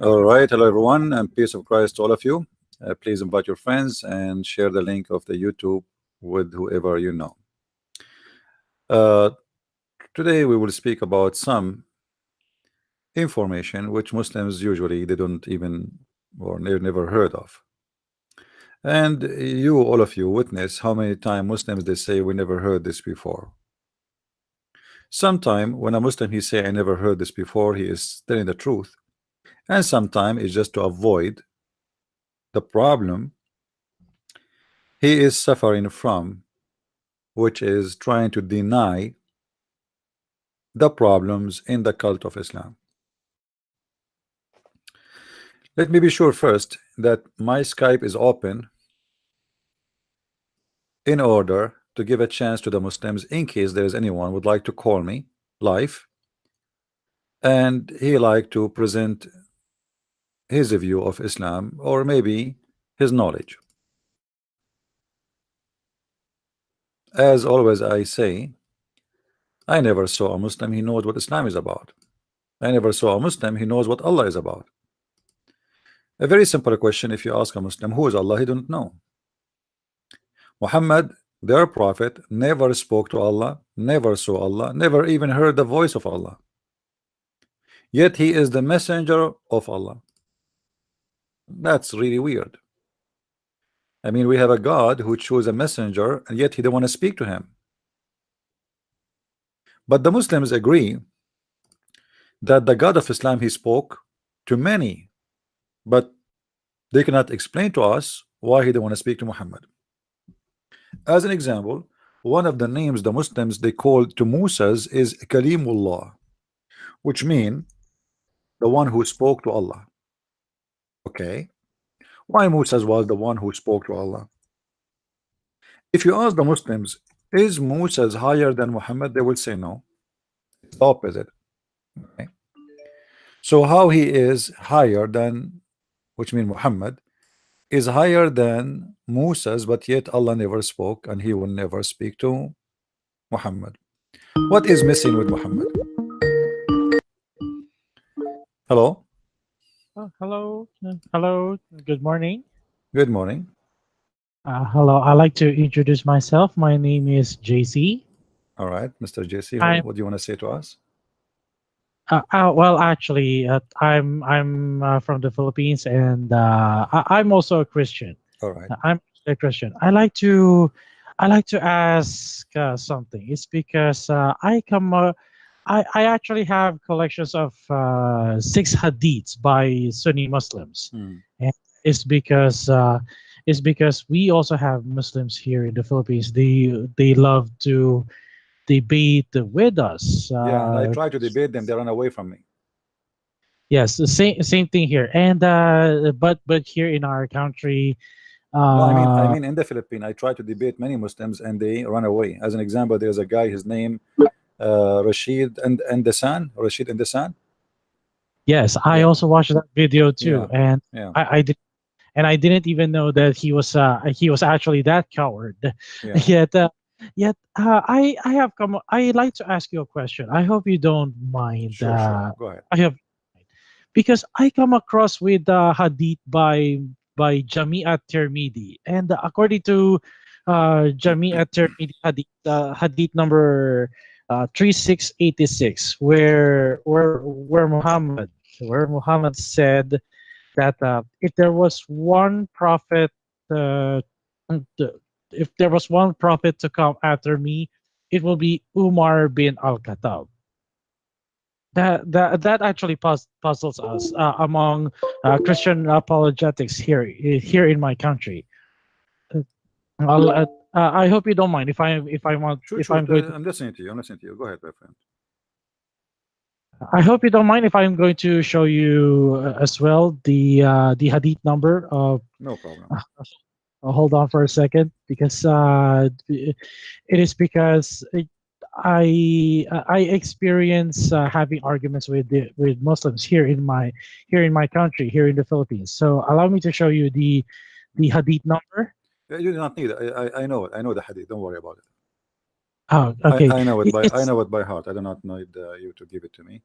All right, hello everyone, and peace of Christ to all of you. Please invite your friends and share the link of the YouTube with whoever you know. Uh, Today we will speak about some information which Muslims usually they don't even or never heard of. And you, all of you, witness how many times Muslims they say we never heard this before. Sometime when a Muslim he say I never heard this before, he is telling the truth, and sometime it's just to avoid the problem he is suffering from, which is trying to deny the problems in the cult of Islam. Let me be sure first that my Skype is open in order to give a chance to the Muslims in case there is anyone would like to call me live and he like to present his view of Islam or maybe his knowledge. As always I say, I never saw a Muslim he knows what Islam is about. I never saw a Muslim he knows what Allah is about. A very simple question, if you ask a Muslim who is Allah, he don't know. Muhammad, their prophet, never spoke to Allah, never saw Allah, never even heard the voice of Allah. Yet he is the messenger of Allah. That's really weird. I mean, we have a God who chose a messenger, and yet he don't want to speak to him. But the Muslims agree that the God of Islam he spoke to many, but they cannot explain to us why he don't want to speak to Muhammad. As an example, one of the names the Muslims they call to Musa's is Kalimullah, which mean the one who spoke to Allah. Okay, why Musa was the one who spoke to Allah? If you ask the Muslims, is Musa higher than Muhammad? They will say no. It's the opposite. Okay. So how he is higher than, which means Muhammad is higher than Musa's, but yet Allah never spoke and he will never speak to Muhammad. What is missing with Muhammad? Hello. Hello. Good morning. Good morning. Hello. I'd like to introduce myself. My name is JC. All right, Mr. JC, I'm what do you want to say to us? well, actually, I'm from the Philippines, and I'm also a Christian. All right. I'm a Christian. I like to ask something. It's because I actually have collections of 6 hadiths by Sunni Muslims, Hmm. and it's because we also have Muslims here in the Philippines. They love to debate with us. Yeah, and I try to debate them, they run away from me. Yes, the same thing here. And but here in our country, No, I uh, mean in the Philippines, I try to debate many Muslims and they run away. As an example, there's a guy, his name Rashid and the San, Rashid and the San. yes, I Yeah, also watched that video too, yeah, and yeah, I did, and I didn't even know that he was actually that coward. yeah. Yet, I have come. I like to ask you a question. I hope you don't mind. Sure, sure. Go ahead. I have because I come across with hadith by Jami at Tirmidhi, and according to Jami at Tirmidhi hadith, hadith number 3686, where Muhammad said that if there was one prophet, uh, if there was one prophet to come after me, it will be Umar bin Al-Khattab. That actually puzzles us among Christian apologetics here in my country. Uh, I hope you don't mind Sure, if sure. I'm going to. I'm listening to you. I'm listening to you. Go ahead, my friend. I hope you don't mind if I'm going to show you as well the hadith number of. No problem. Hold on for a second, because it is because I experience having arguments with Muslims here in my country, here in the Philippines. So allow me to show you the hadith number. You do not need it. I know it. I know the hadith. Don't worry about it. Oh, okay. I know it by It's heart. I do not need you to give it to me.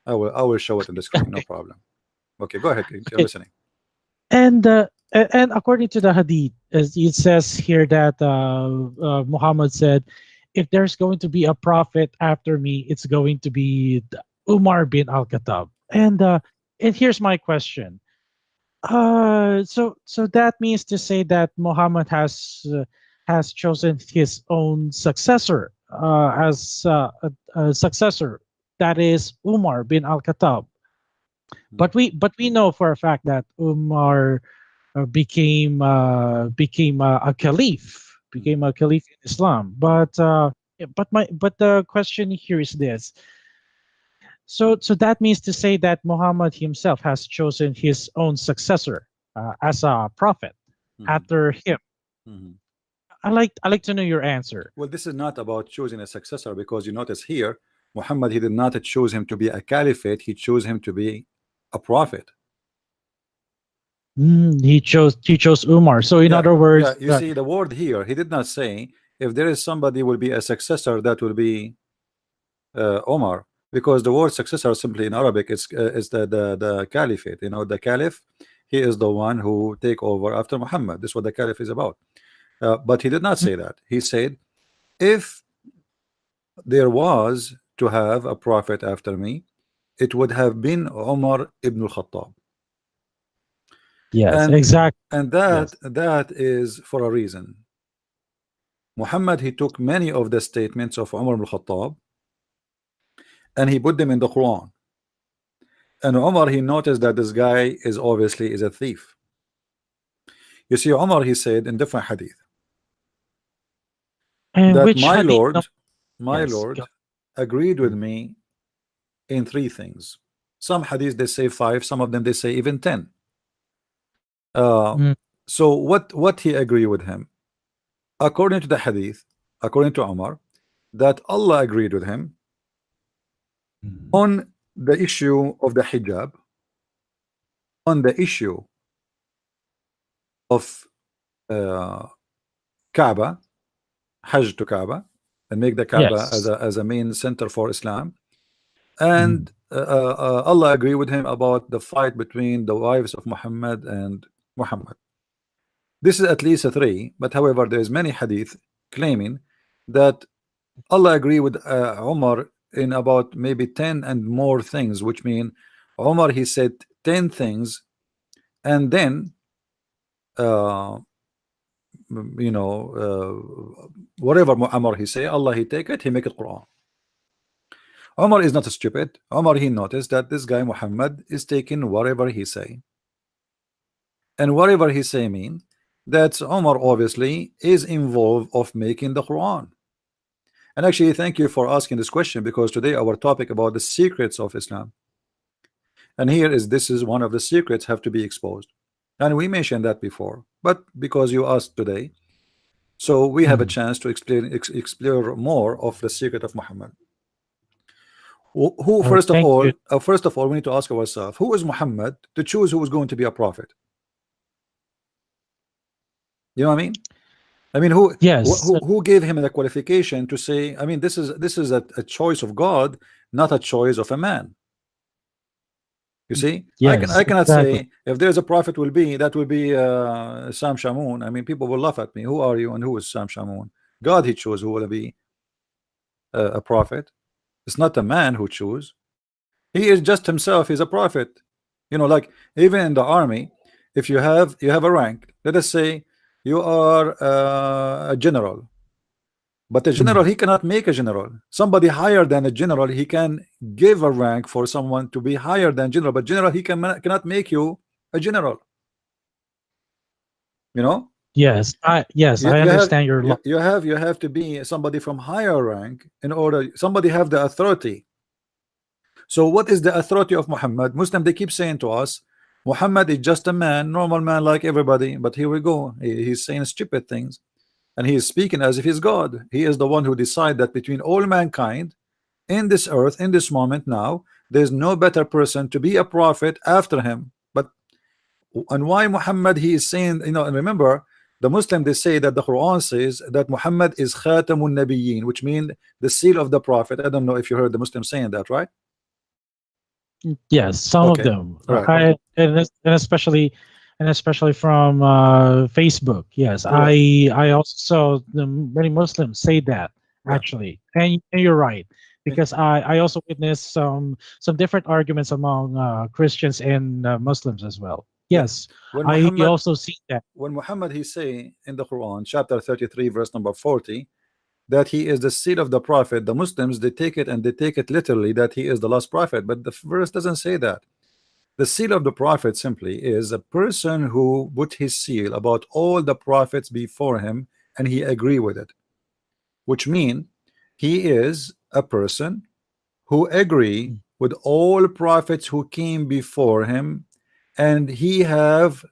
I will show it on the screen. No problem. Okay, go ahead. I'm Okay. listening. And according to the hadith, as it says here that Muhammad said, if there's going to be a prophet after me, it's going to be Umar bin Al-Khattab. And here's my question. So that means to say that Muhammad has chosen his own successor as a successor, that is Umar bin Al-Khattab. But we know for a fact that Umar became a caliph in Islam. But the question here is this: so that means to say that Muhammad himself has chosen his own successor as a prophet Mm-hmm. after him. Mm-hmm. I like to know your answer. Well, this is not about choosing a successor, because you notice here, Muhammad, he did not choose him to be a caliphate, he chose him to be a prophet. He chose Umar. So in Yeah, other yeah. words, You see the word here, he did not say if there is somebody will be a successor, that will be Omar, because the word successor simply in Arabic is the caliphate. You know, the caliph, he is the one who take over after Muhammad. This is what the caliph is about. But he did not say that. He said, if there was to have a prophet after me, it would have been Umar ibn al-Khattab. yes, And exactly. Yes. that is for a reason. Muhammad, he took many of the statements of Umar ibn al-Khattab and he put them in the Quran. And Umar, he noticed that this guy is obviously is a thief. You see, Umar, he said in different hadith And that which my hadith? Lord, my Yes. Lord agreed with me in three things. Some hadith they say five, some of them they say even 10. Uh, Mm, so what he agreed with him? According to the hadith, according to Umar, that Allah agreed with him on the issue of the hijab, on the issue of uh, Kaaba, Hajj to Kaaba, and make the Kaaba yes. as a main center for Islam. Mm, And Allah agreed with him about the fight between the wives of Muhammad and Muhammad. This is at least a three, but however, there is many hadith claiming that Allah agree with Umar in about maybe 10 and more things, which mean Umar he said 10 things, and then uh, you know whatever Umar he say, Allah he take it, he make it Quran. Umar is not stupid. Umar he noticed that this guy Muhammad is taking whatever he say, and whatever he say mean that Umar obviously is involved of making the Quran. And actually, thank you for asking this question, because today our topic about the secrets of Islam, and here is this is one of the secrets have to be exposed, and we mentioned that before, but because you asked today, so we have a mm. chance to explore more of the secret of Muhammad. Who Oh, thank you. first of all we need to ask ourselves, who is Muhammad to choose who is going to be a prophet? You know what I mean? I mean, Yes. who gave him the qualification to say, I mean, this is a choice of God, not a choice of a man. You see, Yes, I cannot exactly. say if there's a prophet will be, that will be Sam Shamoun. I mean, people will laugh at me. Who are you and who is Sam Shamoun? God he chose who will be a prophet. It's not a man who choose. He is just himself. He's a prophet. You know, like even in the army, if you have a rank, let us say you are a general, but a general Mm. he cannot make a general. Somebody higher than a general, he can give a rank for someone to be higher than general, but general he cannot make you a general. You know, Yes, I you have understand your law. you have to be somebody from higher rank in order somebody have the authority. So what is the authority of Muhammad? Muslim, they keep saying to us, Muhammad is just a man, normal man like everybody. But here we go, he's saying stupid things, and he is speaking as if he's God. He is the one who decide that between all mankind in this earth, in this moment now, there's no better person to be a prophet after him. But and why Muhammad, he is saying, you know, and remember, the Muslim, they say that the Quran says that Muhammad is Khatamun Nabiyyin, which means the seal of the prophet. I don't know if you heard the Muslim saying that, right? Yes, some of Okay, them. right, And especially from Facebook. Yes, right. I also saw many Muslims say that Yeah. actually, and you're right And because I also witnessed some different arguments among Christians and Muslims as well. yeah, Yes, when I Muhammad also see that. when Muhammad he say in the Quran chapter 33 verse number 40 that he is the seed of the prophet, the Muslims they take it and they take it literally that he is the last prophet, but the verse doesn't say that. The seal of the prophet simply is a person who put his seal about all the prophets before him and he agree with it, which mean he is a person who agree with all prophets who came before him, and he have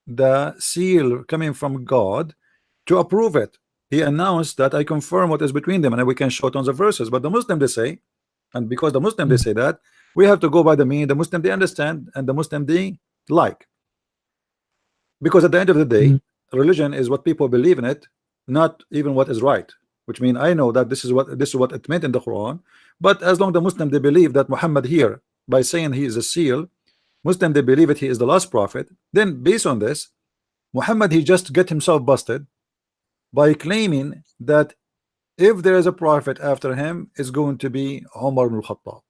the seal coming from God to approve it. He announced that I confirm what is between them, and we can show tons of verses. But the Muslim they say, and because the Muslim they Mm, say that, we have to go by the meaning the Muslim they understand and the Muslim they like. Because at the end of the mm, day, religion is what people believe in it, not even what is right. Which means I know that this is what it meant in the Quran. But as long the Muslim they believe that Muhammad here by saying he is a seal, Muslim they believe it he is the last prophet. Then based on this, Muhammad he just get himself busted by claiming that if there is a prophet after him, it's going to be Umar ibn Khattab.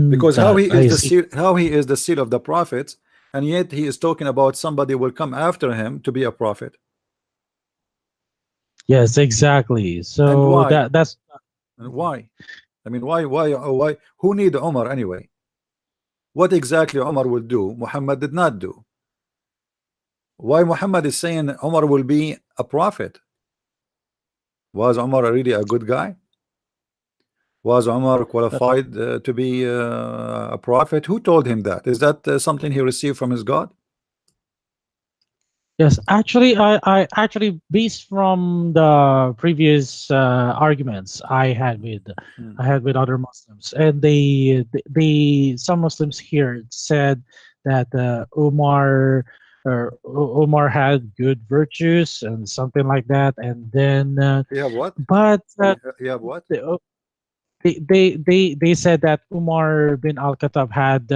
Because how that he is I the see. seal, how he is the seal of the prophets, and yet he is talking about somebody will come after him to be a prophet. Yes, exactly. And So why? that's And why? I mean, why? Who need Umar anyway? What exactly Umar will do, Muhammad did not do. Why Muhammad is saying Umar will be a prophet? Was Umar really a good guy? Was Umar qualified to be a prophet? Who told him that? Is that something he received from his God? Yes, actually, I actually based from the previous arguments Hmm. I had with other Muslims, and some Muslims here said that Umar had good virtues and something like that, and then You have what? but You have what? the, they said that Umar bin Al Khattab had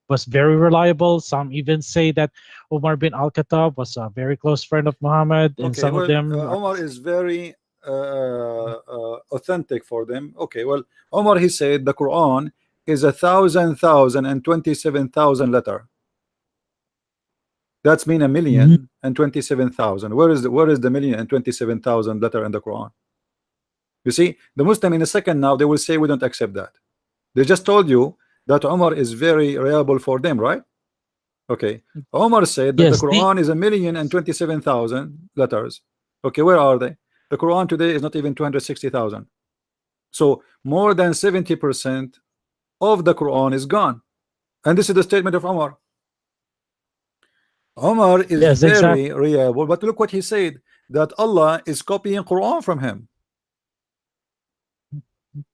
was very reliable. Some even say that Umar bin Al Khattab was a very close friend of Muhammad, and Okay, some of well, them are. Omar is very authentic for them. Okay, well, Omar he said the Quran is 1,027,000 letter. That's mean a Mhm. million and 27,000. Where is the million and 27,000 letter in the Quran? You see, the Muslim in a second now they will say we don't accept that. They just told you that Omar is very reliable for them, right? Okay. Omar said that the Yes, the Quran is 1,027,000 letters. Okay, where are they? The Quran today is not even 260,000. So more than 70% of the Quran is gone. And this is the statement of Omar. Omar is yes, exactly. very reliable, but look what he said, that Allah is copying Quran from him.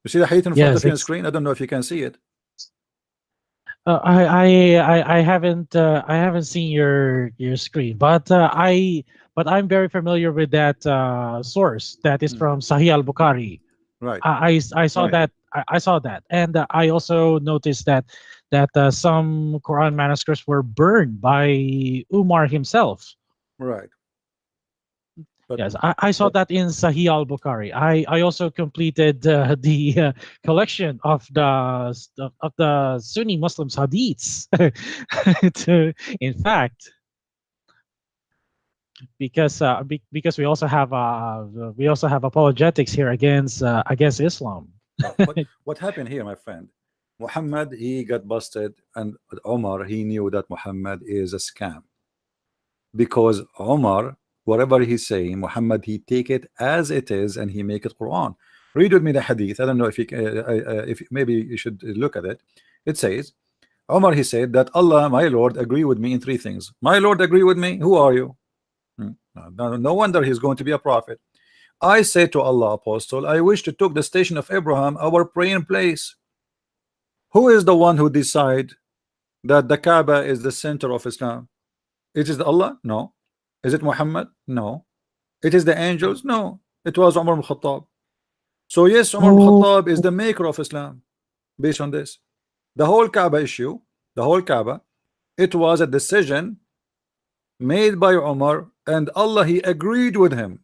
You see the hadith in front Yes, of you on the screen? I don't know if you can see it. I haven't seen your screen, but I'm very familiar with that source that is Hmm. from Sahih al Bukhari. Right, I saw that I saw that, and I also noticed that some Quran manuscripts were burned by Umar himself. right. But Yes, I saw that in Sahih al Bukhari. I also completed the collection of the Sunni Muslims hadiths. In fact, because we also have apologetics here against Islam. what happened here, my friend? Muhammad he got busted, and Omar he knew that Muhammad is a scam because Omar, whatever he's saying, Muhammad he take it as it is and he make it Quran. Read with me the hadith. I don't know if you if maybe you should look at it. It says Omar he said that Allah, my Lord, agree with me in three things. My Lord agree with me. Who are you? No wonder he's going to be a prophet. I say to Allah, Apostle, I wish to took the station of Abraham, our praying place. Who is the one who decide that the Kaaba is the center of Islam? It is Allah? No. Is it Muhammad? No. It is the angels? No. It was Umar al-Khattab. So yes, Umar ibn Oh, Khattab is the maker of Islam based on this. The whole Kaaba issue, the whole Kaaba, it was a decision made by Umar, and Allah, he agreed with him.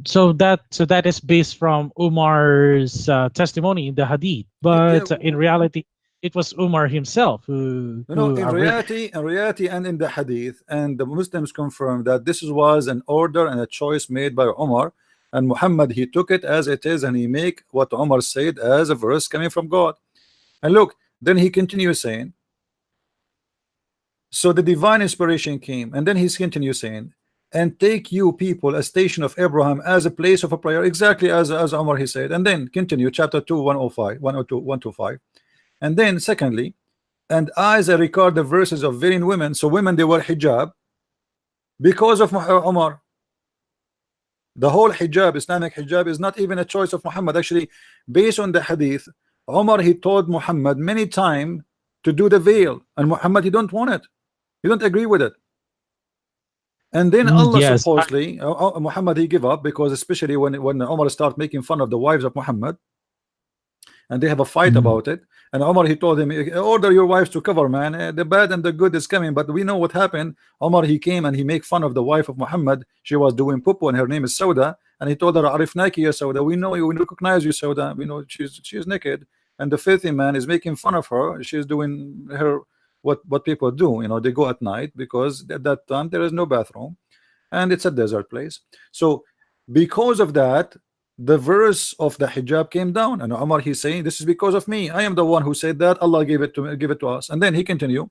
so that is based from Umar's testimony in the Hadith, Yeah, but in reality, it was Umar himself who you know, really. in reality, and in the Hadith, and the Muslims confirm that this was an order and a choice made by Umar, and Muhammad, he took it as it is, and he make what Umar said as a verse coming from God. And look, then he continues saying, so the divine inspiration came, and then he continues saying, and take you people a station of Abraham as a place of a prayer, exactly as Umar he said. And then continue chapter 2 105 102 125. And then secondly, and as I record the verses of varying women, so women, they were hijab because of Umar. The whole hijab, Islamic hijab, is not even a choice of Muhammad. Actually, based on the hadith, Umar, he told Muhammad many times to do the veil, and Muhammad, he don't want it, he don't agree with it. And then Allah Yes. supposedly, Muhammad, he give up, because especially when Umar start making fun of the wives of Muhammad, and they have a fight Mm. about it, and Umar, he told him, order your wives to cover, man. The bad and the good is coming. But we know what happened. Umar, he came and he make fun of the wife of Muhammad. She was doing pupu, and her name is Sauda, and he told her, Arifnaki ya Sauda, we know you, we recognize you, Sauda, we know she's naked, and the filthy man is making fun of her. She's doing her what people do, you know, they go at night, because at that time there is no bathroom, and it's a desert place. So because of that, the verse of the hijab came down, and Umar, he's saying, this is because of me, I am the one who said that, Allah gave it to me, give it to us. And then he continued,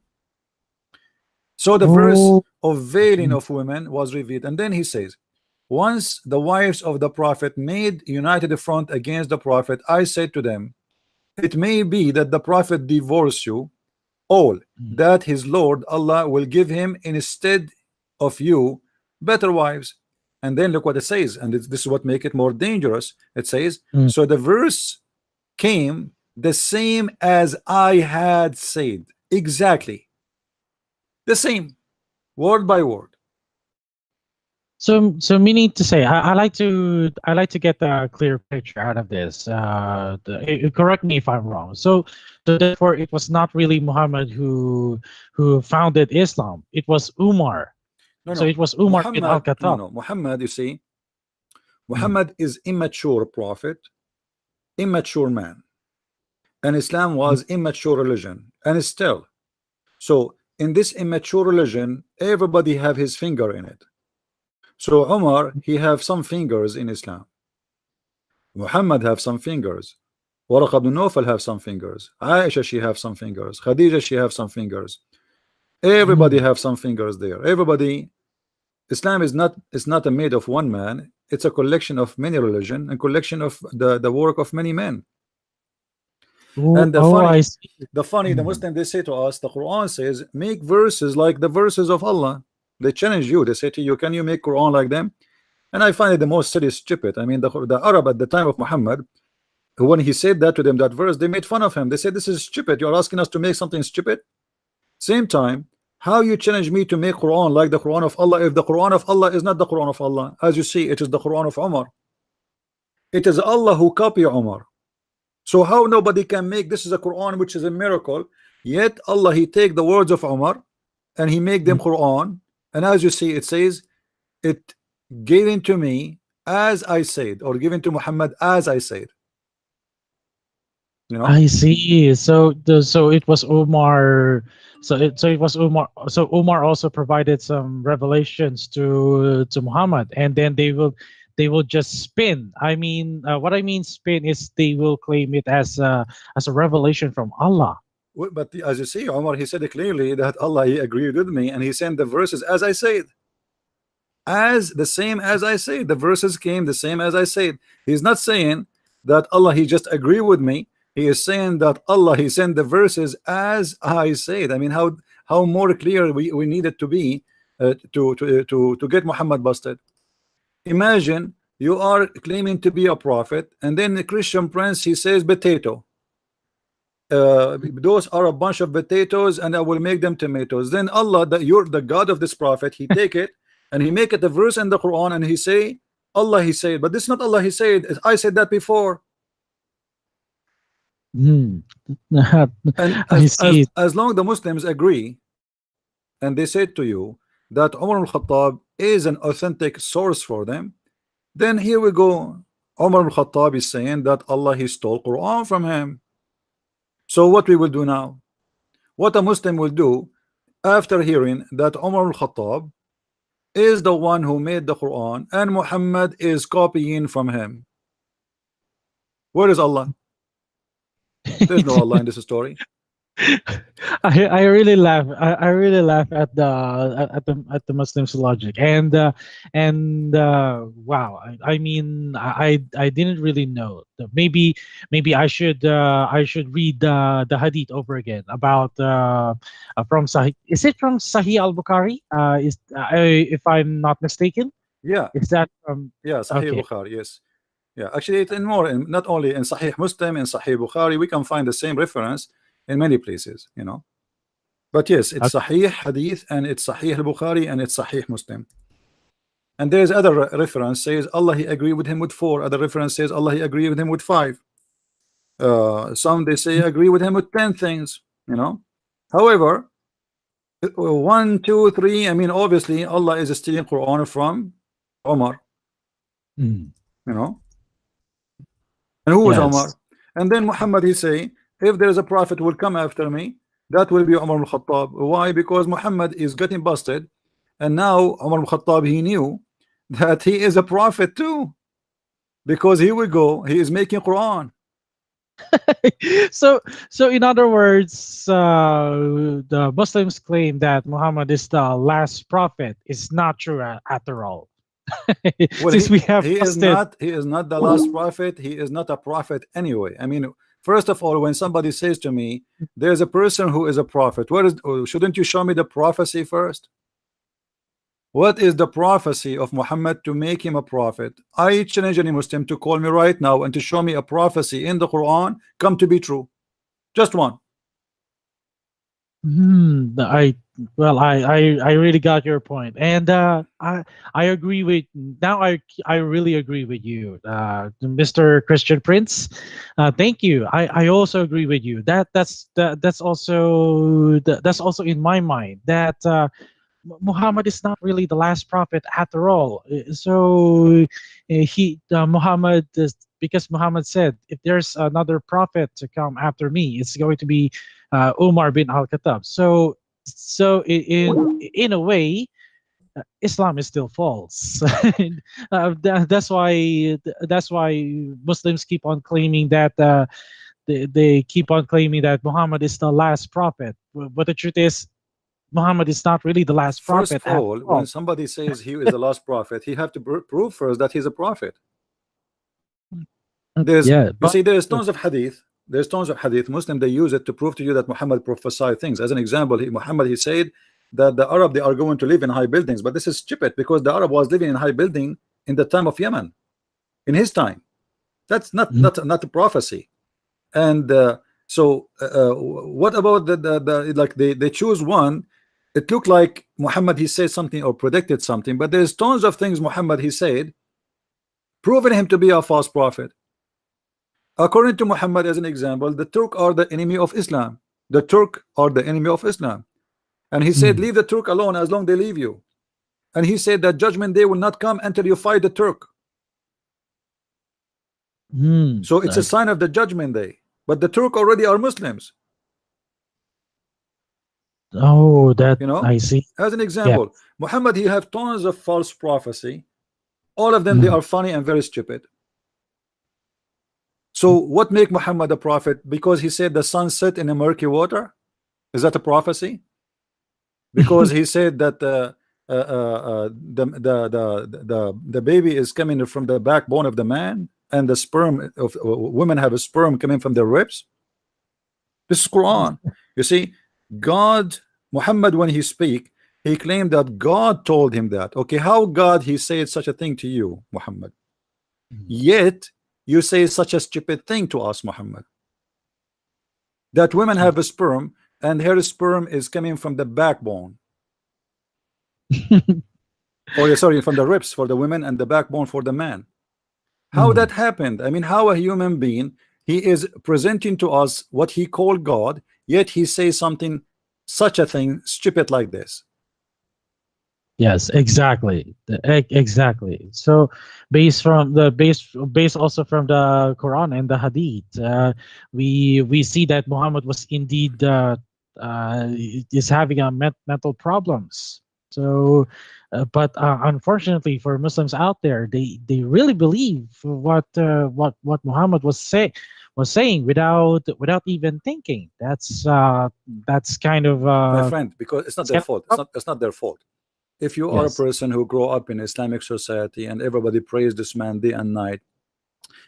so the verse Oh. of veiling Mm. of women was revealed, and then he says, once the wives of the prophet made united front against the prophet, I said to them, it may be that the prophet divorce you all, Mm. that his Lord Allah will give him instead of you better wives. And then look what it says, and this is what make it more dangerous. It says, Mm. so the verse came the same as I had said, exactly the same, word by word. So meaning to say, I like to get a clear picture out of this. Correct me if I'm wrong. So therefore, it was not really Muhammad who founded Islam. It was Umar. No, So no, it was Umar bin Muhammad, no, Al-Khattab. no, Muhammad, you see, Mm. Muhammad is immature prophet, immature man, and Islam Mm. was immature religion, and still. So in this immature religion, everybody have his finger in it. So Umar, he have some fingers in Islam. Muhammad have some fingers. Waraq ibn Nawfal have some fingers. Aisha, she have some fingers. Khadija, she have some fingers. Everybody Mm. have some fingers there. Everybody. Islam is not a made of one man. It's a collection of many religion and collection of the work of many men. Oh, And oh, I see. the Mm. Muslim, they say to us, the Quran says, make verses like the verses of Allah. They challenge you. They say to you, can you make Quran like them? And I find it the most silly, stupid. I mean, the Arab at the time of Muhammad, when he said that to them, that verse, they made fun of him. They said, this is stupid. You're asking us to make something stupid. Same time, how you challenge me to make Quran like the Quran of Allah, if the Quran of Allah is not the Quran of Allah? As you see, it is the Quran of Umar. It is Allah who copy Umar. So how nobody can make this is a Quran which is a miracle, yet Allah, he take the words of Umar and he make them Mm. Quran. And as you see, it says, it given to me as I said, or given to Muhammad as I said. You know, I see. So it was Umar. So it was Umar. So Umar also provided some revelations to Muhammad, and then they will just spin. I mean, what I mean spin is they will claim it as a revelation from Allah. but as you see, Umar, he said clearly that Allah, he agreed with me, and he sent the verses as I said, as the same as I said. The verses came the same as I said. He's not saying that Allah, he just agree with me. He is saying that Allah, he sent the verses as I said. I mean, how more clear we need it to be, to get Muhammad busted. Imagine you are claiming to be a prophet, and then the Christian prince, he says potato. Those are a bunch of potatoes, and I will make them tomatoes. Then Allah, that you're the God of this prophet, he take it and he make it a verse in the Quran, and he say Allah he said, but this is not Allah he said. I said that before. Hmm. And I see. as long the Muslims agree and they said to you that Umar al-Khattab is an authentic source for them, then here we go. Umar al-Khattab is saying that Allah he stole Quran from him. So what we will do now? What a Muslim will do after hearing that Umar al-Khattab is the one who made the Quran and Muhammad is copying from him. Where is Allah? There's no Allah in this story. I really laugh. I really laugh at the Muslims' logic, and wow. I mean, I didn't really know. Maybe I should read the hadith over again about from Sahih. Is it from Sahih Al Bukhari? Is if I'm not mistaken, Yeah, is that from? yeah, Sahih Okay. Bukhari, yes. Yeah, actually it's in more, in, not only in Sahih Muslim, in Sahih Bukhari, we can find the same reference in many places, you know. But yes, it's Okay. Sahih Hadith and it's Sahih al-Bukhari and it's Sahih Muslim. And there is other reference says Allah he agreed with him with 4. Other reference says Allah he agreed with him with 5. Some they say agree with him with 10 things, you know. However, 1, 2, 3. I mean, obviously Allah is stealing Quran from Omar, Mm. you know. And who was Omar? Yes. And then Muhammad he say, if there is a prophet will come after me, that will be Umar al-Khattab. Why? Because Muhammad is getting busted, and now Umar al-Khattab he knew that he is a prophet too, because here we go, he is making Quran. So in other words, the Muslims claim that Muhammad is the last prophet. Is not true after all. Well, Since we have busted. he is not the last prophet. He is not a prophet anyway. I mean, first of all, when somebody says to me, there's a person who is a prophet, where is, shouldn't you show me the prophecy first? What is the prophecy of Muhammad to make him a prophet? I challenge any Muslim to call me right now and to show me a prophecy in the Quran come to be true. Just one. I well, I really got your point, and I agree with now. I really agree with you, Mr. Christian Prince. Thank you. I also agree with you. That's also in my mind that Muhammad is not really the last prophet after all. So Muhammad is, because Muhammad said, if there's another prophet to come after me, it's going to be Umar bin Al-Khattab. In a way, Islam is still false. And, that's why Muslims keep on claiming that they keep on claiming that Muhammad is the last prophet. But the truth is, Muhammad is not really the last First prophet of after all, when all. somebody says he is the last prophet, he have to prove first that he's a prophet. There's, Yeah, you but see, there's tons of hadith. There's tons of hadith. Muslim they use it to prove to you that Muhammad prophesied things. As an example, Muhammad he said that the Arab they are going to live in high buildings, but this is stupid because the Arab was living in high building in the time of Yemen, in his time. That's Mhm. not a prophecy. And what about the like they choose one? It looked like Muhammad he said something or predicted something, but there's tons of things Muhammad he said proving him to be a false prophet. According to Muhammad, as an example, the Turk are the enemy of Islam. The Turk are the enemy of Islam. And he said, Mm. leave the Turk alone as long they leave you. And he said that judgment day will not come until you fight the Turk. Mm. So it's a sign of the judgment day. But the Turk already are Muslims. Oh, that You know, I see. as an Yeah. example, Muhammad, he have tons of false prophecy. All of them, they Mm. are funny and very stupid. So what make Muhammad a prophet? Because he said the sun set in a murky water? Is that a prophecy? Because he said that the baby is coming from the backbone of the man, and the sperm of women have a sperm coming from their ribs. This is Quran. You see, God, Muhammad, when he speak, he claimed that God told him that. Okay, how God he said such a thing to you, Muhammad? Yet you say such a stupid thing to us, Muhammad. That women have a sperm, and her sperm is coming from the backbone. Oh, yeah, sorry, from the ribs for the women and the backbone for the man. How that Mhm. happened? I mean, how a human being, he is presenting to us what he called God, yet he says something, such a thing, stupid like this. Yes, exactly. Exactly. So, based also from the Quran and the Hadith, we see that Muhammad was indeed is having a mental problems. So, but unfortunately for Muslims out there, they really believe what Muhammad was saying without even thinking. That's kind of My friend, because it's not it's their kind fault. of It's not their fault. If you are a yes. person who grow up in Islamic society and everybody praise this man day and night,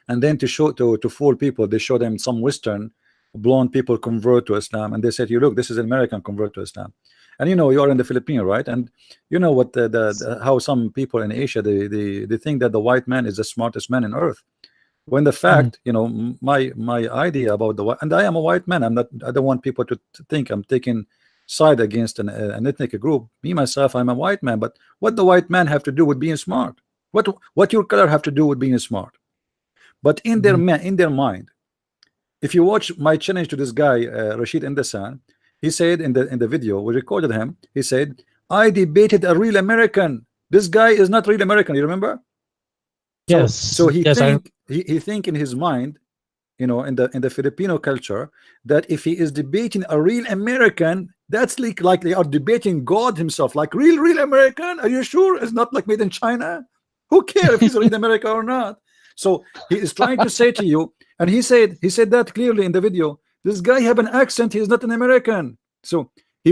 and then to show to fool people, they show them some Western blonde people convert to Islam, and they said, "You look, this is an American convert to Islam," and you know you are in the Philippines, right? And you know what how some people in Asia they think that the white man is the smartest man in earth. When the Mhm. fact, you know, my idea about the white, and I am a white man. I'm not. I don't want people to think I'm taking side against an ethnic group. Me myself, I'm a white man. But what the white man have to do with being smart? What your color have to do with being smart? But Mhm. in their mind, if you watch my challenge to this guy, Rashid Indasan, he said in the video we recorded him. He said, "I debated a real American. This guy is not real American." You remember? So Yes, yes, I. he think in his mind, you know, in the Filipino culture, that if he is debating a real American, that's like they are debating God himself, like real American. Are you sure it's not like made in China? Who care if he's real American or not? So he is trying to say to you, and he said that clearly in the video. This guy have an accent. He's not an American. So he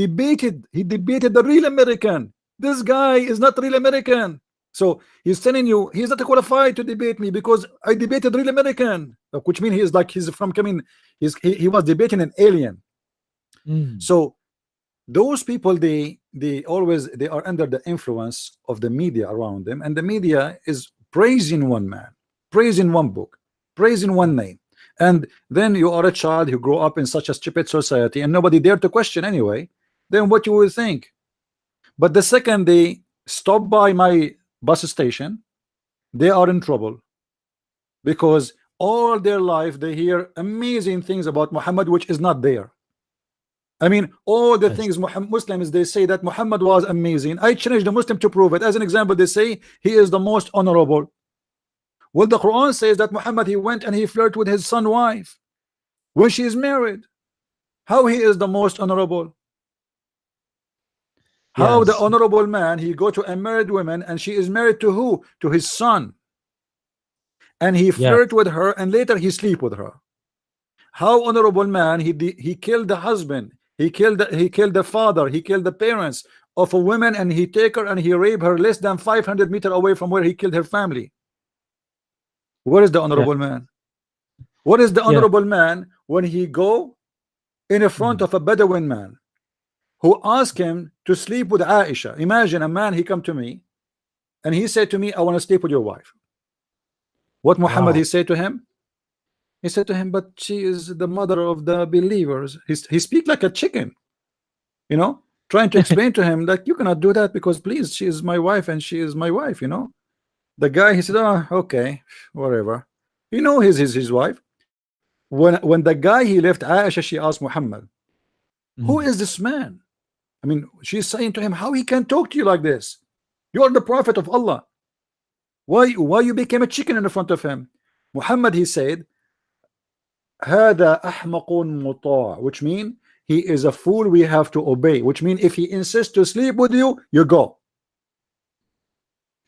debated the real American. This guy is not real American. So he's telling you he's not qualified to debate me because I debated real American, which means he's from coming. He was debating an alien. Mm, So those people, they are under the influence of the media around them, and the media is praising one man, praising one book, praising one name. And then you are a child who grew up in such a stupid society and nobody dare to question anyway, then what you will think. But the second they stop by my bus station, they are in trouble, because all their life they hear amazing things about Muhammad which is not there. I mean, all the yes. things Muslims, they say that Muhammad was amazing. I challenge the Muslim to prove it. As an example, they say he is the most honorable. Well, the Quran says that Muhammad, he went and he flirted with his son wife when she is married. How he is the most honorable? How the Yes. honorable man, he go to a married woman and she is married to who? To his son, and he Yes. flirt with her and later he sleep with her. How honorable man, he killed the husband, he killed the father, he killed the parents of a woman, and he take her and he rape her less than 500 meters away from where he killed her family. Where is the Yeah. honorable man? What is the Yeah. honorable man when he go in front Mm. of a Bedouin man who asked him to sleep with Aisha? Imagine a man, he come to me and he said to me, I want to sleep with your wife. What Muhammad Wow. he said to him? He said to him, but she is the mother of the believers. He speak like a chicken, you know, trying to explain to him that you cannot do that because please, she is my wife and she is my wife, you know. The guy, he said, oh, okay, whatever. You know, his wife. When the guy he left Aisha, she asked Muhammad, who Mm. is this man? I mean, she's saying to him, how he can talk to you like this? You are the prophet of Allah. Why you became a chicken in front of him? Muhammad, he said, هذا أحمق مطاع, which mean he is a fool we have to obey, which mean if he insists to sleep with you, you go.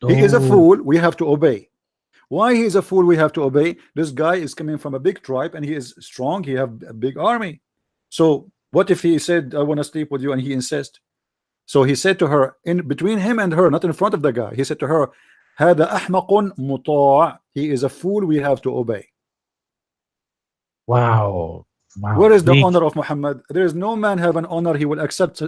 He is a Oh. fool we have to obey. Why he is a fool we have to obey? This guy is coming from a big tribe and he is strong, he have a big army. So what if he said I want to sleep with you and he insists? So he said to her, in between him and her, not in front of the guy, he said to her, هذا أحمق مطاع, he is a fool we have to obey. Wow. Where Wow. is the Big. honor of Muhammad? There is no man have an honor. He will accept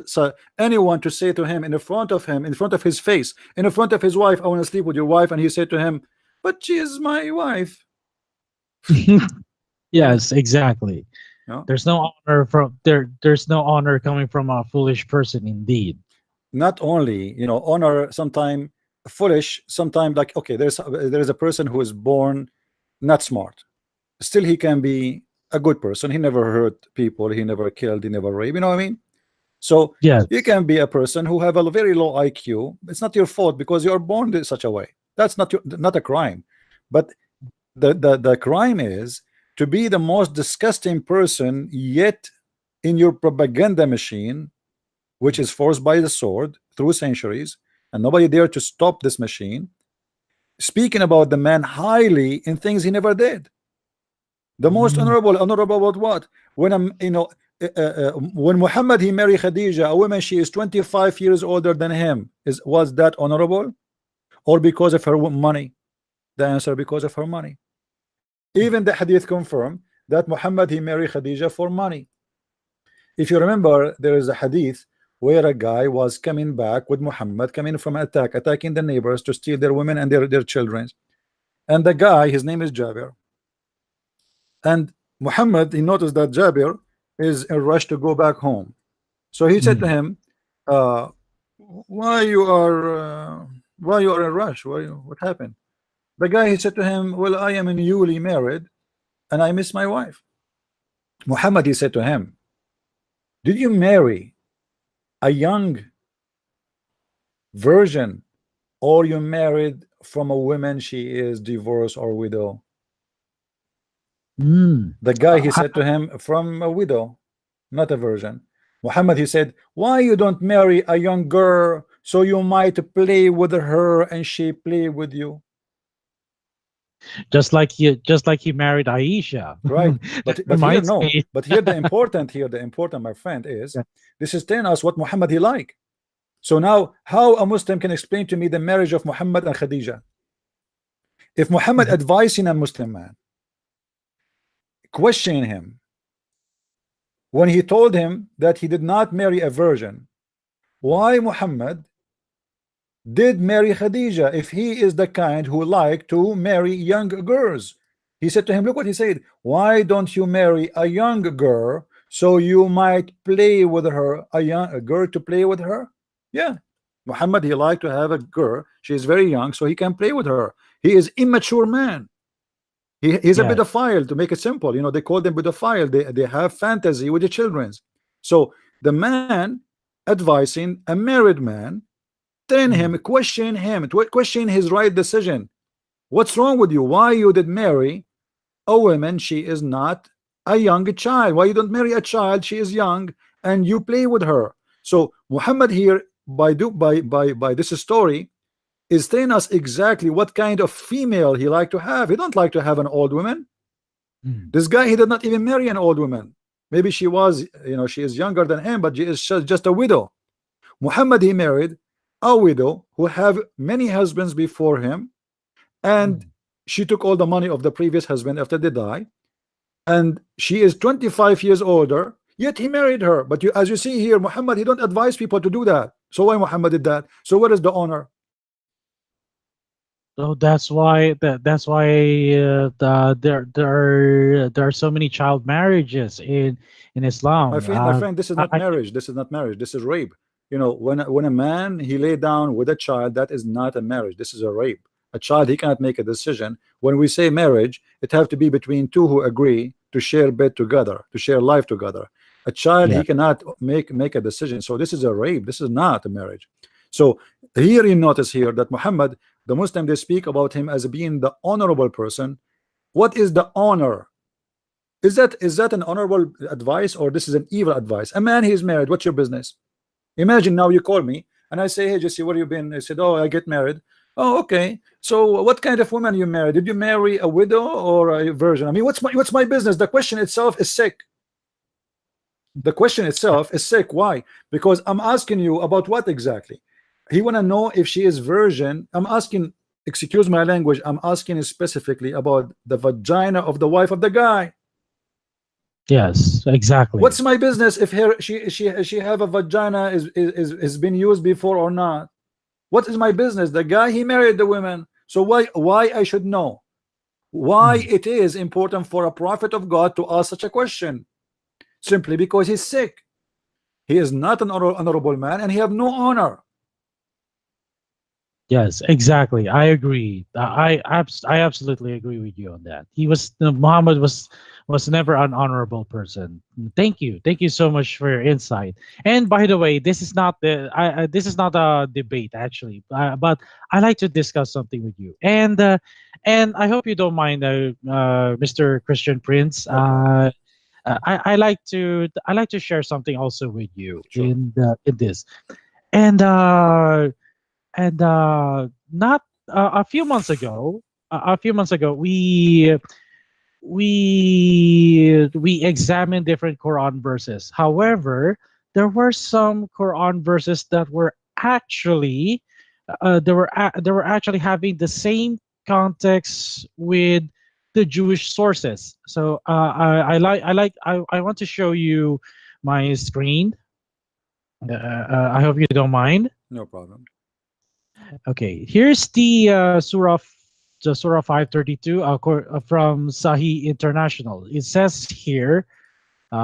anyone to say to him, in front of him, in front of his face, in front of his wife, I want to sleep with your wife, and he said to him, but she is my wife. Yes, exactly. No, There's no honor from there. There's no honor coming from a foolish person, indeed. not only, you know, honor sometime foolish, sometime like, okay, there's a person who is born not smart, still he can be a good person. He never hurt people, he never killed, he never raped, you know what I mean? So you Yes. can be a person who have a very low IQ. It's not your fault because you're born in such a way. That's not a crime. But the crime is to be the most disgusting person yet in your propaganda machine, which is forced by the sword through centuries, and nobody dare to stop this machine, speaking about the man highly in things he never did. The most Mm. honorable about what? When I'm, you know, when Muhammad he married Khadija, a woman she is 25 years older than him, was that honorable, or because of her money? The answer, because of her money. Even the hadith confirm that Muhammad he married Khadija for money. If you remember, there is a hadith where a guy was coming back with Muhammad, coming from an attack, attacking the neighbors to steal their women and their children. And the guy, his name is Jabir. And Muhammad, he noticed that Jabir is in a rush to go back home. So he said to Mm. him, uh, why you are in a rush? What happened? The guy, he said to him, well, I am newly married and I miss my wife. Muhammad, he said to him, did you marry a young virgin, or you married from a woman she is divorced or widow? Mm. The guy, he said to him, from a widow, not a virgin. Muhammad, he said, why you don't marry a young girl so you might play with her and she play with you? Just like he married Aisha. Right. That But here, reminds no, me. but here the important, my friend, is this is telling us what Muhammad he like. So now how a Muslim can explain to me the marriage of Muhammad and Khadija? If Muhammad Mhm. advising a Muslim man, questioning him when he told him that he did not marry a virgin, why Muhammad did marry Khadija if he is the kind who like to marry young girls? He said to him, look what he said, why don't you marry a young girl so you might play with her, a girl to play with her? Yeah, Muhammad, he liked to have a girl, she is very young, so he can play with her. He is immature man. He's a Yes. pedophile, to make it simple. You know, they call them pedophile. They have fantasy with the children's. So the man advising a married man, telling Mm. him, question his right decision. What's wrong with you? Why you did marry a woman? She is not a young child. Why you don't marry a child? She is young, and you play with her. So Muhammad here, by this story, is telling us exactly what kind of female he like to have. He don't like to have an old woman. Mm. This guy, he did not even marry an old woman. Maybe she was, you know, she is younger than him, but she is just a widow. Muhammad, he married a widow who have many husbands before him, and Mm. she took all the money of the previous husband after they die, and she is 25 years older, yet he married her. But as you see here, Muhammad, he don't advise people to do that. So why Muhammad did that? So what is the honor? So that's why there are so many child marriages in Islam. My friend, this is not marriage. This is not marriage. This is rape. You know, when a man he lay down with a child, that is not a marriage. This is a rape. A child, he cannot make a decision. When we say marriage, it have to be between two who agree to share bed together, to share life together. A child, Yeah. he cannot make a decision. So this is a rape. This is not a marriage. So here you notice here that Muhammad, the Muslim, they speak about him as being the honorable person. What is the honor? Is that an honorable advice, or this is an evil advice? A man, he is married. What's your business? Imagine now you call me and I say, hey Jesse, where you been? I said, oh, I get married. Oh, okay. So what kind of woman you married? Did you marry a widow or a virgin? I mean, what's my business? The question itself is sick. The question itself is sick. Why? Because I'm asking you about what exactly? He want to know if she is virgin. I'm asking, excuse my language, I'm asking specifically about the vagina of the wife of the guy. Yes, exactly. What's my business if she have a vagina is been used before or not? What is my business? The guy, he married the women. So why I should know? Why Mm. it is important for a prophet of God to ask such a question? Simply because he's sick. He is not an honorable man, and he have no honor. Yes, exactly. I agree. I absolutely agree with you on that. Muhammad was never an honorable person. Thank you so much for your insight. And by the way, this is not a debate actually, but I like to discuss something with you. And I hope you don't mind, Mr. Christian Prince. No problem. I like to share something also with you Sure. in this. And not a few months ago, we examined different Quran verses. However, there were some Quran verses that were actually they were actually having the same context with the Jewish sources. So I want to show you my screen. I hope you don't mind. No problem. Okay, here's the Surah 532 from Sahih International. It says here,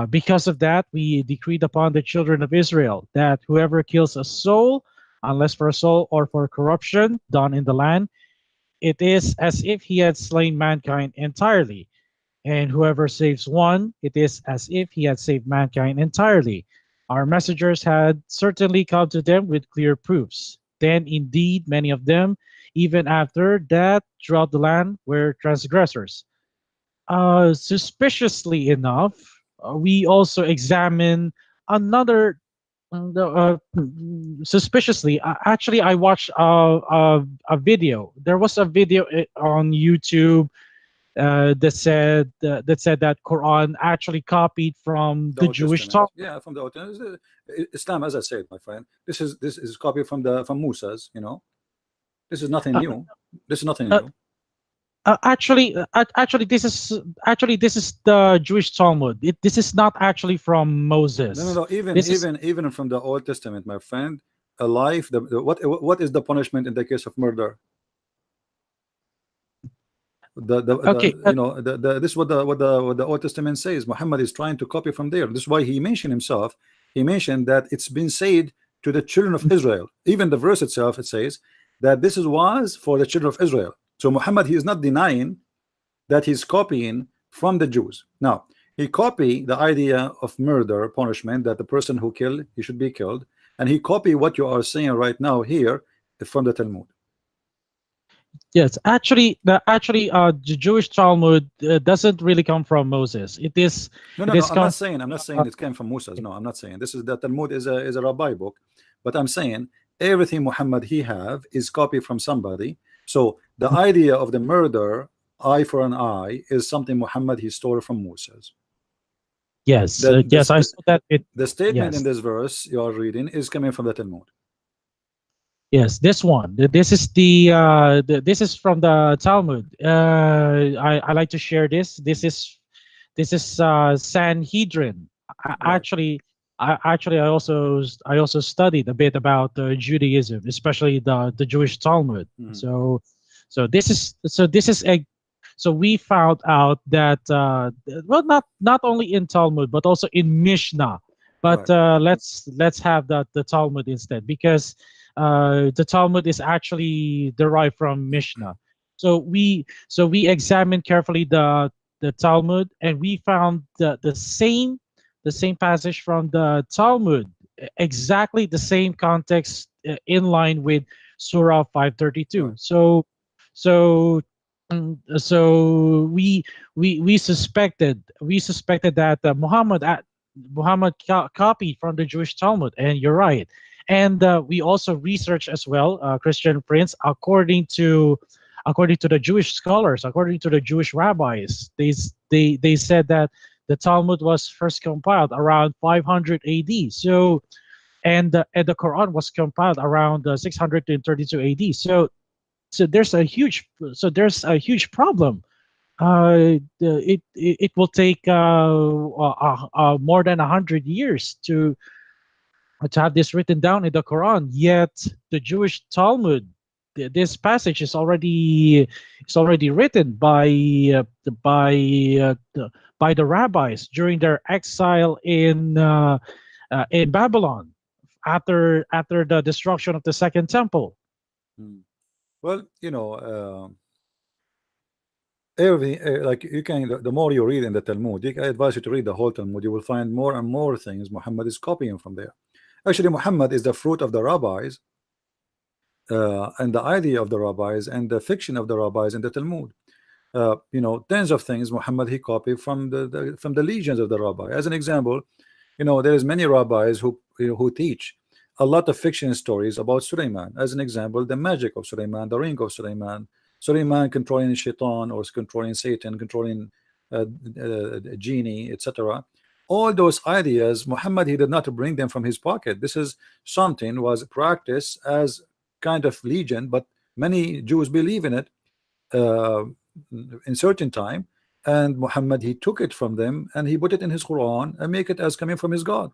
because of that, we decreed upon the children of Israel that whoever kills a soul, unless for a soul or for corruption done in the land, it is as if he had slain mankind entirely. And whoever saves one, it is as if he had saved mankind entirely. Our messengers had certainly come to them with clear proofs. Then, indeed, many of them, even after that, throughout the land, were transgressors. Suspiciously enough, we also examine another. Suspiciously, actually, I watched a video. There was a video on YouTube that said that Quran actually copied from The the Old Jewish Testament. Talmud. Yeah, from the Old Testament. Islam, as I said, my friend, this is copy from Musa's. This is nothing Uh, new. This is nothing uh, new. actually this is the Jewish Talmud. This is not actually from No, no, Moses. no. Even This is even even from the Old Testament, my friend, a life. What is the punishment in the case of murder? okay. This is what the Old Testament says. Muhammad is trying to copy from there. This is why he mentioned himself. He mentioned that it's been said to the children of Israel. Even the verse itself, it says that this is was for the children of Israel. So Muhammad, he is not denying that he's copying from the Jews. Now he copy the idea of murder punishment, that the person who killed, he should be killed, and he copy what you are saying right now here from the Talmud. Yes, the Jewish Talmud doesn't really come from Moses. No, It no, no. is I'm not come. saying. I'm not saying Uh, it came from Moses. No, I'm not saying this is the Talmud is a rabbi book, but I'm saying everything Muhammad he have is copied from somebody. So the idea of the murder, eye for an eye, is something Muhammad he stole from Moses. yes, That yes, I saw that. the statement in Yes. this verse you are reading is coming from the Talmud. Yes, this one. This is from the Talmud. I like to share this. This is Sanhedrin. I, Right. actually, I also studied a bit about Judaism, especially the Jewish Talmud. Mhm. This is a so we found out that well, not only in Talmud but also in Mishnah. But Right. let's have the Talmud instead, because the Talmud is actually derived from Mishnah. So we examined carefully the Talmud, and we found the same passage from the Talmud, exactly the same context, in line with Surah 532. Right. So so we suspected that Muhammad copied from the Jewish Talmud, and you're right. And we also researched as well, Christian Prince, according to the Jewish scholars, according to the Jewish rabbis, they said that the Talmud was first compiled around 500 AD. So and the Quran was compiled around 632 AD. There's a huge problem. It will take more than 100 years to have this written down in the Quran. Yet the Jewish Talmud, this passage is already written uh, by uh, the- by the rabbis during their exile in Babylon after the destruction of the second temple. Hmm. Well, everything, like you can, the more you read in the Talmud, I advise you to read the whole Talmud. You will find more and more things Muhammad is copying from there. Actually, Muhammad is the fruit of the rabbis, and the idea of the rabbis and the fiction of the rabbis in the Talmud. Tens of things Muhammad he copied from the legions of the rabbi. As an example, there is many rabbis who teach a lot of fiction stories about Sulaiman. As an example, the magic of Sulaiman, the ring of Sulaiman, Sulaiman controlling shaitan or controlling Satan, controlling genie, etc. All those ideas, Muhammad he did not bring them from his pocket. This is something was practiced as kind of legend, but many Jews believe in it uh, in certain time, and Muhammad he took it from them and he put it in his Quran and make it as coming from his God.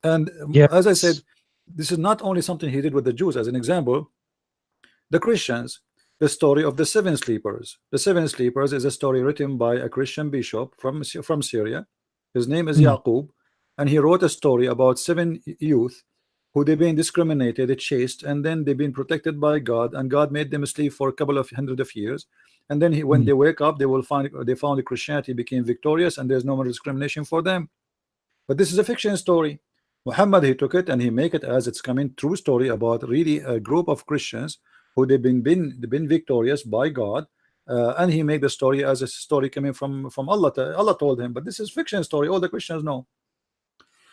And as I said, Yes. this is not only something he did with the Jews. As an example, the Christians, the story of the seven sleepers. The seven sleepers is a story written by a Christian bishop from Syria. His name is Mm, Yaqub, and he wrote a story about seven youth who they've been discriminated, chased, and then they've been protected by God, and God made them sleep for a couple of hundred of years. And then when mm. they wake up, they found that Christianity became victorious, and there's no more discrimination for them. But this is a fiction story. Muhammad he took it and he make it as it's coming true story about really a group of Christians who they've been victorious by God, and he made the story as a story coming from Allah. Allah told him, but this is fiction story. All the Christians know.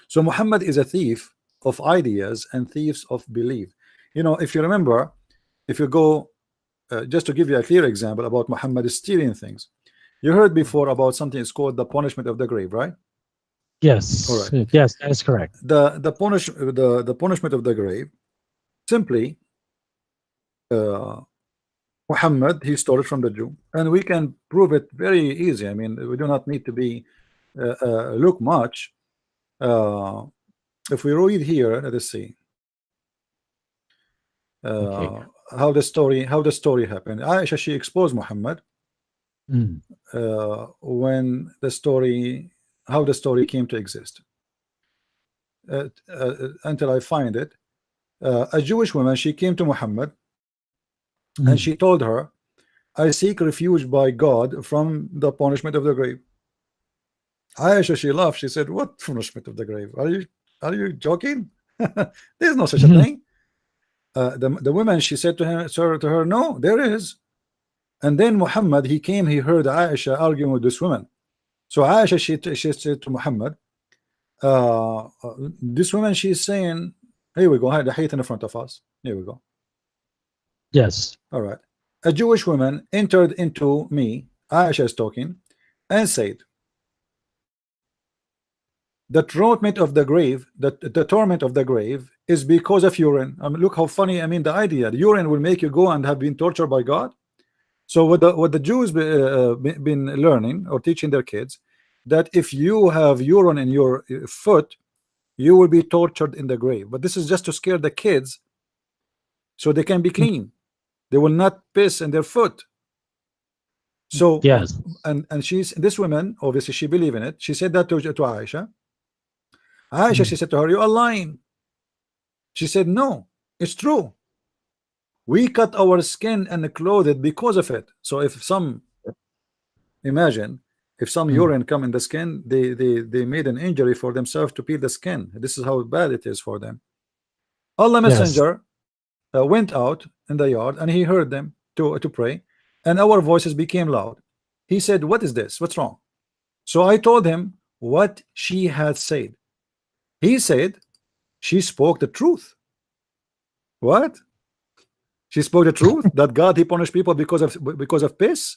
So Muhammad is a thief of ideas and thieves of belief. If you remember, if you go, just to give you a clear example about Muhammad stealing things, you heard before about something is called the punishment of the grave, right? All Yes, right. yes, that is correct. The punishment of the grave, simply, uh, Muhammad he stole it from the Jew, and we can prove it very easy. I mean, we do not need to be look much. Uh, if we read here, let us see Okay. how the story happened. Aisha she exposed Muhammad Mm, when how the story came to exist. Until I find it, a Jewish woman she came to Muhammad and mm. she told her, I seek refuge by God from the punishment of the grave. Aisha she laughed. She said, what punishment of the grave? Are you joking? There's no such a Mhm. thing. The woman she said to her, no, there is. And then Muhammad he came, he heard Aisha arguing with this woman. So Aisha she said to Muhammad, this woman she's saying, here we go, the hate in front of us. Here we go. Yes. All right. A Jewish woman entered into me, Aisha is talking, and said, the torment of the grave, the torment of the grave is because of urine. I mean, look how funny. I mean, the idea, the urine will make you go and have been tortured by God. So what the Jews been learning or teaching their kids, that if you have urine in your foot, you will be tortured in the grave. But this is just to scare the kids so they can be Mm, clean. They will not piss in their foot. So yes. and she's this woman, obviously she believed in it. She said that to Aisha. Aisha she Mm, said to her, you are lying. She said, no, it's true. We cut our skin and clothed because of it. So if some, imagine if some mm. urine come in the skin, they made an injury for themselves to peel the skin. This is how bad it is for them. Allah Yes. Messenger went out in the yard and he heard them to pray, and our voices became loud. He said, what is this? What's wrong? So I told him what she had said. He said, she spoke the truth. What? She spoke the truth that God he punished people because of piss.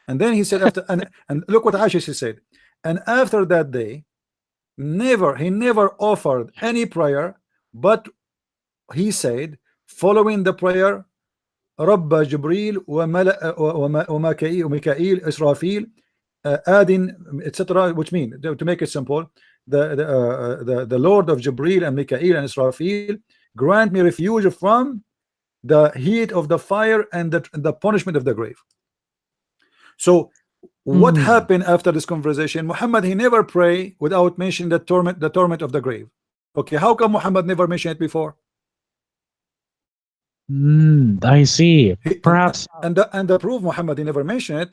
And then he said after and look what Aisha she said. And after that day, he never offered any prayer, but he said, following the prayer, رب جبريل وميكائيل إسرافيل, adding etc., which mean to make it simple, the Lord of Jibril and Mikael and Israfil grant me refuge from the heat of the fire and the punishment of the grave. So What happened after this conversation? Muhammad, he never pray without mentioning the torment of the grave. Okay, how come Muhammad never mentioned it before? I see. Perhaps. And the proof Muhammad he never mentioned it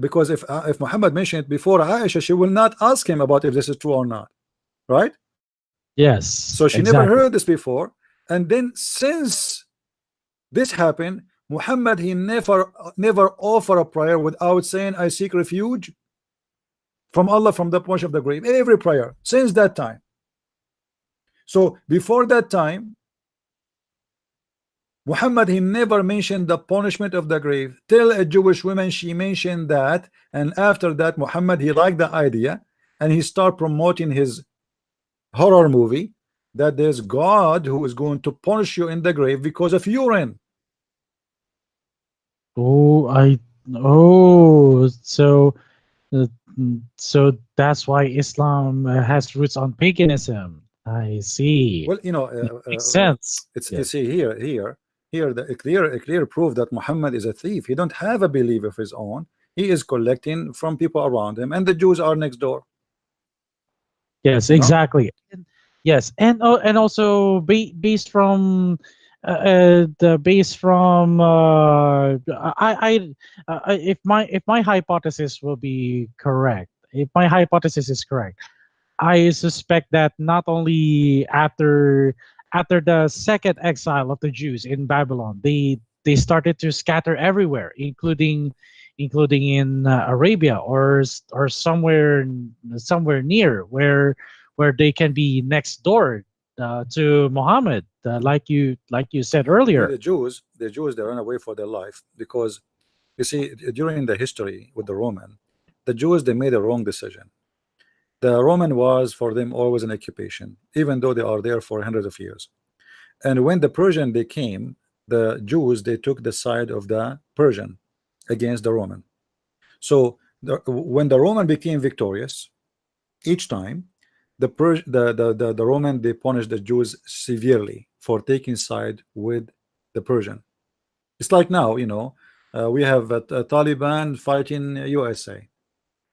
because if Muhammad mentioned it before Aisha, she will not ask him about if this is true or not, right? Yes, So she never exactly. heard this before, and then since this happened, Muhammad he never offer a prayer without saying I seek refuge from Allah from the punch of the grave. Every prayer since that time. So before that time, Muhammad he never mentioned the punishment of the grave till a Jewish woman she mentioned that, and after that Muhammad he liked the idea and he started promoting his horror movie that there's God who is going to punish you in the grave because of urine. Oh, so uh, so that's why Islam has roots on paganism. I see. Well, Makes sense. it's you Yeah. see here the a clear proof that Muhammad is a thief. He don't have a belief of his own. He is collecting from people around him, and the Jews are next door. Yes, You know, exactly. Yes, and also based from the base from if my hypothesis will be correct, if my hypothesis is correct, I suspect that not only after the second exile of the Jews in Babylon, they started to scatter everywhere, including in Arabia or somewhere near where they can be next door to Muhammad, like you said well, earlier. the Jews they run away for their life because you see during the history with the Roman, the Jews they made a wrong decision. The Roman was for them always an occupation, even though they are there for hundreds of years. And when the Persian they came, the Jews they took the side of the Persian against the Roman. So when the Roman became victorious, each time the Roman they punished the Jews severely for taking side with the Persian. It's like now, we have Taliban fighting USA,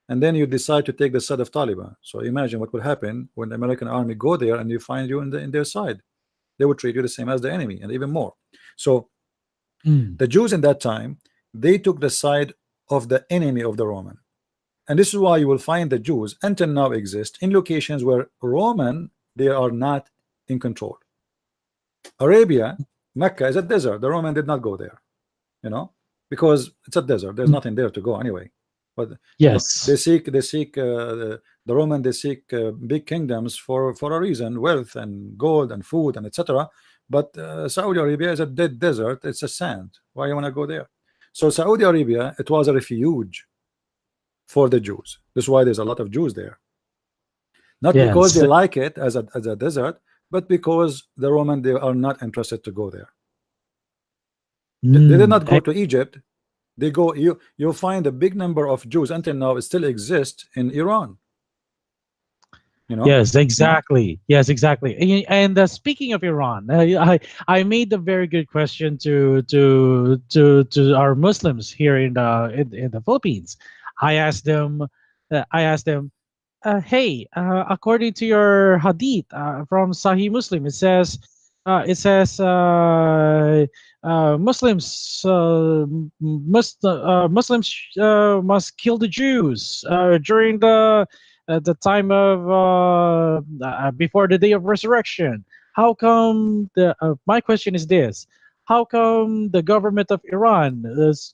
and then you decide to take the side of Taliban. So imagine what would happen when the American army go there and you find you in their side. They would treat you the same as the enemy and even more. So Mm. the Jews in that time they took the side of the enemy of the Roman. And this is why you will find the Jews until now exist in locations where Roman they are not in control. Arabia, Mecca is a desert. The Roman did not go there, because it's a desert. There's Mm. nothing there to go anyway. But Yes. they seek the Roman they seek big kingdoms for a reason, wealth and gold and food and etc. But Saudi Arabia is a dead desert. It's a sand. Why you want to go there? So Saudi Arabia it was a refuge for the Jews. That's why there's a lot of Jews there. Not because they Yes. like it as a desert, but because the Roman they are not interested to go there. They did Mm. not go to Egypt. They go you'll find a big number of Jews until now still exist in Iran. Yes, exactly. Yes, exactly. And speaking of Iran, I made a very good question to our Muslims here in the Philippines. I asked them, hey, according to your hadith from Sahih Muslim, it says Muslims must kill the Jews during the time of before the day of resurrection. How come my question is this? How come the government of Iran,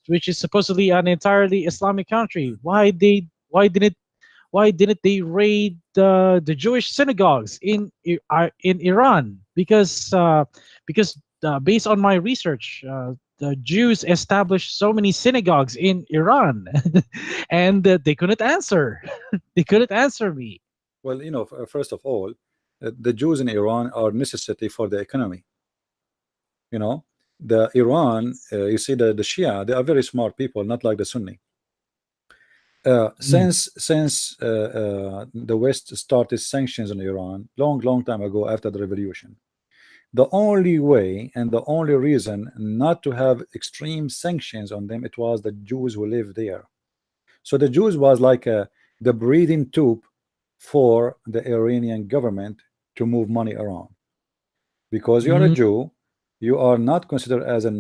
which is supposedly an entirely Islamic country, why didn't they raid the Jewish synagogues in Iran? Because based on my research, the Jews established so many synagogues in Iran, and they couldn't answer. They couldn't answer me. Well, first of all, the Jews in Iran are necessity for the economy. The Iran, you see the Shia, they are very smart people, not like the Sunni. Mm. Since the West started sanctions on Iran long time ago after the revolution, the only way and the only reason not to have extreme sanctions on them it was the Jews who live there. So the Jews was like the breathing tube for the Iranian government to move money around. Because you are a Mm, Jew, you are not considered as an,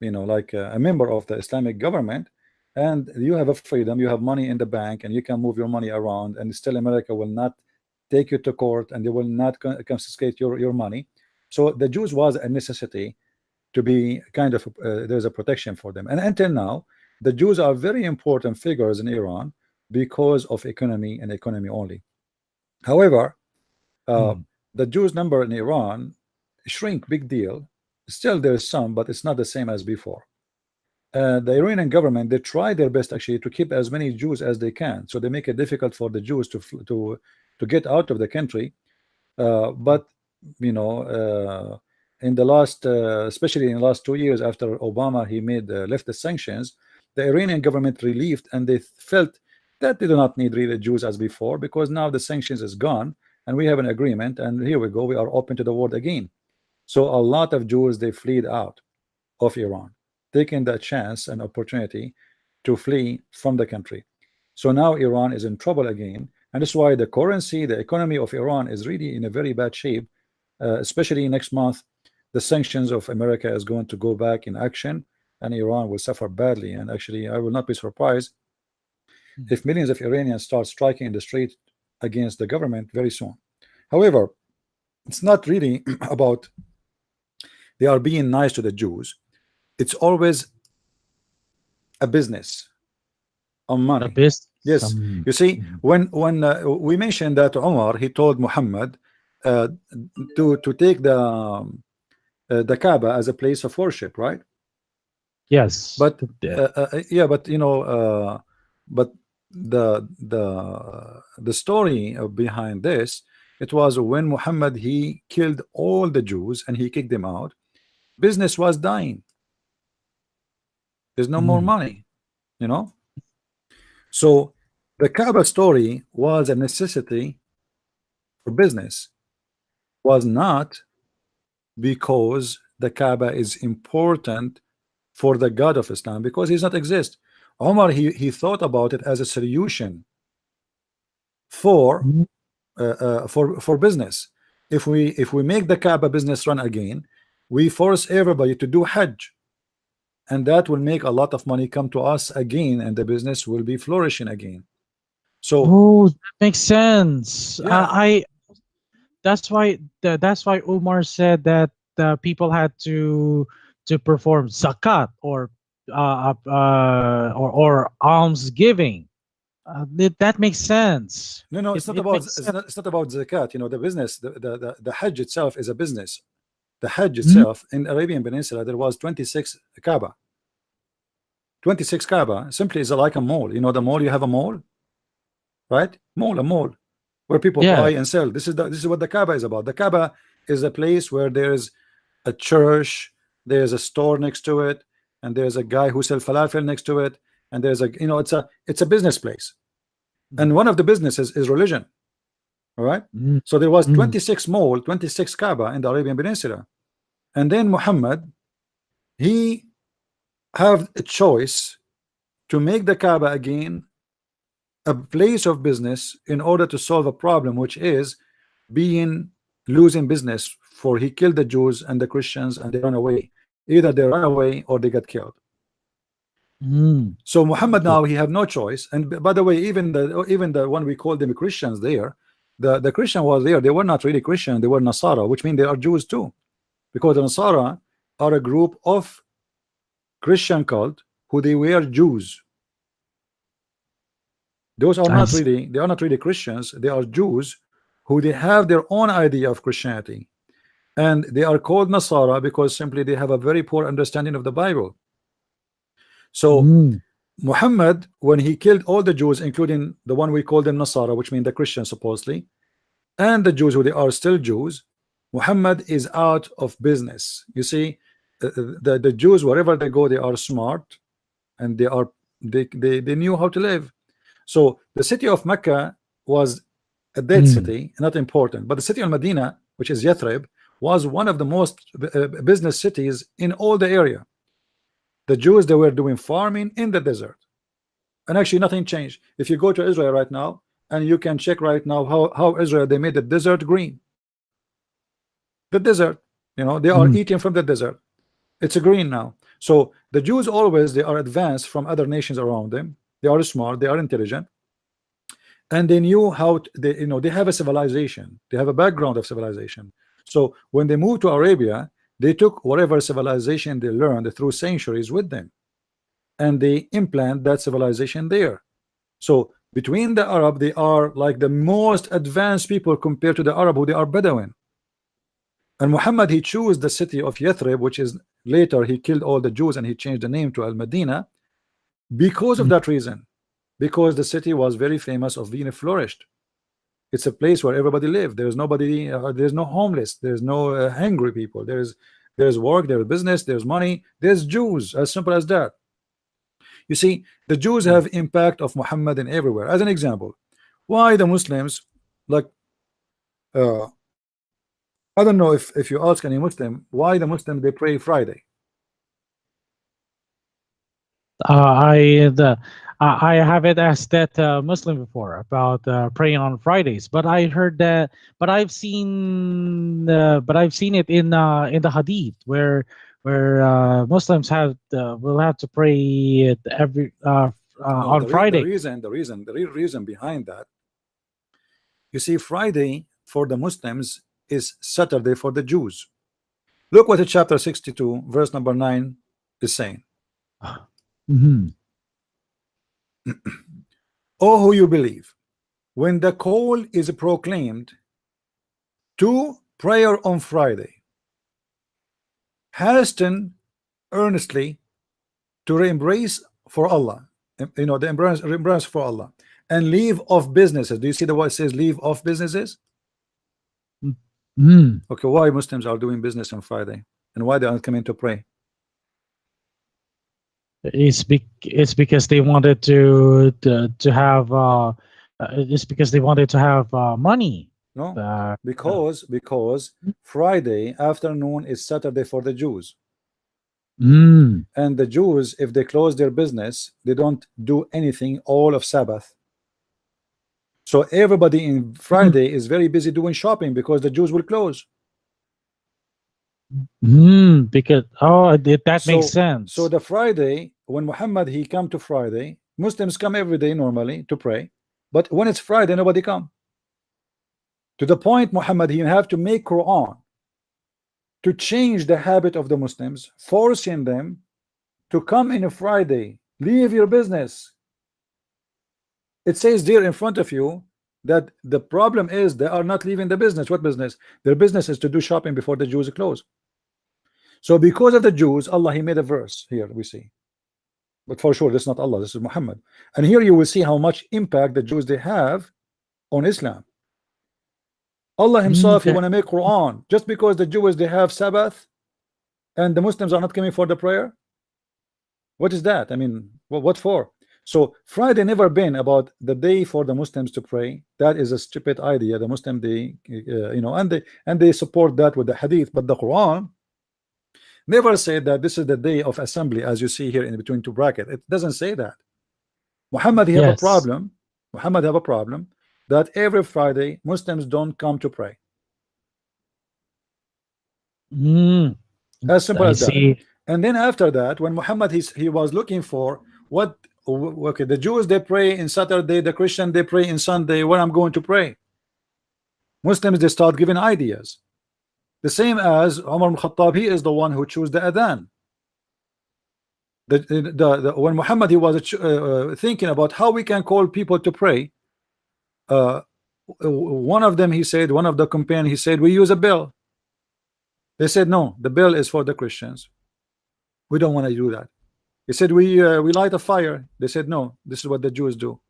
like a member of the Islamic government, and you have a freedom, you have money in the bank, and you can move your money around, and still America will not take you to court, and they will not confiscate your money. So the Jews was a necessity to be kind of there's a protection for them. And until now, the Jews are very important figures in Iran because of economy and economy only. However, uh, mm, the Jews number in Iran shrink big deal. Still there is some, but it's not the same as before. The Iranian government, they try their best actually to keep as many Jews as they can, so they make it difficult for the Jews to get out of the country. But in the last, especially in the last 2 years after Obama, he made left the sanctions, the Iranian government relieved, and they felt that they do not need really Jews as before, because now the sanctions is gone, and we have an agreement, and here we go, we are open to the world again. So a lot of Jews, they fled out of Iran, taking that chance and opportunity to flee from the country. So now Iran is in trouble again, and that's why the currency, the economy of Iran is really in a very bad shape. Especially next month, the sanctions of America is going to go back in action, and Iran will suffer badly. And actually, I will not be surprised mm. if millions of Iranians start striking in the street against the government very soon. However, it's not really about they are being nice to the Jews. It's always a business on A money. business. Yes, you see, Mm. when we mentioned that Omar, he told Muhammad uh, to take the Kaaba as a place of worship, right? Yes. But yeah, but but the story behind this, it was when Muhammad, he killed all the Jews and he kicked them out. Business was dying. There's no more Mm. money. So the Kaaba story was a necessity for business, was not because the Kaaba is important for the God of Islam, because he's not exist. Omar, he thought about it as a solution for Mm. for business. If we make the Kaaba business run again, we force everybody to do Hajj, and that will make a lot of money come to us again, and the business will be flourishing again. So Oh, that makes sense. yeah, That's why Umar said that people had to perform zakat or alms giving. That makes sense. no, no, it's not It about makes sense. it's not about zakat. The business, the Hajj itself is a business. The Hajj Mm. itself in Arabian Peninsula, there was 26 Kaaba. 26 Kaaba simply is like a mall. The mall, you have a mall, right? A mall where people Yeah. buy and sell. This is what the Kaaba is about. The Kaaba is a place where there's a church, there's a store next to it, and there's a guy who sells falafel next to it, and there's it's a business place. Mm. And one of the businesses is religion. All right. Mm. So there was Mm. 26 mall, 26 Kaaba in the Arabian Peninsula. And then Muhammad, he have a choice to make the Kaaba again a place of business in order to solve a problem, which is being losing business. For he killed the Jews and the Christians, and they run away. Either they run away or they get killed. Mm. So Muhammad Okay. now, he have no choice. And by the way, even the one we call them Christians there, the Christian was there. They were not really Christian. They were Nasara, which means they are Jews too, because the Nasara are a group of Christian cult who they were Jews. Those are I not see. really, they are not really Christians. They are Jews who they have their own idea of Christianity, and they are called Nasara because simply they have a very poor understanding of the Bible. So Mm. Muhammad, when he killed all the Jews, including the one we call them Nasara, which means the Christians supposedly, and the Jews who they are still Jews, Muhammad is out of business. You see, the Jews, wherever they go, they are smart, and they knew how to live. So the city of Mecca was a dead Mm. city, not important. But the city of Medina, which is Yathrib, was one of the most business cities in all the area. The Jews, they were doing farming in the desert. And actually nothing changed. If you go to Israel right now, and you can check right now how Israel, they made the desert green. The desert, you know, they are Mm. eating from the desert. It's a green now. So the Jews always, they are advanced from other nations around them. They are smart, they are intelligent, and they knew how they, you know, they have a civilization, they have a background of civilization. So when they moved to Arabia, they took whatever civilization they learned through centuries with them, and they implant that civilization there. So between the Arab, they are like the most advanced people compared to the Arab, who they are Bedouin. And Muhammad, he chose the city of Yathrib, which is later he killed all the Jews and he changed the name to Al Medina, because of Mm. that reason, because the city was very famous of being flourished. It's a place where everybody lived. There's nobody, there's no homeless, there's no hungry people. There's work, there's business, there's money, there's Jews, as simple as that. You see, the Jews have impact of Muhammad in everywhere. As an example, why the Muslims, like, uh, I don't know if you ask any Muslim why the Muslim they pray Friday. I haven't asked that Muslim before about praying on Fridays, but I heard that. But I've seen it in the Hadith where Muslims have will have to pray it every No, on Friday. the real reason behind that, you see, Friday for the Muslims is Saturday for the Jews. Look what the chapter 62, verse number 9 is saying. Mhm. Oh, who you believe, when the call is proclaimed to prayer on Friday, hasten earnestly to embrace for Allah, you know, the embrace for Allah, and leave off businesses. Do you see the word says leave off businesses? Mm. Okay, why Muslims are doing business on Friday, and why they aren't coming to pray? It's because they wanted to have it's because they wanted to have money. No, Uh, uh, because Friday afternoon is Saturday for the Jews, mm. and the Jews, if they close their business, they don't do anything all of Sabbath. So everybody in Mm. Friday is very busy doing shopping because the Jews will close. Mm. Because that makes So sense. the Friday, when Muhammad he come to Friday, Muslims come every day normally to pray, but when it's Friday, nobody come. To the point, Muhammad, he have to make Quran to change the habit of the Muslims, forcing them to come in a Friday. Leave your business. It says there in front of you that the problem is they are not leaving the business. What business? Their business is to do shopping before the Jews close. So because of the Jews, Allah he made a verse here we see. But for sure, this is not Allah, this is Muhammad. And here you will see how much impact the Jews they have on Islam. Allah Mm. himself, he want to make Quran just because the Jews they have Sabbath and the Muslims are not coming for the prayer. What is that? I mean, what for? So Friday never been about the day for the Muslims to pray. That is a stupid idea. The Muslim they you know, and they support that with the Hadith, but the Quran never said that this is the day of assembly, as you see here in between two brackets. It doesn't say that. Muhammad he have a Yes. problem. Muhammad have a problem that every Friday Muslims don't come to pray. Mm. As simple I as that. see. And then after that, when Muhammad he was looking for what, okay, the Jews they pray in Saturday, the Christian they pray in Sunday, where I'm going to pray. Muslims they start giving ideas. The same as Umar ibn Khattab, he is the one who chose the adhan. When Muhammad he was thinking about how we can call people to pray, uh, one of them he said, one of the companions he said, we use a bell. They said no, the bell is for the Christians. We don't want to do that. He said we light a fire. They said no, this is what the Jews do.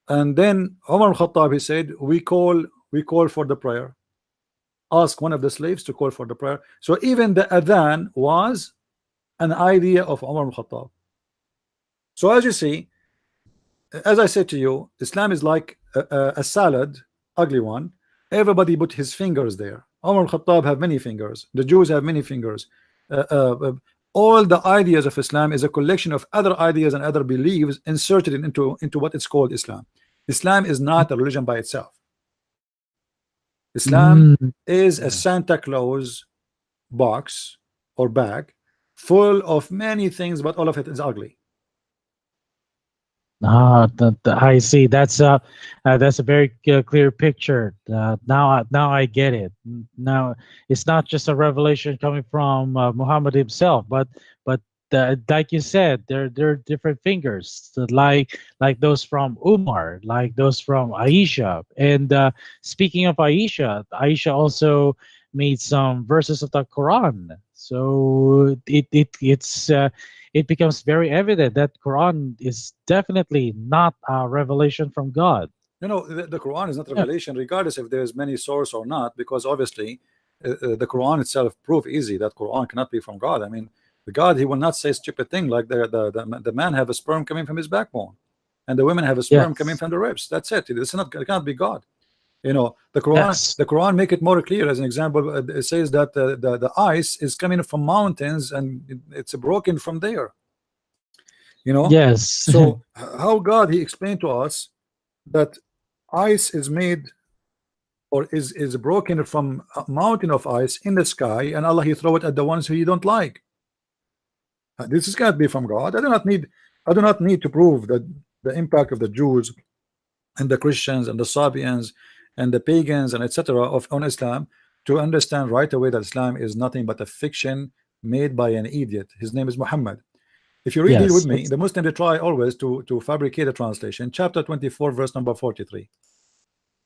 And then Umar Khattab he said we call for the prayer. Ask one of the slaves to call for the prayer. So even the adhan was an idea of Umar Khattab. So as you see, as I said to you, Islam is like a salad, ugly one. Everybody put his fingers there. Umar Khattab have many fingers. The Jews have many fingers. All the ideas of Islam is a collection of other ideas and other beliefs inserted into what is called Islam. Islam is not a religion by itself. Islam Mm. is a Yeah. Santa Claus box or bag full of many things, but all of it is ugly. Ah, I see. That's a very clear picture. Now I get it. Now it's not just a revelation coming from Muhammad himself, but like you said, there are different fingers, like those from Umar, like those from Aisha. And speaking of Aisha, Aisha also made some verses of the Quran. So it becomes very evident that Quran is definitely not a revelation from God. The Quran is not Yeah. revelation, regardless if there is many source or not, because obviously the Quran itself prove easy that Quran cannot be from God. I mean, the God, he will not say stupid thing like the man have a sperm coming from his backbone, and the women have a sperm coming Yes. from the ribs. That's it. It's not, it cannot be God. Yes. The Quran make it more clear. As an example, it says that the ice is coming from mountains and it's broken from there. Yes. So how God he explained to us that ice is made or is broken from a mountain of ice in the sky, and Allah he throw it at the ones who you don't like. This is cannot be from God. I do not need to prove that the impact of the Jews and the Christians and the Sabians and the pagans and etc. of on Islam to understand right away that Islam is nothing but a fiction made by an idiot. His name is Muhammad. If you read here with Yes. me, the Muslim they try always to fabricate a translation. Chapter 24, verse number 43.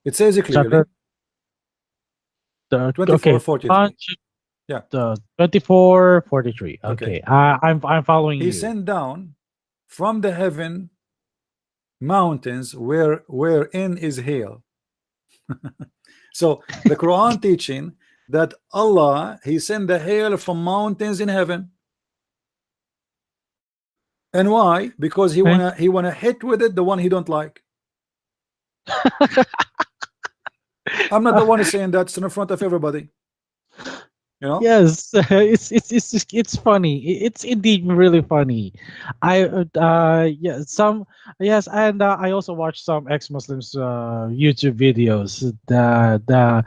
It says it clearly. Chapter okay. 24:43. Yeah. The 24:43. Okay. Okay. I'm following He you. sent down from the heaven mountains wherein is hail. So the Quran teaching that Allah he sent the hail from mountains in heaven. And why? Because Okay. he wanna hit with it the one he don't like. I'm not the one who's saying that in front of everybody. Yes, it's funny. It's indeed really funny. Yeah, some yes, and I also watched some ex-Muslims YouTube videos that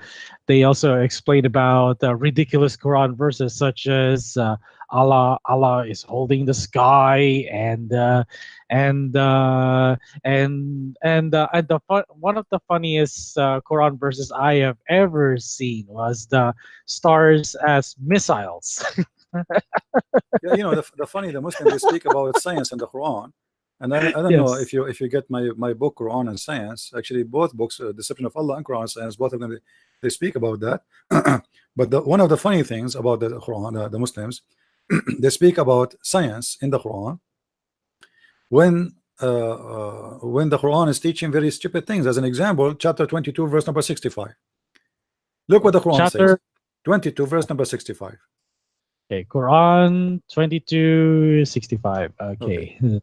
they also explain about ridiculous Quran verses such as Allah is holding the sky and one of the funniest Quran verses I have ever seen was the stars as missiles. Yeah, the Muslims they speak about science in the Quran, and I don't know Yes. if you get my book Quran and Science. Actually, both books, Discipline of Allah and Quran and Science, both of them they speak about that. But one of the funny things about the Quran, the Muslims, they speak about science in the Quran when the Quran is teaching very stupid things. As an example, chapter 22, verse number 65. Look what the Quran says. Chapter 22, verse number 65. okay, Quran 22:65. Okay. Okay.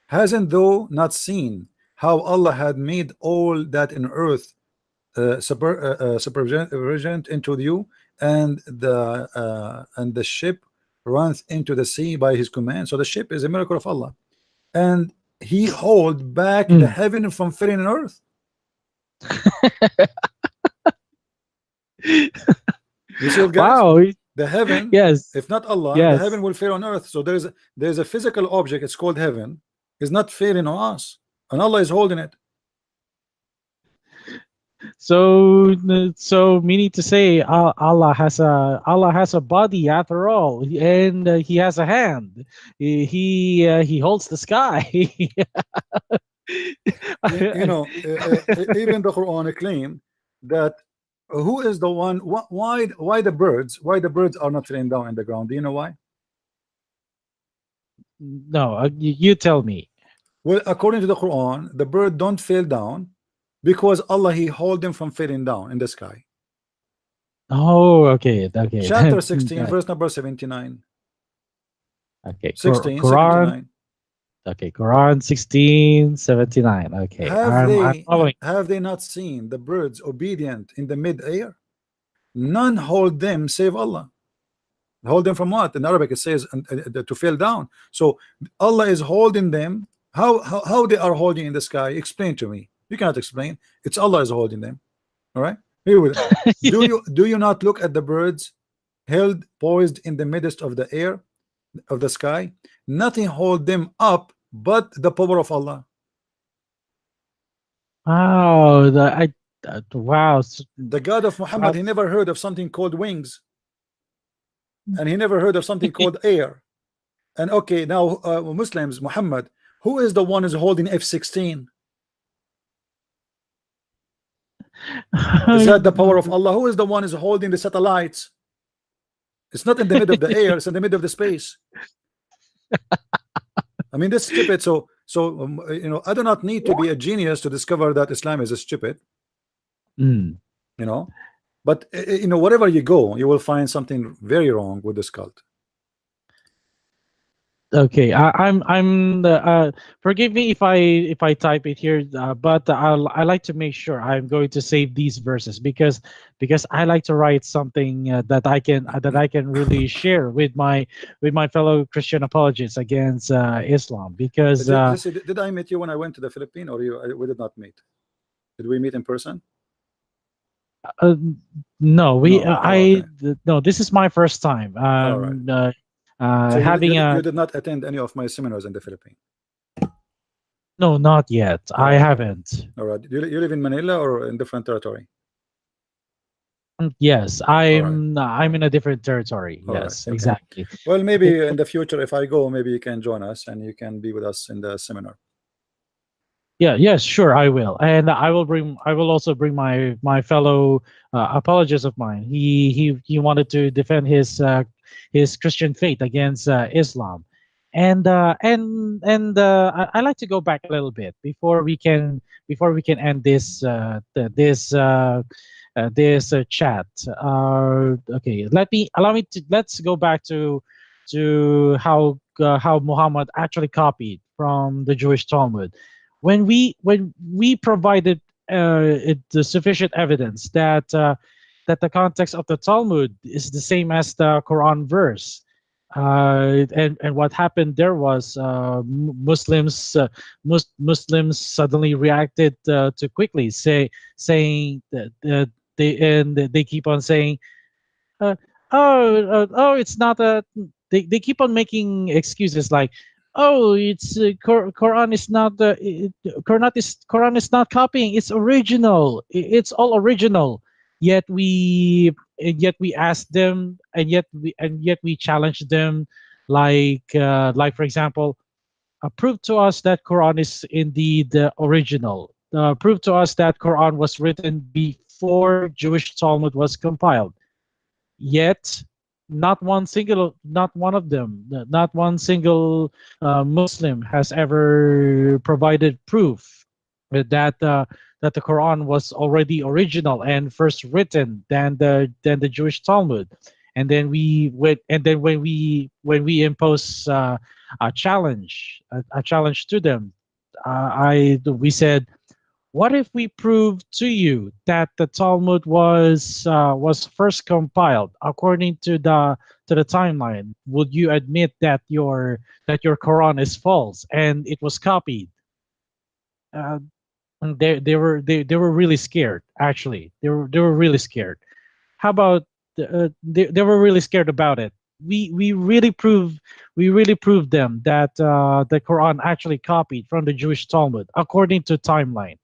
Hasn't thou not seen how Allah had made all that in earth supervent into you, and the ship runs into the sea by his command? So the ship is a miracle of Allah, and he hold back the Mm. heaven from filling in earth. You see it, guys? Wow. The heaven, Yes. if not Allah, the heaven Yes. will fail on earth. So there's a physical object, it's called heaven, is not failing on us, and Allah is holding it. So meaning to say, Allah has a body after all, and he has a hand. He holds the sky. Even the Quran claim that who is the one, why the birds are not falling down in the ground? Do you know why? No, you tell me. Well, according to the Quran, the bird don't fall down because Allah he hold them from falling down in the sky. Oh, okay. Chapter 16, verse number 79. Okay, 16, Quran. 79. Okay, Quran 16:79. Okay, I'm following. Have they not seen the birds obedient in the mid-air? None hold them save Allah. Hold them from what? In Arabic it says to fall down. So Allah is holding them. How they are holding in the sky? Explain to me. You cannot explain. It's Allah is holding them. All right. Here with do you not look at the birds held poised in the midst of the air of the sky? Nothing hold them up but the power of Allah. Oh, wow. The God of Muhammad, he never heard of something called wings, and he never heard of something called air. And okay, now Muslims, Muhammad, who is the one who's holding F-16? Is that the power of Allah? Who is the one who's holding the satellites? It's not in the middle of the air, it's in the middle of the space. I mean, this is stupid. So you know, I do not need to be a genius to discover that Islam is stupid. You know, but you know, wherever you go, you will find something very wrong with this cult. Okay, I'm forgive me if I type it here, but I like to make sure I'm going to save these verses because I like to write something that I can really share with my fellow Christian apologists against Islam. Because did I meet you when I went to the Philippines, or we did not meet? Did we meet in person? No, okay. no, this is my first time. So having you did not attend any of my seminars in the Philippines? No, not yet. I haven't. All right. You live in Manila or in different territory? Yes, I'm in a different territory. All yes, right. Okay. Exactly. Well, maybe in the future, if I go, maybe you can join us and you can be with us in the seminar. Yeah, yes, sure, I will, and I will also bring my fellow apologist of mine. He wanted to defend his Christian faith against Islam, and I like to go back a little bit before we can end this chat. Okay, let's go back to how Muhammad actually copied from the Jewish Talmud. When we provided the sufficient evidence that that the context of the Talmud is the same as the Quran verse, and what happened there was Muslims suddenly reacted too quickly, saying that they keep on saying, uh, oh, it's not a. They keep on making excuses like, oh, it's Quran is not Quran is not copying, it's original, it's all original. Yet we asked them, and yet we challenged them, like for example, prove to us that Quran is indeed original. Prove to us that Quran was written before Jewish Talmud was compiled. Yet not one of them, not one single Muslim has ever provided proof that the Quran was already original and first written than the Jewish Talmud. And then when we impose a challenge to them, we said, what if we prove to you that the Talmud was first compiled according to the timeline? Would you admit that your Quran is false and it was copied? Uh, they were really scared. Actually, they were really scared. How about they were really scared about it? We really proved them that the Quran actually copied from the Jewish Talmud according to timeline.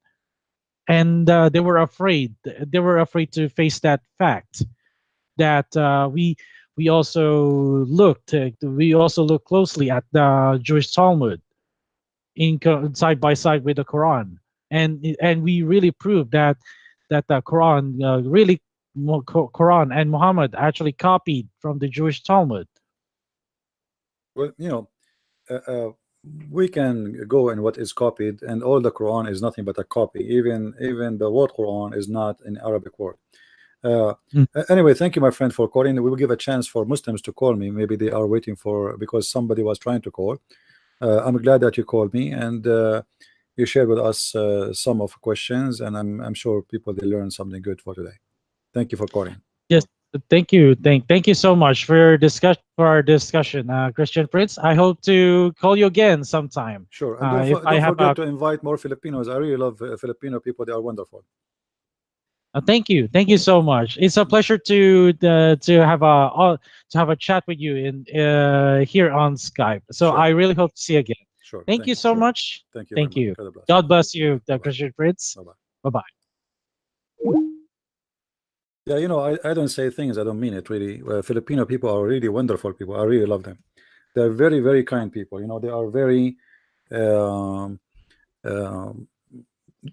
And they were afraid. They were afraid to face that fact that we also looked closely at the Jewish Talmud side by side with the Quran, and we really proved that the Quran Quran and Muhammad actually copied from the Jewish Talmud. Well, you know, we can go in what is copied, and all the Quran is nothing but a copy. Even the word Quran is not an Arabic word. Anyway, thank you, my friend, for calling. We will give a chance for Muslims to call me. Maybe they are waiting for, because somebody was trying to call. I'm glad that you called me, and you shared with us some of questions, and I'm sure people they learned something good for today. Thank you for calling. Yes, Thank you so much for your discuss for our discussion, Christian Prince. I hope to call you again sometime. Sure, and If I don't have forget to invite more Filipinos. I really love Filipino people. They are wonderful. thank you so much. It's a pleasure to have a chat with you in here on Skype. So Sure, I really hope to see you again. sure. Thank Thank you you. so much. Thank you very Thank much. you. God bless. God bless you, Bye bye. Christian Prince. Bye bye. Bye bye. Yeah, I don't say things I don't mean it really. Filipino people are really wonderful people. I really love them. They're very, very kind people. They are very, um, um,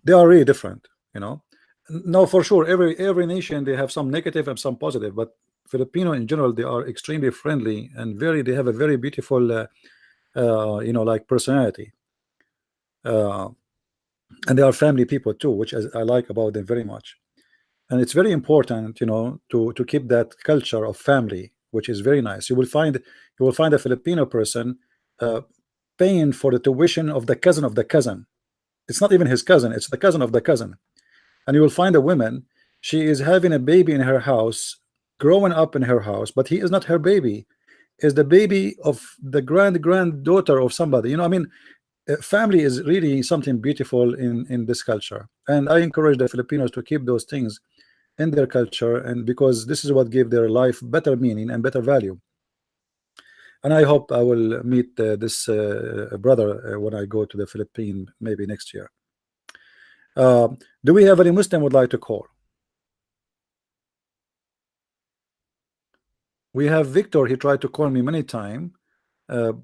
they are really different. You know, no, for sure. Every nation they have some negative and some positive, but Filipino in general they are extremely friendly and they have a very beautiful, like personality. Uh, and they are family people too, which I like about them very much. And it's very important to keep that culture of family, which is very nice. You will find a Filipino person uh, paying for the tuition of the cousin of the cousin. It's not even his cousin, it's the cousin of the cousin. And you will find a woman, she is having a baby in her house, growing up in her house, but he is not her baby, is the baby of the granddaughter of somebody. I mean, family is really something beautiful in this culture, and I encourage the Filipinos to keep those things in their culture, and because this is what gave their life better meaning and better value. And I hope I will meet this brother when I go to the Philippines maybe next year. uh, do we have any Muslim would like to call? We have Victor. He tried to call me many times,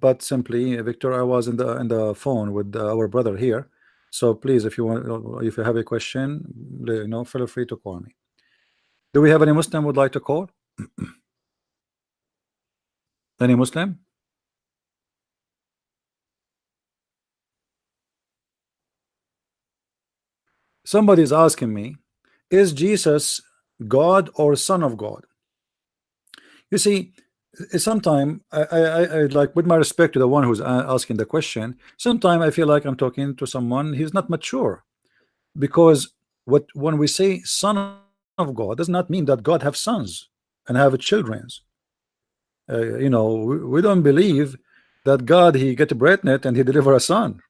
but simply Victor, I was in the phone with our brother here. So please, if you have a question, feel free to call me. Do we have any Muslim would like to call? Any Muslim? Somebody's asking me, is Jesus God or Son of God? You see, sometimes I like, with my respect to the one who's asking the question, sometimes I feel like I'm talking to someone he's not mature, because when we say Son of God does not mean that God have sons and have children. We don't believe that God he get pregnant and he deliver a son.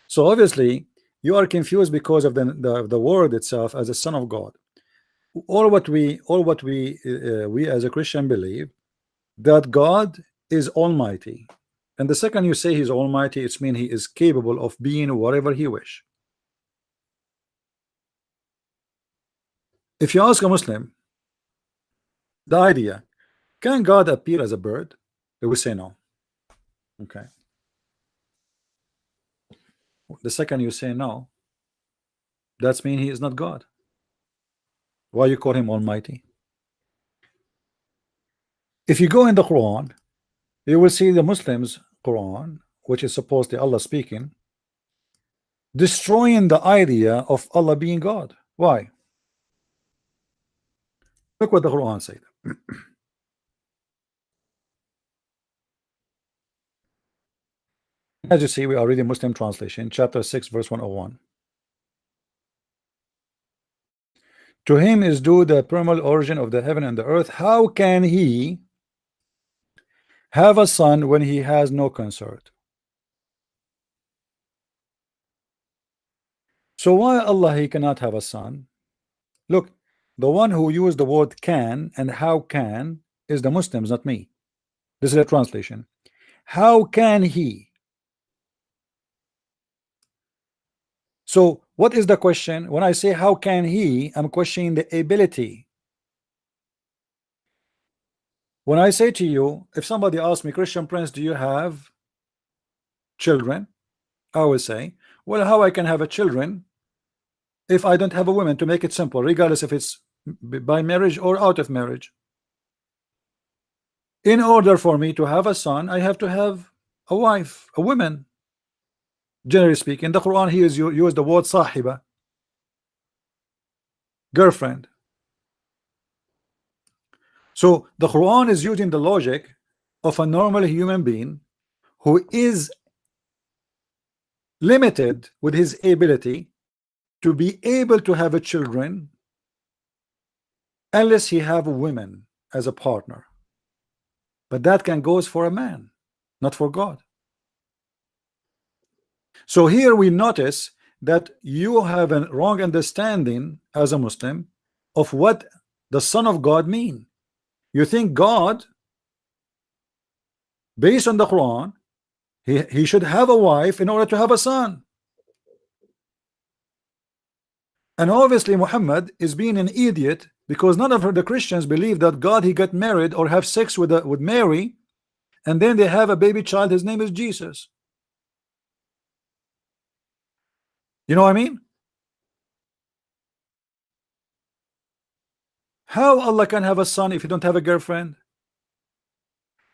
So obviously you are confused because of the word itself as a son of God. All what we as a Christian believe that God is almighty, and the second you say he's almighty, it's mean he is capable of being whatever he wish. If you ask a Muslim the idea, can God appear as a bird, they will say no. Okay, the second you say no, that's mean he is not God. Why you call him almighty? If you go in the Quran, you will see the Muslims Quran, which is supposedly Allah speaking, destroying the idea of Allah being God. Why? Look what the Quran said. As you see, we are reading Muslim translation, chapter 6, verse 101. To him is due the primal origin of the heaven and the earth. How can he have a son when he has no consort? So why Allah he cannot have a son? Look, the one who used the word can and how can is the Muslims, not me. This is a translation. How can he? So what is the question? When I say how can he, I'm questioning the ability. When I say to you, if somebody asks me, Christian Prince, do you have children? I will say, well, how I can have a children if I don't have a woman, to make it simple, regardless if it's by marriage or out of marriage. In order for me to have a son, I have to have a wife, a woman. Generally speaking, the Quran here use the word sahiba, girlfriend. So the Quran is using the logic of a normal human being who is limited with his ability to be able to have a children unless he have women as a partner. But that can goes for a man, not for God. So here we notice that you have a wrong understanding as a Muslim of what the Son of God mean. You think God, based on the Quran, he should have a wife in order to have a son. And obviously Muhammad is being an idiot, because none of the Christians believe that God he got married or have sex with Mary, and then they have a baby child, his name is Jesus. You know what I mean? How Allah can have a son if you don't have a girlfriend?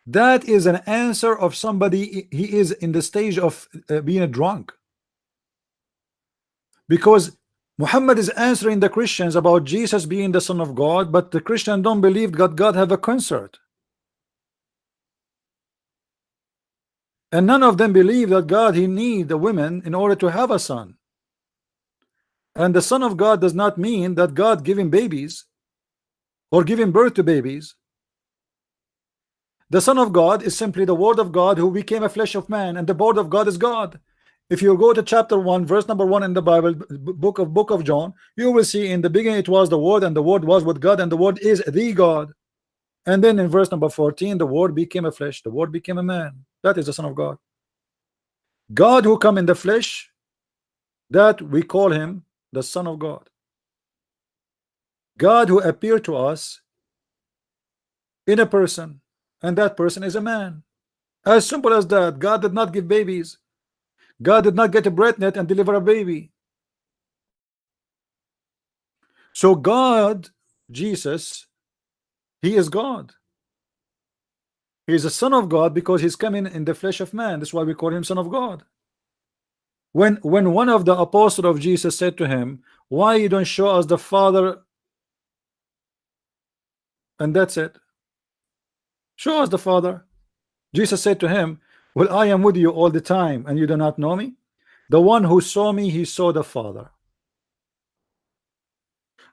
That is an answer of somebody, he is in the stage of being a drunk. Because Muhammad is answering the Christians about Jesus being the Son of God, but the Christians don't believe that God have a consort. And none of them believe that God he need a woman in order to have a son. And the Son of God does not mean that God giving babies or giving birth to babies. The Son of God is simply the Word of God who became a flesh of man, and the Word of God is God. If you go to chapter 1 verse number 1 in the Bible, book of John, you will see in the beginning it was the Word, and the Word was with God, and the Word is the God. And then in verse number 14, the Word became a flesh, the Word became a man. That is the Son of God. God who come in the flesh, that we call him the Son of God. God who appeared to us in a person, and that person is a man. As simple as that. God did not give babies. God did not get a breast net and deliver a baby. So God, Jesus, he is God. He is a Son of God because he's coming in the flesh of man. That's why we call him Son of God. When one of the apostles of Jesus said to him, why you don't show us the Father, and that's it, show us the Father. Jesus said to him, well, I am with you all the time and you do not know me. The one who saw me, he saw the Father.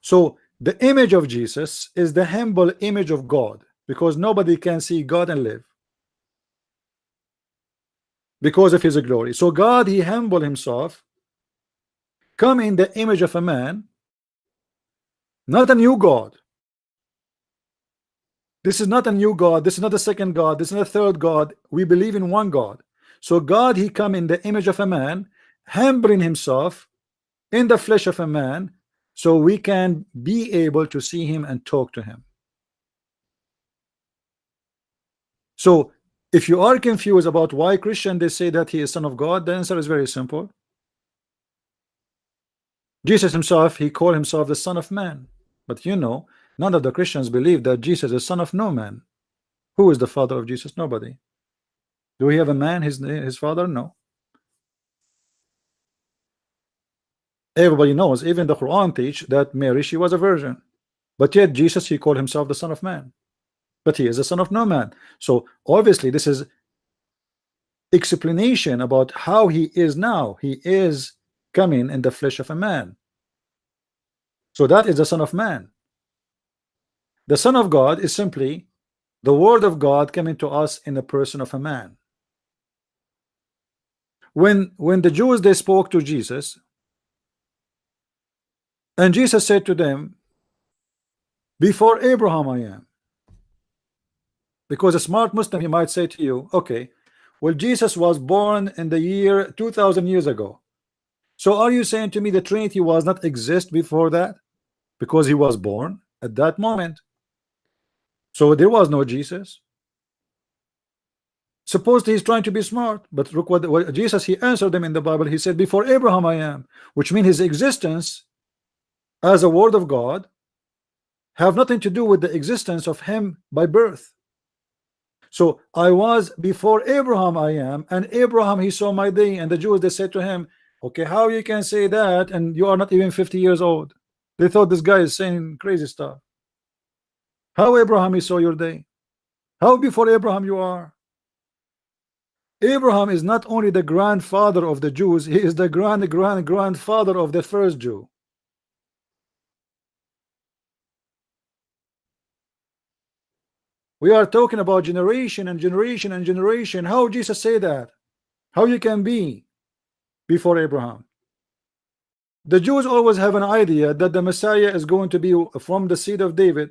So the image of Jesus is the humble image of God, because nobody can see God and live because of his glory. So God, he humbled himself, come in the image of a man, not a new God. This is not a new God. This is not a second God. This is not a third God. We believe in one God. So God, he come in the image of a man, humbling himself in the flesh of a man, so we can be able to see him and talk to him. So if you are confused about why Christian they say that he is Son of God, the answer is very simple. Jesus himself, he called himself the Son of Man. But you know, none of the Christians believe that Jesus is son of no man. Who is the father of Jesus? Nobody. Do we have a man, his father? No. Everybody knows, even the Quran teach that Mary, she was a virgin. But yet Jesus, he called himself the Son of Man. But he is the son of no man. So obviously this is explanation about how he is now. He is coming in the flesh of a man. So that is the Son of Man. The Son of God is simply the Word of God coming to us in the person of a man. When the Jews they spoke to Jesus, and Jesus said to them, before Abraham I am. Because a smart Muslim, he might say to you, okay, well, Jesus was born in the year 2000 years ago. So are you saying to me the Trinity was not exist before that? Because he was born at that moment. So there was no Jesus. Suppose he's trying to be smart, but look what Jesus, he answered them in the Bible. He said, before Abraham I am, which means his existence as a word of God have nothing to do with the existence of him by birth. So I was before Abraham I am, and Abraham he saw my day. And the Jews they said to him, okay, how you can say that and you are not even 50 years old? They thought this guy is saying crazy stuff. How Abraham he saw your day? How before Abraham you are? Abraham is not only the grandfather of the Jews, he is the grandfather of the first Jew. We are talking about generation and generation and generation. How Jesus say that? How you can be before Abraham? The Jews always have an idea that the Messiah is going to be from the seed of David.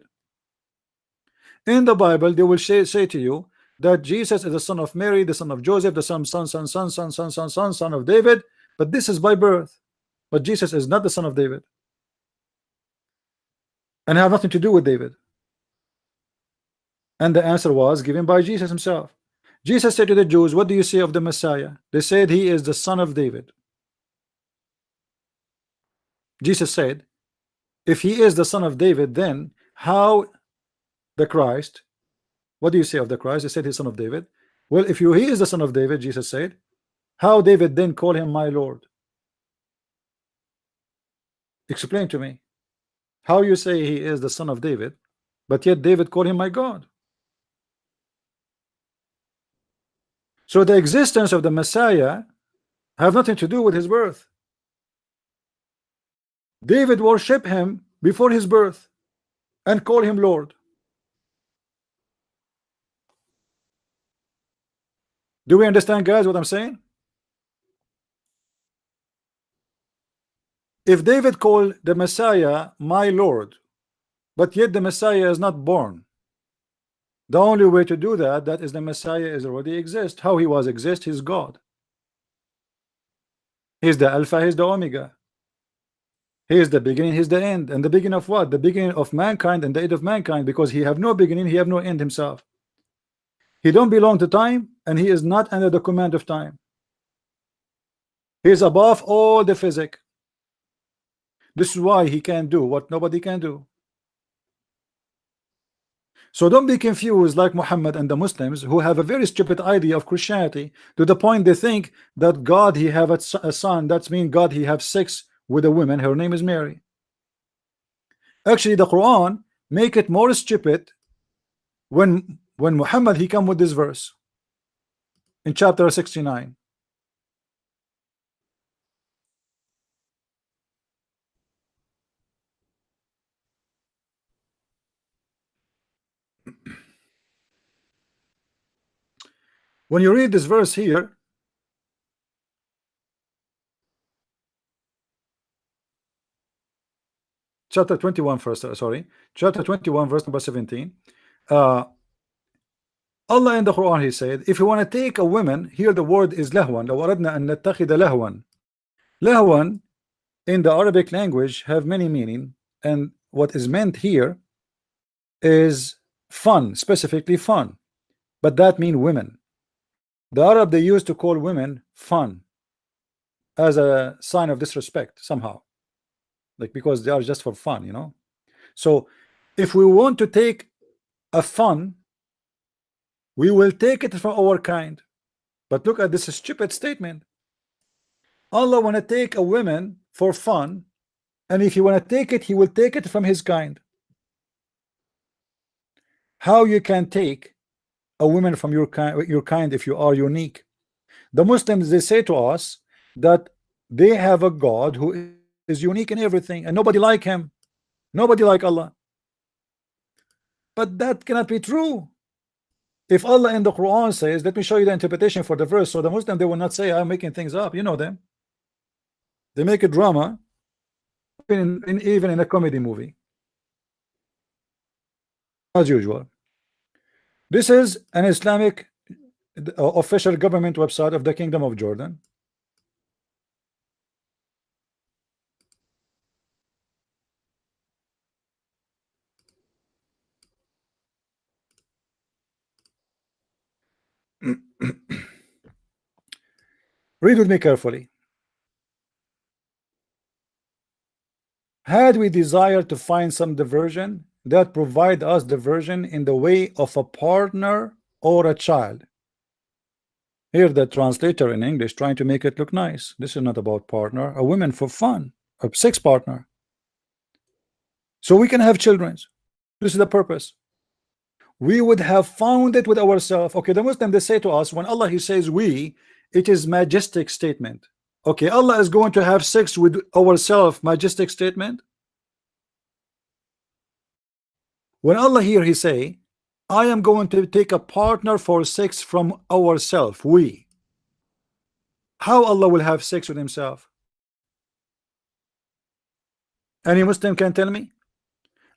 In the Bible, they will say to you that Jesus is the son of Mary, the son of Joseph, the son of David, but this is by birth. But Jesus is not the son of David and have nothing to do with David. And the answer was given by Jesus himself. Jesus said to the Jews, what do you say of the Messiah? They said he is the son of David. Jesus said, if he is the son of David, then how the Christ, what do you say of the Christ? They said he's son of David. Well, if he is the son of David, Jesus said, how David then call him my Lord? Explain to me how you say he is the son of David, but yet David called him my God. So the existence of the Messiah have nothing to do with his birth. David worshiped him before his birth and called him Lord. Do we understand, guys, what I'm saying? If David called the Messiah my Lord, but yet the Messiah is not born, the only way to do that is the Messiah is already exist. How he was exist? He's God. He's the Alpha, he's the Omega. He is the beginning, he's the end. And the beginning of what? The beginning of mankind and the end of mankind, because he have no beginning, he have no end himself. He don't belong to time, and he is not under the command of time. He is above all the physics. This is why he can do what nobody can do. So don't be confused like Muhammad and the Muslims, who have a very stupid idea of Christianity, to the point they think that God he have a son, that's mean God he have sex with a woman, her name is Mary. Actually the Quran make it more stupid when Muhammad he come with this verse in chapter 69. When you read this verse here, chapter 21 first, sorry, chapter 21 verse number 17, Allah in the Quran he said, if you want to take a woman, here the word is lahwan. لو أردنا أن نتخذ لهوا. Lahwan in the Arabic language have many meaning, and what is meant here is fun, specifically fun, but that mean women. The Arab they used to call women fun as a sign of disrespect somehow, like because they are just for fun, you know. So if we want to take a fun, we will take it from our kind. But look at this stupid statement. Allah want to take a woman for fun, and if you want to take it, he will take it from his kind. How you can take a woman from your kind if you are unique? The Muslims they say to us that they have a God who is unique in everything and nobody like him, nobody like Allah. But that cannot be true. If Allah in the Quran says, let me show you the interpretation for the verse, so the Muslim they will not say I'm making things up. You know them, they make a drama even in a comedy movie as usual. This is an Islamic official government website of the Kingdom of Jordan. Read with me carefully. Had we desired to find some diversion that provide us diversion in the way of a partner or a child. Here the translator in English trying to make it look nice. This is not about partner, a woman for fun, a sex partner. So we can have children. This is the purpose. We would have found it with ourselves. Okay, the Muslim they say to us, when Allah he says we, it is majestic statement. Okay, Allah is going to have sex with ourselves, majestic statement. When Allah here he say I am going to take a partner for sex from ourselves. We. How Allah will have sex with himself? Any Muslim can tell me?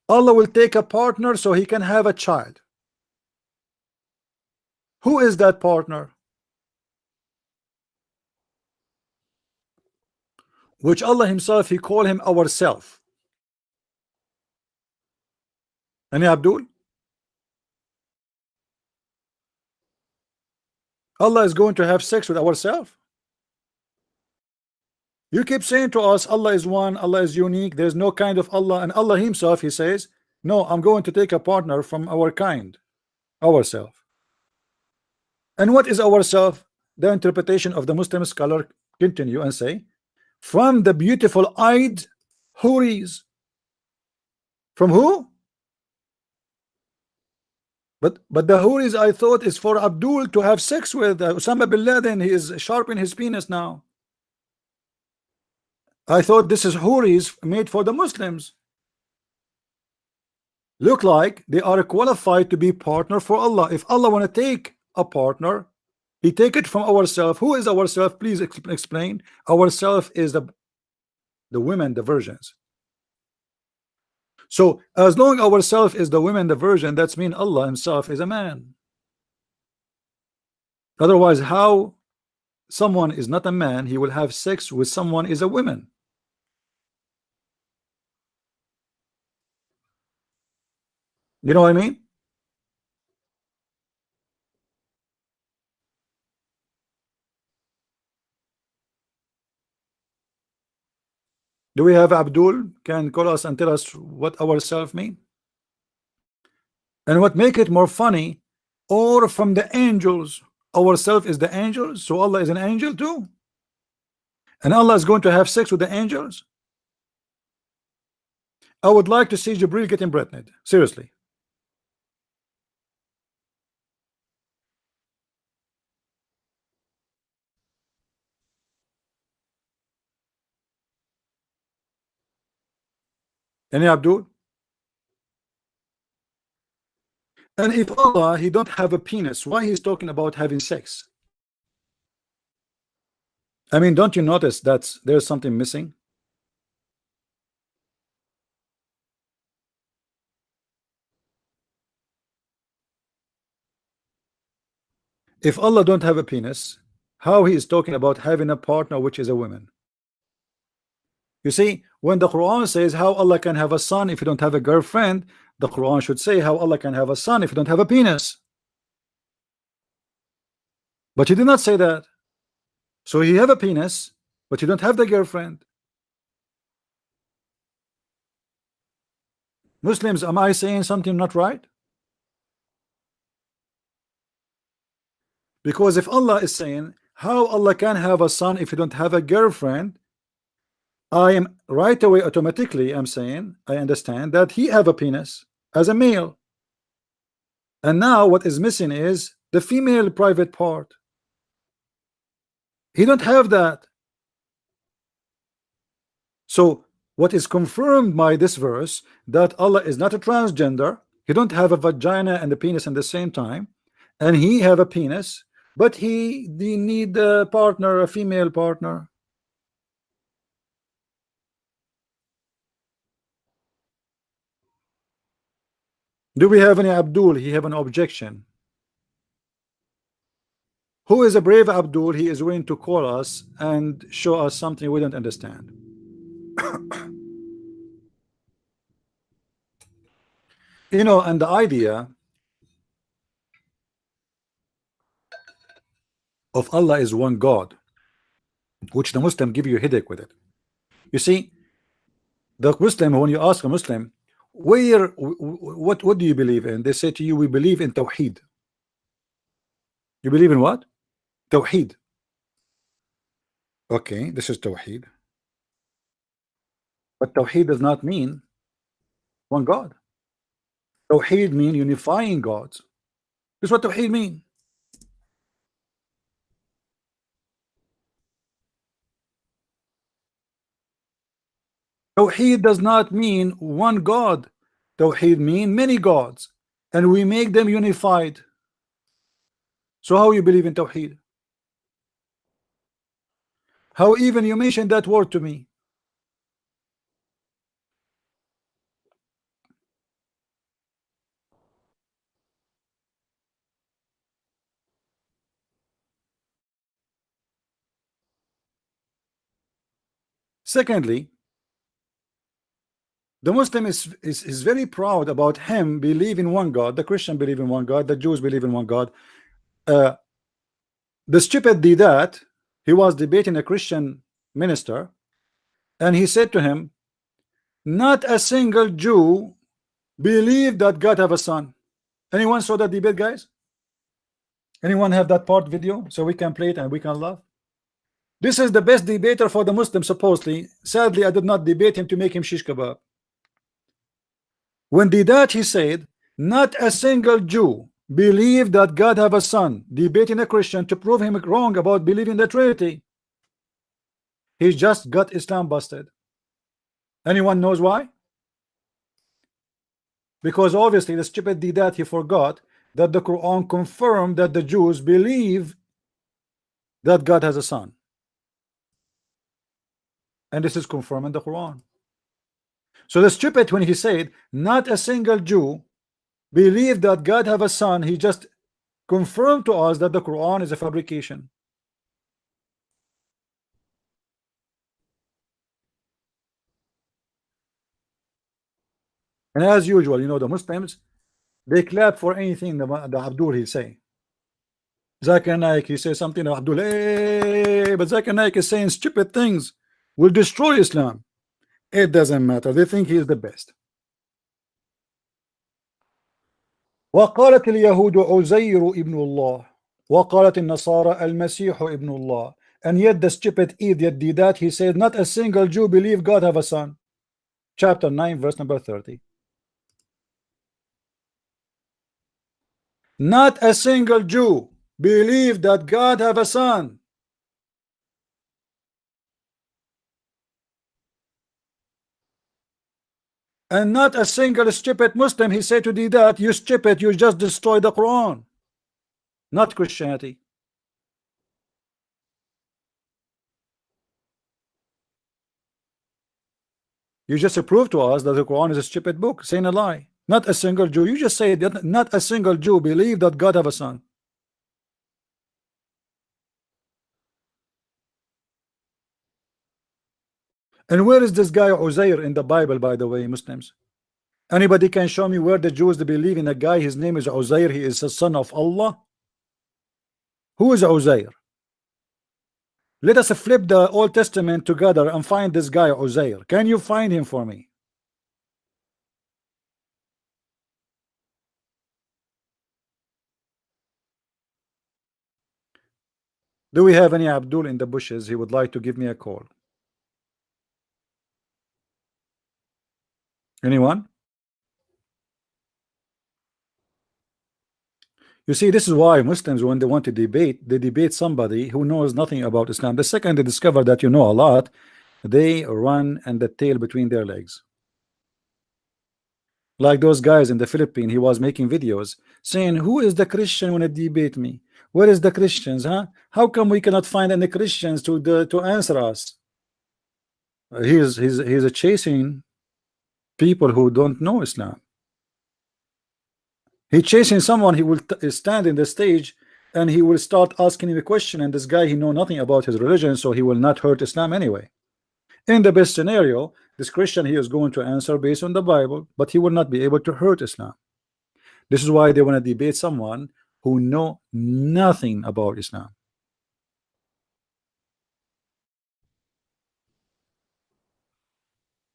Allah will take a partner so he can have a child. Who is that partner? Which Allah himself, he call him ourself. Any Abdul? Allah is going to have sex with ourselves? You keep saying to us Allah is one, Allah is unique, there's no kind of Allah, and Allah himself, he says, no, I'm going to take a partner from our kind, ourself. And what is ourself? The interpretation of the Muslim scholar continue and say, from the beautiful eyed houris. From who? But the houris, I thought, is for Abdul to have sex with. Osama bin Laden, he is sharpening his penis now. I thought this is houris made for the Muslims. Look like they are qualified to be partner for Allah. If Allah want to take a partner, he take it from ourselves. Who is ourselves? Please explain. Ourselves is the women, the virgins. So as long ourselves is the women, the virgin, that's mean Allah himself is a man. Otherwise, how someone is not a man, he will have sex with someone is a woman? You know what I mean? Do we have Abdul can call us and tell us what ourself mean? And what make it more funny, or from the angels, ourself is the angels, so Allah is an angel too, and Allah is going to have sex with the angels. I would like to see Jibril getting pregnant, seriously. Any Abdul? And if Allah, he don't have a penis, why he's talking about having sex? I mean, don't you notice that there's something missing? If Allah don't have a penis, how he is talking about having a partner which is a woman? You see, when the Quran says how Allah can have a son if you don't have a girlfriend, the Quran should say how Allah can have a son if you don't have a penis. But he did not say that. So you have a penis, but you don't have the girlfriend. Muslims, am I saying something not right? Because if Allah is saying how Allah can have a son if you don't have a girlfriend, I am right away automatically I'm saying I understand that he have a penis as a male, and now what is missing is the female private part. He don't have that. So what is confirmed by this verse, that Allah is not a transgender, he don't have a vagina and a penis at the same time, and he have a penis, but he need a partner, a female partner. Do we have any Abdul? He have an objection. Who is a brave Abdul? He is willing to call us and show us something we don't understand. You know, and the idea of Allah is one God, which the Muslim give you a headache with it. You see, the Muslim, when you ask a Muslim, what do you believe in? They say to you, we believe in Tawheed. You believe in what? Tawheed. Okay, this is Tawheed. But Tawheed does not mean one God. Tawheed mean unifying gods. This is what Tawheed mean. Tawheed does not mean one God. Tawheed mean many gods. and we make them unified. So how you believe in Tawheed? How even you mentioned that word to me? Secondly, the Muslim is very proud about him believe in one God. The Christian believe in one God. The Jews believe in one God. Uh, the stupid did that. He was debating a Christian minister, and he said to him, not a single Jew believe that God have a son. Anyone saw that debate, guys? Anyone have that part video so we can play it and we can laugh? This is the best debater for the Muslims, supposedly. Sadly, I did not debate him to make him shish kebab. When did that he said, not a single Jew believe that God have a son, debating a Christian to prove him wrong about believing the Trinity. He just got Islam busted. Anyone knows why? Because obviously the stupid did that he forgot that the Quran confirmed that the Jews believe that God has a son. And this is confirmed in the Quran. So the stupid, when he said not a single Jew believe that God have a son, he just confirmed to us that the Quran is a fabrication. And as usual, you know, the Muslims, they clap for anything the Abdul he say. Zakir Naik, he says something, Abdul, hey, but Zakir Naik is saying stupid things, will destroy Islam. It doesn't matter. They think he is the best. وقالت اليهود عزير ابن الله وقالت النصارى المسيح ابن الله. And yet the stupid idiot did that. He said not a single Jew believe God have a son. Chapter 9 verse number 30. Not a single Jew believe that God have a son. And not a single stupid Muslim, he said to do that, you stupid, you just destroy the Quran. Not Christianity. You just prove to us that the Quran is a stupid book, saying a lie. Not a single Jew. You just say that not a single Jew believe that God have a son. And where is this guy Uzair in the Bible, by the way, Muslims? Anybody can show me where the Jews believe in a guy, his name is Uzair, he is the son of Allah? Who is Uzair? Let us flip the Old Testament together and find this guy Uzair. Can you find him for me? Do we have any Abdul in the bushes? He would like to give me a call. Anyone? You see, this is why Muslims, when they want to debate, they debate somebody who knows nothing about Islam. The second they discover that you know a lot, they run and the tail between their legs. Like those guys in the Philippines, he was making videos saying, who is the Christian when it debate me? Where is the Christians? Huh? How come we cannot find any Christians to answer us? He's chasing people who don't know Islam. He chasing someone. He will stand in the stage and he will start asking him a question, and this guy, he know nothing about his religion, so he will not hurt Islam anyway. In the best scenario, this Christian, he is going to answer based on the Bible, but he will not be able to hurt Islam. This is why they want to debate someone who know nothing about Islam.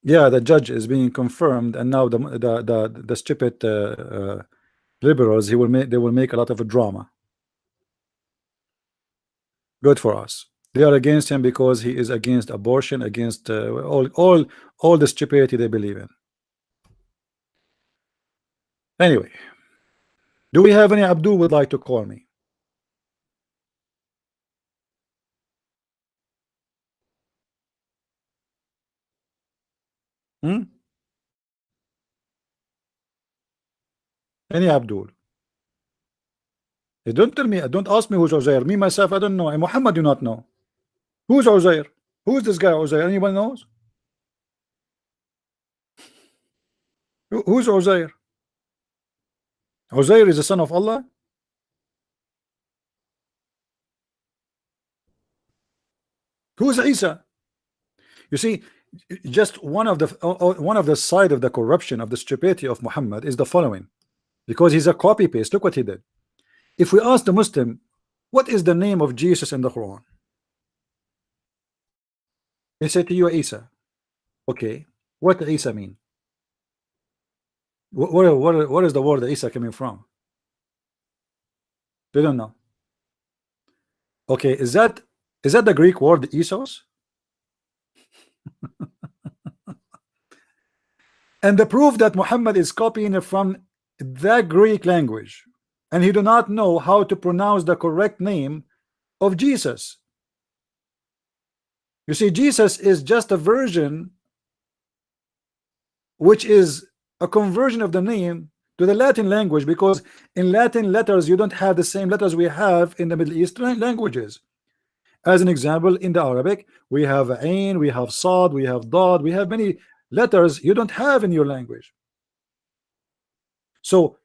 Yeah, the judge is being confirmed, and now the stupid liberals, they will make a lot of a drama. Good for us. They are against him because he is against abortion, against all the stupidity they believe in. Anyway, do we have any Abdul would like to call me? Hmm? Any Abdul. Don't tell me, don't ask me who's Uzair. Me myself, I don't know. And Muhammad do not know. Who's Uzair? Who's this guy Uzair? Anyone knows? Who's Uzair? Uzair is the son of Allah. Who's Isa? You see, just one of the side of the corruption of the stupidity of Muhammad is the following, because he's a copy paste. Look what he did. If we ask the Muslim, what is the name of Jesus in the Quran? They say to you Isa. Okay, what does Isa mean? What is the word Isa coming from? They don't know. Okay, is that the Greek word Isos? And the proof that Muhammad is copying it from the Greek language, and he do not know how to pronounce the correct name of Jesus. You see, Jesus is just a version, which is a conversion of the name to the Latin language, because in Latin letters you don't have the same letters we have in the Middle Eastern languages. As an example, in the Arabic we have Ain, we have Sad, we have Dad, we have many letters you don't have in your language. So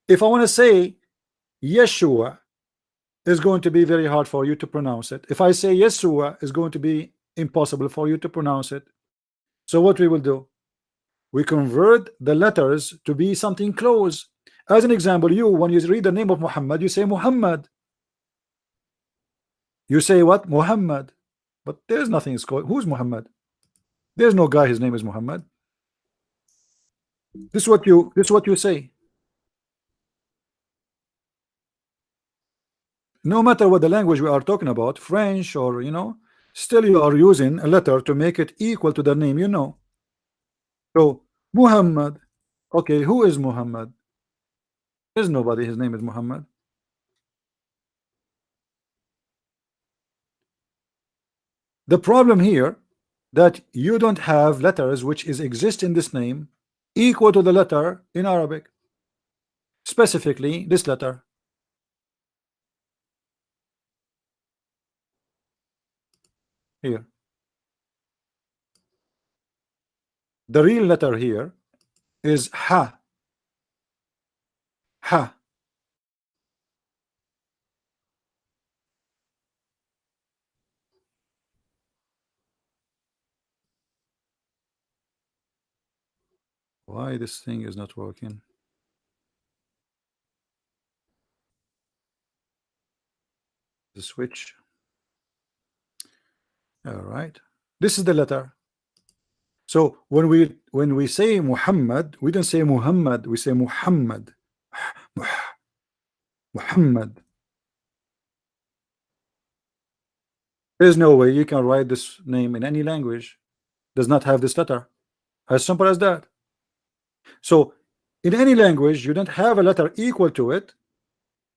if I want to say Yeshua, is going to be very hard for you to pronounce it. If I say Yeshua, is going to be impossible for you to pronounce it. So what we will do, we convert the letters to be something close. As an example, you, when you read the name of Muhammad, you say Muhammad. You say what? Muhammad. But there's nothing is called. Who's Muhammad? There's no guy, his name is Muhammad. This is what you say. No matter what the language we are talking about, French or still you are using a letter to make it equal to the name you know. So Muhammad, okay, who is Muhammad? There's nobody, his name is Muhammad. The problem here that you don't have letters which exist in this name equal to the letter in Arabic, specifically this letter. Here, the real letter here is ha. Ha. Why this thing is not working? The switch. All right, this is the letter. So when we say Muhammad, we don't say Muhammad, we say Muhammad. Muhammad. There's no way you can write this name in any language does not have this letter. As simple as that. So in any language you don't have a letter equal to it,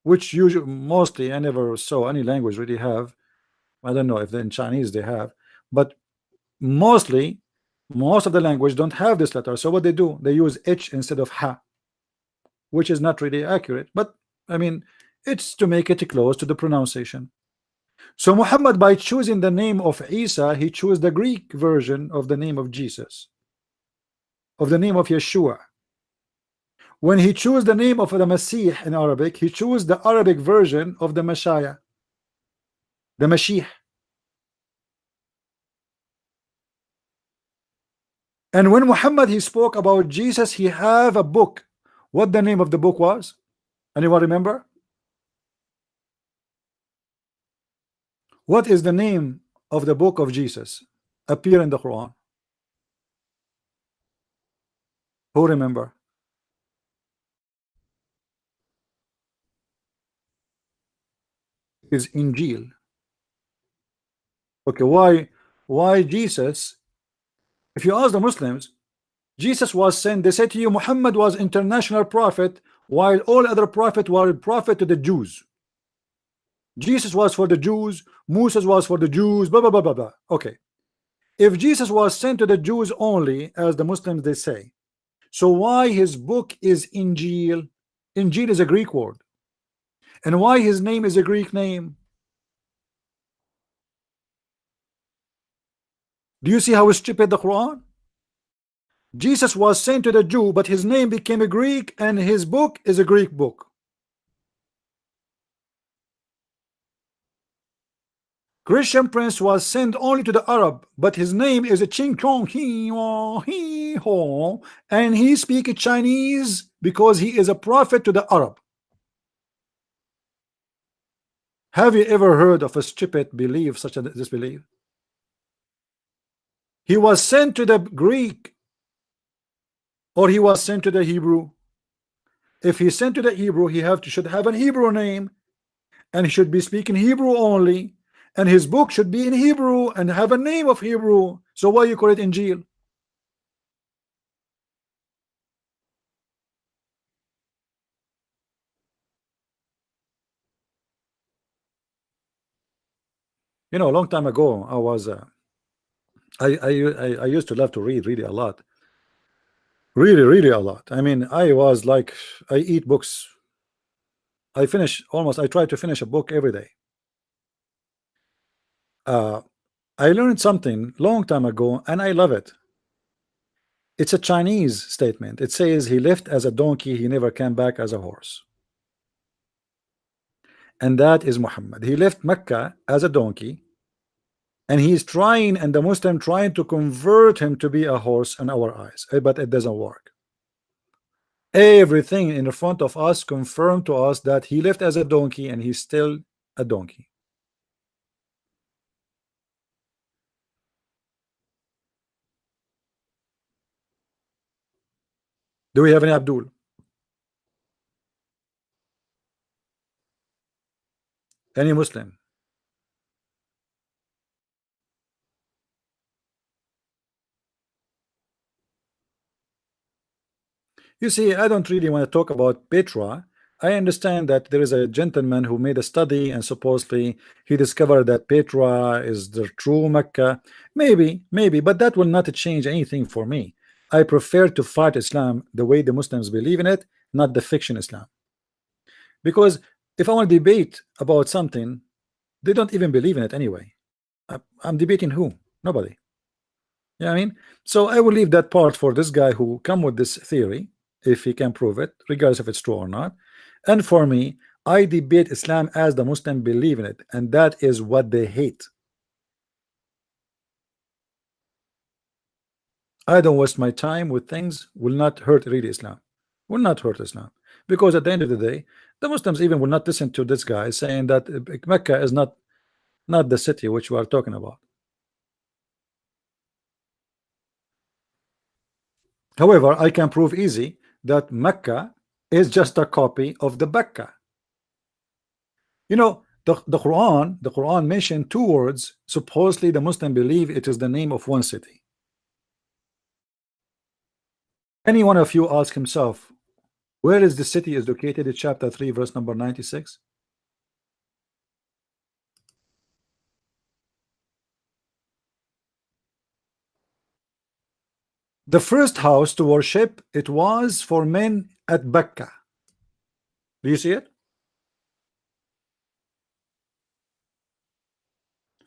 which usually mostly I never saw any language really have. I don't know if in Chinese they have, but mostly most of the language don't have this letter. So what they do, they use H instead of ha, which is not really accurate, but I mean it's to make it close to the pronunciation. So Muhammad, by choosing the name of Isa, he chose the Greek version of the name of Jesus, of the name of Yeshua. When he chose the name of the Masih in Arabic, he chose the Arabic version of the Messiah, the Mashiach. And when Muhammad he spoke about Jesus, he have a book. What the name of the book was? Anyone remember? What is the name of the book of Jesus appear in the Quran? Who remember? Is Injil. Okay, why Jesus? If you ask the Muslims, Jesus was sent, they said to you Muhammad was international prophet, while all other prophets were prophet to the Jews. Jesus was for the Jews, Moses was for the Jews, blah blah blah blah blah. Okay, if Jesus was sent to the Jews only, as the Muslims they say, so why his book is Injil? Injil is a Greek word. And why his name is a Greek name? Do you see how stupid the Quran? Jesus was sent to the Jew, but his name became a Greek, and his book is a Greek book. Christian Prince was sent only to the Arab, but his name is a Ching Chong He Ho, and he speaks Chinese because he is a prophet to the Arab. Have you ever heard of a stupid belief such as this belief? He was sent to the Greek, or he was sent to the Hebrew. If he's sent to the Hebrew, he should have an Hebrew name, and he should be speaking Hebrew only, and his book should be in Hebrew and have a name of Hebrew. So why you call it Injil? You know, a long time ago, I was I used to love to read really a lot, really a lot. I mean, I was like, I eat books. I try to finish a book every day. I learned something long time ago, and I love it. It's a Chinese statement. It says he left as a donkey, he never came back as a horse. And that is Muhammad. He left Mecca as a donkey, and he's trying, and the Muslim trying to convert him to be a horse in our eyes, but it doesn't work. Everything in front of us confirmed to us that he left as a donkey, and he's still a donkey. Do we have any Abdul? Any Muslim? You see, I don't really want to talk about Petra. I understand that there is a gentleman who made a study, and supposedly he discovered that Petra is the true Mecca. Maybe, but that will not change anything for me. I prefer to fight Islam the way the Muslims believe in it, not the fiction Islam. Because if I want to debate about something, they don't even believe in it anyway. I'm debating who? Nobody. Yeah, I mean, so I will leave that part for this guy who come with this theory, if he can prove it, regardless if it's true or not. And for me, I debate Islam as the Muslim believe in it, and that is what they hate. I don't waste my time with things will not hurt really Islam, will not hurt Islam, because at the end of the day, the Muslims even will not listen to this guy saying that Mecca is not the city which we are talking about. However, I can prove easy that Mecca is just a copy of the Becca. You know, the Quran mentioned two words. Supposedly the Muslim believe it is the name of one city. Any one of you ask himself, where is the city is located in chapter 3 verse number 96? The first house to worship, it was for men at Becca. Do you see it?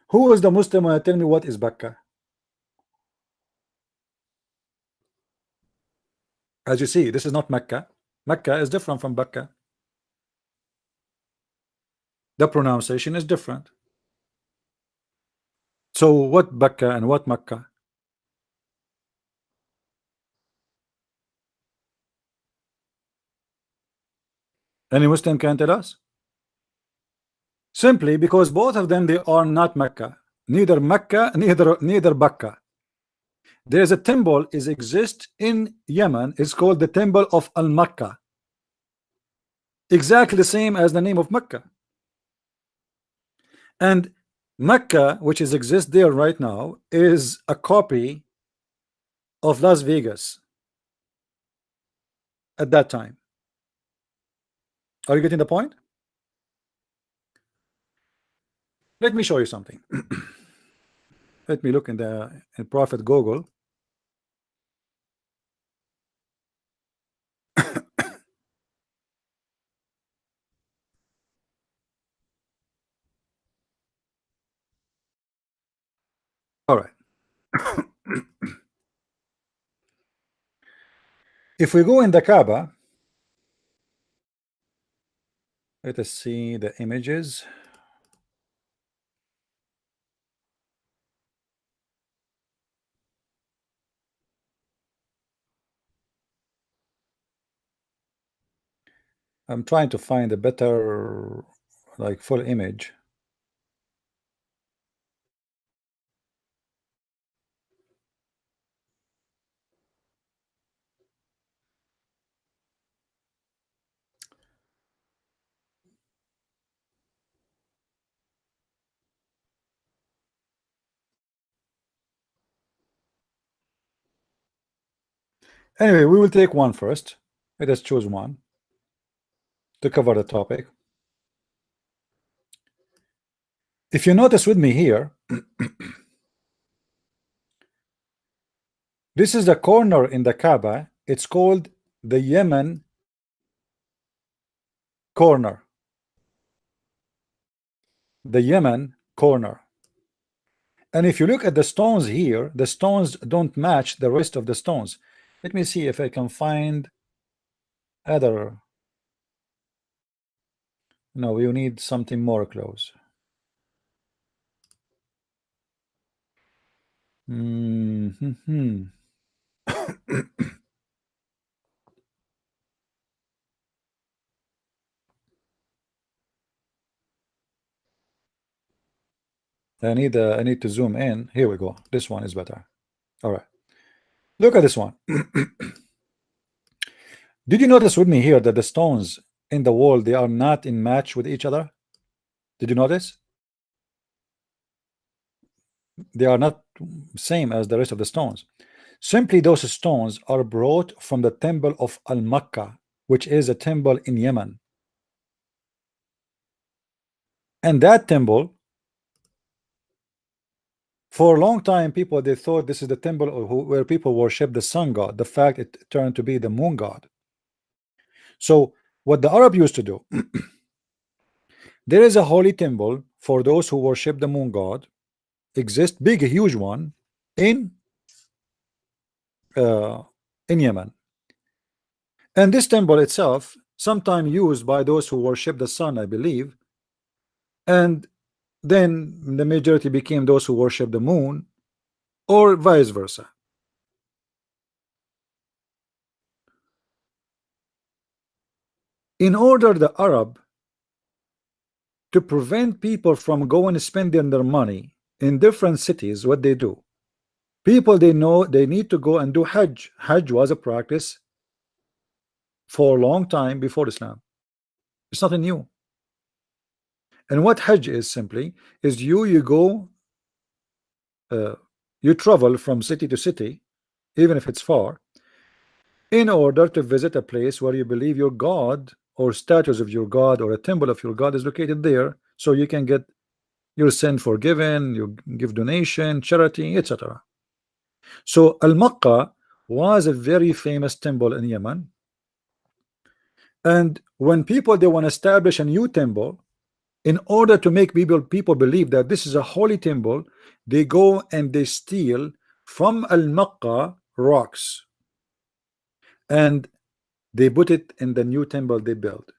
Who is the Muslim when tell me what is Becca? As you see, this is not Mecca. Mecca is different from Becca. The pronunciation is different. So what Becca and what Mecca? Any Muslim can tell us? Simply because both of them, they are not Mecca. Neither Mecca, neither Becca. There is a temple is exist in Yemen. It's called the Temple of Al-Makkah. Exactly the same as the name of Mecca. And Mecca, which is exist there right now, is a copy of Las Vegas at that time. Are you getting the point? Let me show you something. Let me look in Prophet Google. All right. If we go in the Kaaba, let us see the images. I'm trying to find a better, like, full image. Anyway, we will take one first. Let us choose one to cover the topic. If you notice with me here, this is the corner in the Kaaba. It's called the Yemen corner. The Yemen corner. And if you look at the stones here, the stones don't match the rest of the stones. Let me see if I can find other. No, you need something more close. I need to zoom in. Here we go. This one is better. All right. Look at this one. Did you notice with me here that the stones in the wall, they are not in match with each other? Did you notice? They are not same as the rest of the stones. Simply those stones are brought from the temple of Al-Makkah, which is a temple in Yemen. And that temple, for a long time, people, they thought this is the temple where people worship the sun god. The fact it turned to be the moon god. So what the Arab used to do, there is a holy temple for those who worship the moon god, exist, big, a huge one in Yemen. And this temple itself, sometime used by those who worship the sun, I believe, and then the majority became those who worship the moon, or vice versa. In order the Arab to prevent people from going and spending their money in different cities, what they do, people, they know they need to go and do Hajj. Hajj was a practice for a long time before Islam. It's nothing new. And what Hajj is simply is you go, you travel from city to city, even if it's far, in order to visit a place where you believe your God or statues of your God or a temple of your God is located there, so you can get your sin forgiven, you give donation, charity, etc. So Al-Makkah was a very famous temple in Yemen, and when people, they want to establish a new temple, in order to make people believe that this is a holy temple, they go and they steal from Al-Makkah rocks and they put it in the new temple they built.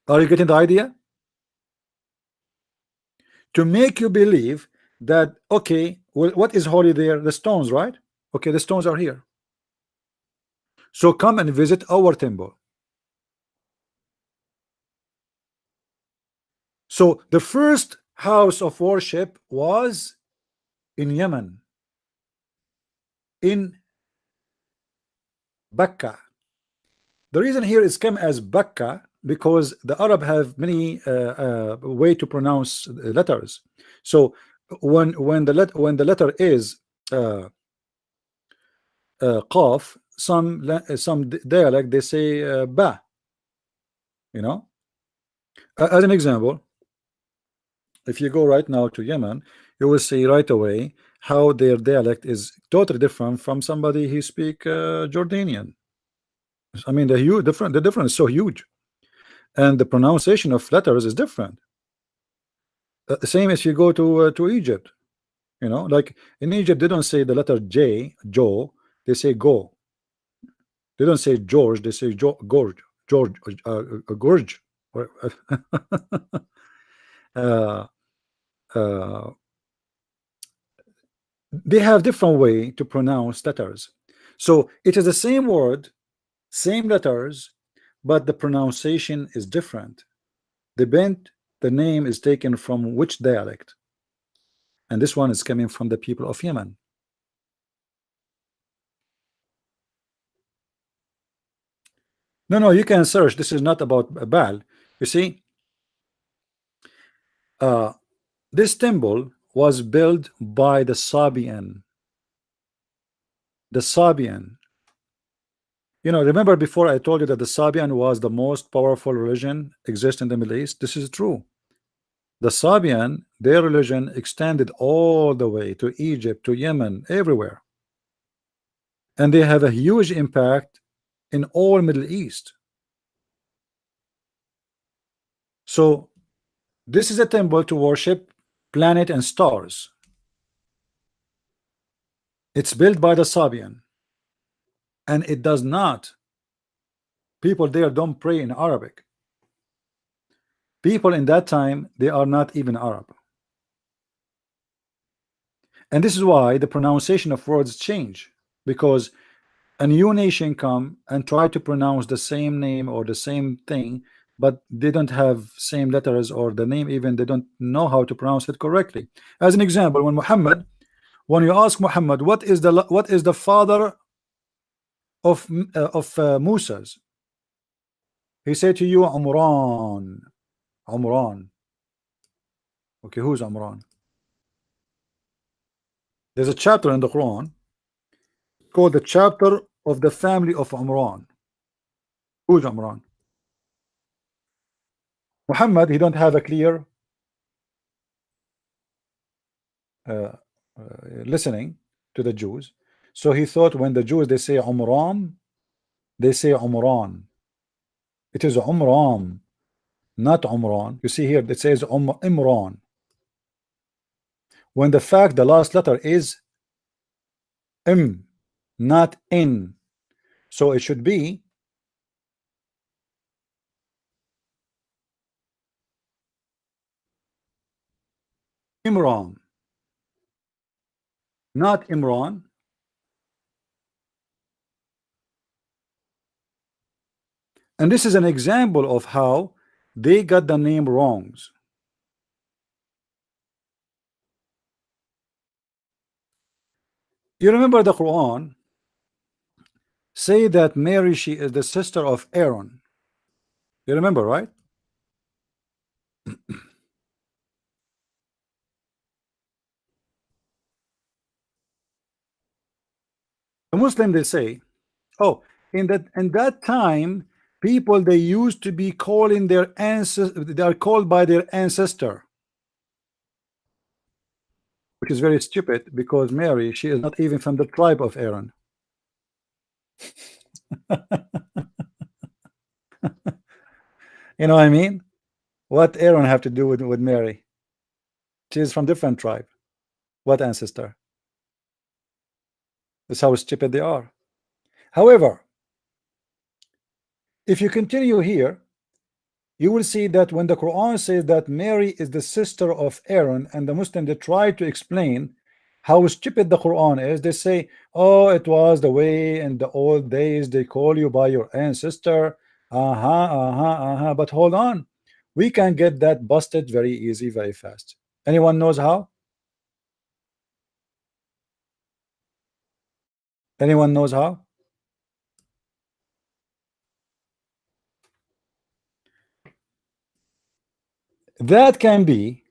Are you getting the idea? To make you believe that, okay, well, what is holy there? The stones, right? Okay, the stones are here, so come and visit our temple. So the first house of worship was in Yemen, in Bakka. The reason here is come as Bakka because the Arab have many way to pronounce letters. So when the letter is Qaf, some dialect they say Ba. You know, as an example, if you go right now to Yemen, you will see right away how their dialect is totally different from somebody who speak Jordanian. I mean, the difference is so huge, and the pronunciation of letters is different. Same as you go to Egypt. You know, like in Egypt, they don't say the letter J, Joe. They say go. They don't say George. They say Gorge, George, Gorge. uh, uh, they have different way to pronounce letters. So it is the same word, same letters, but the pronunciation is different. The name is taken from which dialect, and this one is coming from the people of Yemen. No, you can search. This is not about Baal. You see, uh, this temple was built by the Sabian. The Sabian. You know, remember before I told you that the Sabian was the most powerful religion exist in the Middle East? This is true. The Sabian, their religion extended all the way to Egypt, to Yemen, everywhere. And they have a huge impact in all Middle East. So this is a temple to worship planet and stars. It's built by the Sabian, and it does not. People there don't pray in Arabic. People in that time, they are not even Arab. And this is why the pronunciation of words change, because a new nation come and try to pronounce the same name or the same thing, but they don't have same letters, or the name even they don't know how to pronounce it correctly. As an example, when you ask Muhammad what is the father of Musa's, he said to you Umran. Okay, who's Umran? There's a chapter in the Quran called the chapter of the family of Umran. Who's Umran? Muhammad, he don't have a clear listening to the Jews, so he thought when the Jews they say Umran, they say Umran. It is Umran, not Umran. You see here it says Imran, when the fact the last letter is M, not N. So it should be Imran, not Imran. And this is an example of how they got the name wrongs. You remember the Quran say that Mary, she is the sister of Aaron. You remember, right? The Muslim they say, oh, in that time, people they used to be calling their ancestor, they are called by their ancestor, which is very stupid because Mary, she is not even from the tribe of Aaron. You know what I mean? What Aaron have to do with Mary? She is from different tribe. What ancestor? That's how stupid they are. However, if you continue here, you will see that when the Quran says that Mary is the sister of Aaron, and the Muslim they try to explain how stupid the Quran is, they say, oh, it was the way in the old days they call you by your ancestor. But hold on, we can get that busted very easy, very fast. Anyone knows how? Anyone knows how? That can be,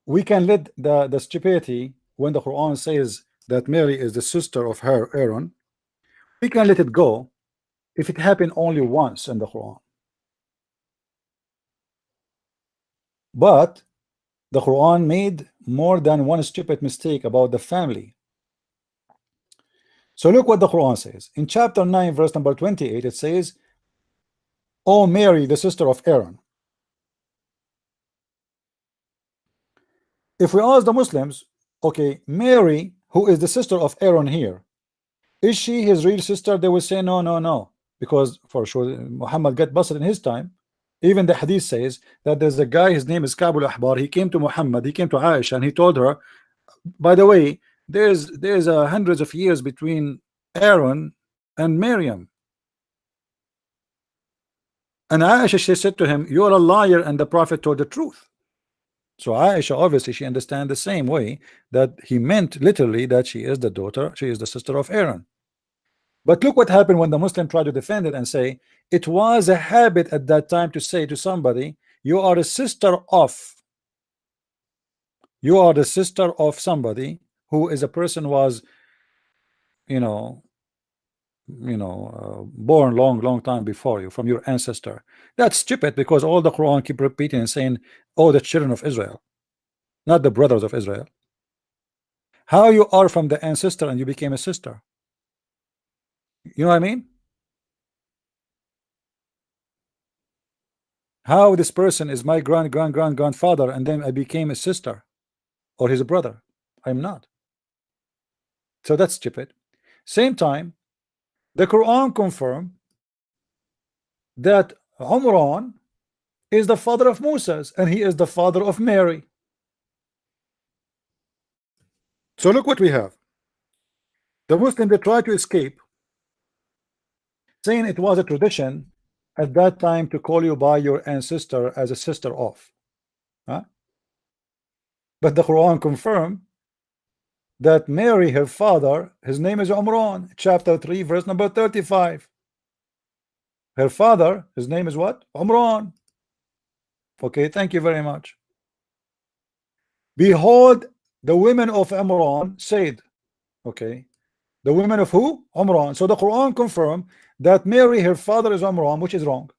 we can let the stupidity when the Quran says that Mary is the sister of her Aaron, we can let it go if it happened only once in the Quran. But the Quran made more than one stupid mistake about the family. So look what the Quran says in chapter 9 verse number 28. It says, "O Mary, the sister of Aaron." If we ask the Muslims, okay, Mary, who is the sister of Aaron here, is she his real sister? They will say no, no, no, because for sure Muhammad got busted in his time. Even the hadith says that there's a guy, his name is Ka'b al-Ahbar. He came to Muhammad, he came to Aisha, and he told her, by the way, there's hundreds of years between Aaron and Miriam. And Aisha, she said to him, you're a liar, and the Prophet told the truth. So Aisha, obviously, she understands the same way that he meant literally that she is the daughter, she is the sister of Aaron. But look what happened when the Muslim tried to defend it and say it was a habit at that time to say to somebody, you are a sister of, you are the sister of somebody who is a person was, you know, born long time before you, from your ancestor. That's stupid, because all the Quran keep repeating and saying, oh, the children of Israel, not the brothers of Israel. How you are from the ancestor and you became a sister? You know what I mean? How this person is my grandfather and then I became a sister or his brother? I'm not. So that's stupid. Same time, the Quran confirm that Umran is the father of Moses and he is the father of Mary. So look what we have. The Muslim, they try to escape, saying it was a tradition at that time to call you by your ancestor as a sister of. Huh? But the Quran confirm that Mary, her father, his name is Umran, chapter 3, verse number 35. Her father, his name is what? Umran. Okay, thank you very much. Behold, the women of Umran said, okay, the women of who? Umran. So the Quran confirm that Mary, her father is Umran, which is wrong.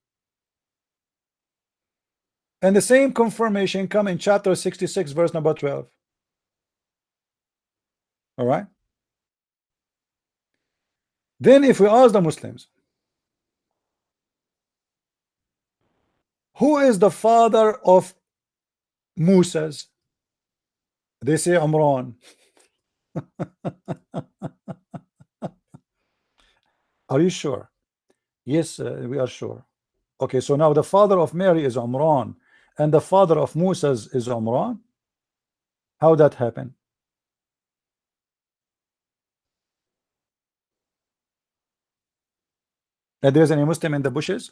And the same confirmation come in chapter 66, verse number 12. All right. Then if we ask the Muslims, who is the father of Moses? They say Umran. Are you sure? Yes, we are sure. Okay, so now the father of Mary is Umran and the father of Moses is Umran. How that happened? There's any Muslim in the bushes?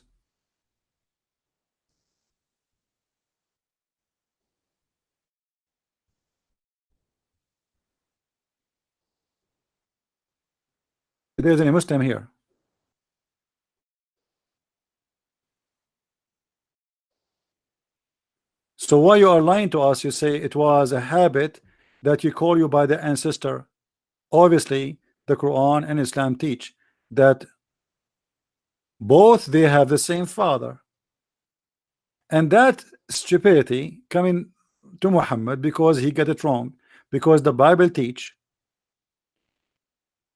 There's any Muslim here? So why you are lying to us? You say it was a habit that you call you by the ancestor. Obviously, the Quran and Islam teach that both they have the same father. And that stupidity coming to Muhammad because he got it wrong, because the Bible teach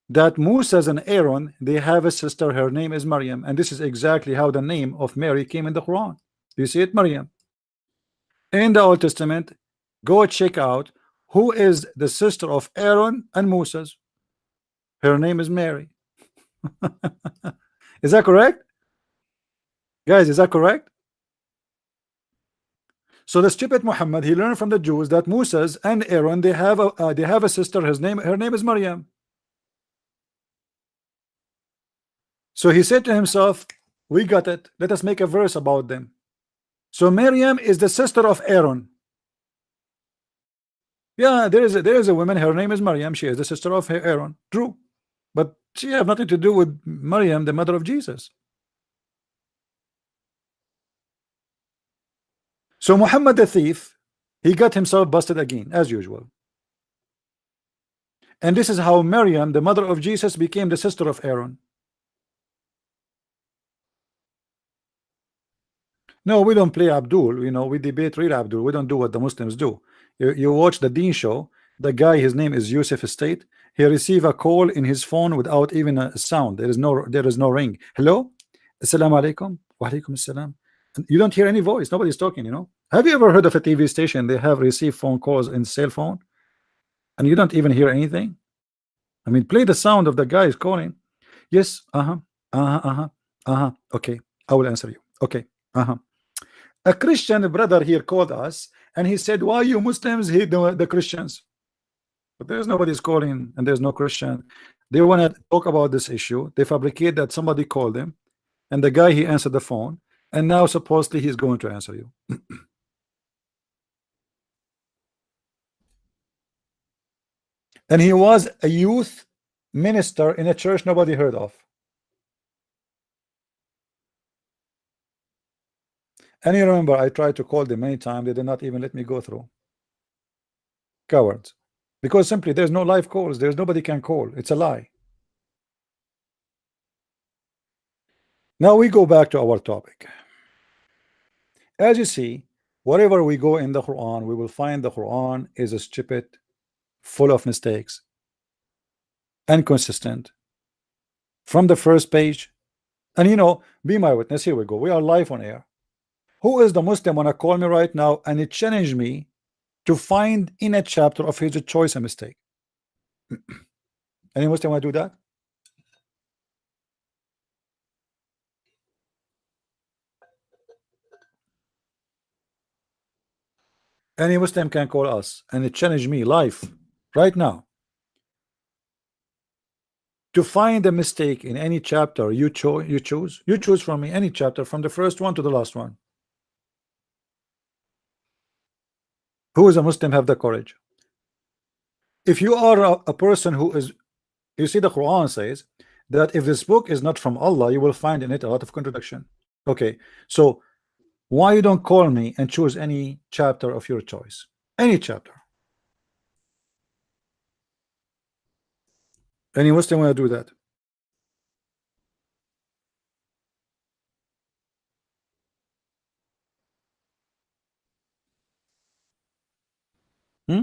that Moses and Aaron, they have a sister, her name is Maryam, and this is exactly how the name of Mary came in the Quran. You see it, Maryam. In the Old Testament, go check out who is the sister of Aaron and Moses. Her name is Mary. Is that correct? Guys, is that correct? So the stupid Muhammad, he learned from the Jews that Moses and Aaron, they have a sister, her name is Maryam. So he said to himself, we got it, let us make a verse about them. So Maryam is the sister of Aaron. Yeah, there is a woman, her name is Maryam, she is the sister of Aaron. True, but she have nothing to do with Maryam, the mother of Jesus. So Muhammad the thief, he got himself busted again, as usual. And this is how Maryam, the mother of Jesus, became the sister of Aaron. No, we don't play Abdul. You know, we debate real Abdul. We don't do what the Muslims do. You watch the Deen show. The guy, his name is Yusuf Estate. He receive a call in his phone without even a sound. There is no ring. Hello, assalamu alaikum. Wa alaikum assalam. You don't hear any voice. Nobody's talking. You know. Have you ever heard of a TV station they have received phone calls in cell phone and you don't even hear anything? I mean, play the sound of the guy is calling. Yes, okay, I will answer you. Okay, a Christian brother here called us and he said, why you Muslims hate the Christians? But there's nobody's calling and there's no Christian. They want to talk about this issue. They fabricate that somebody called him and the guy, he answered the phone, and now supposedly he's going to answer you. And he was a youth minister in a church nobody heard of. And you remember, I tried to call them many times. They did not even let me go through. Cowards. Because simply there's no live calls. There's nobody can call. It's a lie. Now we go back to our topic. As you see, wherever we go in the Quran, we will find the Quran is a stupid, full of mistakes, inconsistent from the first page. And you know, be my witness. Here we go. We are live on air. Who is the Muslim wanna call me right now and it challenged me to find in a chapter of his choice a mistake? Any Muslim wanna do that? Any Muslim can call us and it challenge me live right now to find a mistake in any chapter you choose from me any chapter from the first one to the last one. Who is a Muslim have the courage? If you are a person who is, you see the Quran says that if this book is not from Allah, you will find in it a lot of contradiction. Okay, so why you don't call me and choose any chapter of your choice? Any chapter. Any Muslim want to do that? Hmm?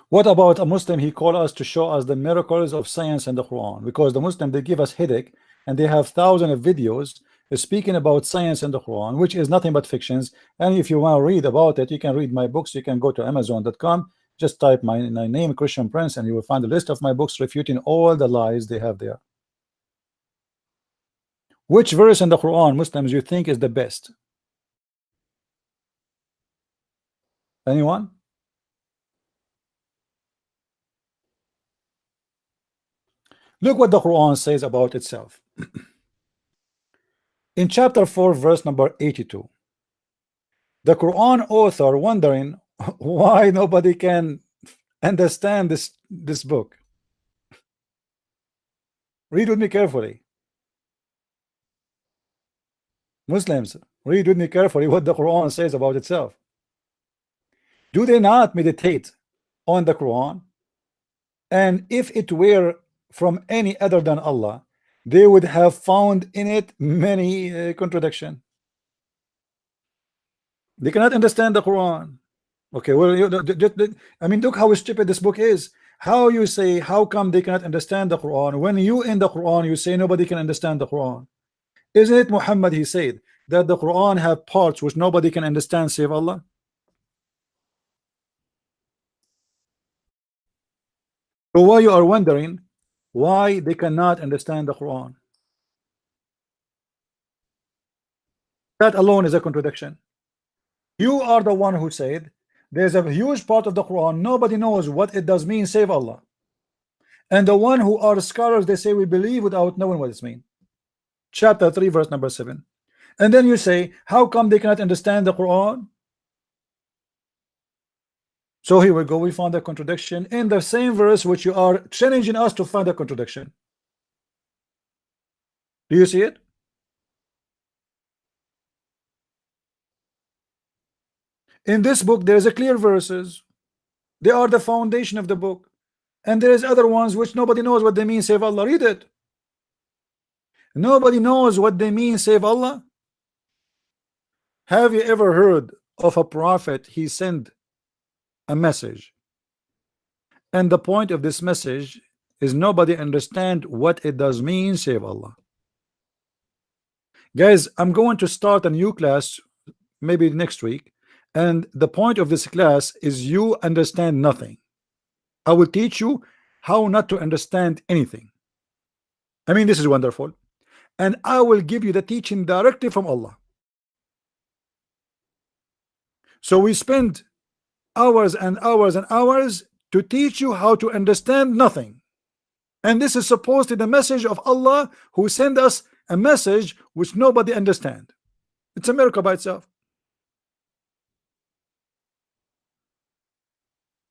What about a Muslim? He called us to show us the miracles of science in the Quran, because the Muslim, they give us headache and they have thousands of videos speaking about science in the Quran, which is nothing but fictions. And if you want to read about it, you can read my books. You can go to Amazon.com, just type my name, Christian Prince, and you will find a list of my books refuting all the lies they have there. Which verse in the Quran, Muslims, you think is the best? Anyone? Look what the Quran says about itself. In chapter 4, verse number 82, the Quran author wondering why nobody can understand this book. Read with me carefully. Muslims, read with me carefully what the Quran says about itself. Do they not meditate on the Quran? And if it were from any other than Allah, they would have found in it many contradictions. They cannot understand the Quran. Okay, well, I mean, look how stupid this book is. How you say, how come they cannot understand the Quran when you in the Quran you say nobody can understand the Quran? Isn't it Muhammad, he said that the Quran have parts which nobody can understand save Allah? So why you are wondering why they cannot understand the Quran? That alone is a contradiction. You are the one who said there's a huge part of the Quran nobody knows what it does mean save Allah, and the one who are scholars, they say we believe without knowing what it means. Chapter 3 verse number 7. And then you say how come they cannot understand the Quran? So here we go, we found a contradiction in the same verse which you are challenging us to find a contradiction. Do you see it? In this book there is a clear verses, they are the foundation of the book, and there is other ones which nobody knows what they mean save Allah. Read it. Nobody knows what they mean save Allah. Have you ever heard of a prophet he sent a message and the point of this message is nobody understand what it does mean save Allah? Guys, I'm going to start a new class maybe next week, and the point of this class is you understand nothing. I will teach you how not to understand anything. I mean, this is wonderful. And I will give you the teaching directly from Allah. So we spend hours and hours and hours to teach you how to understand nothing. And this is supposedly the message of Allah, who sent us a message which nobody understand. It's a miracle by itself.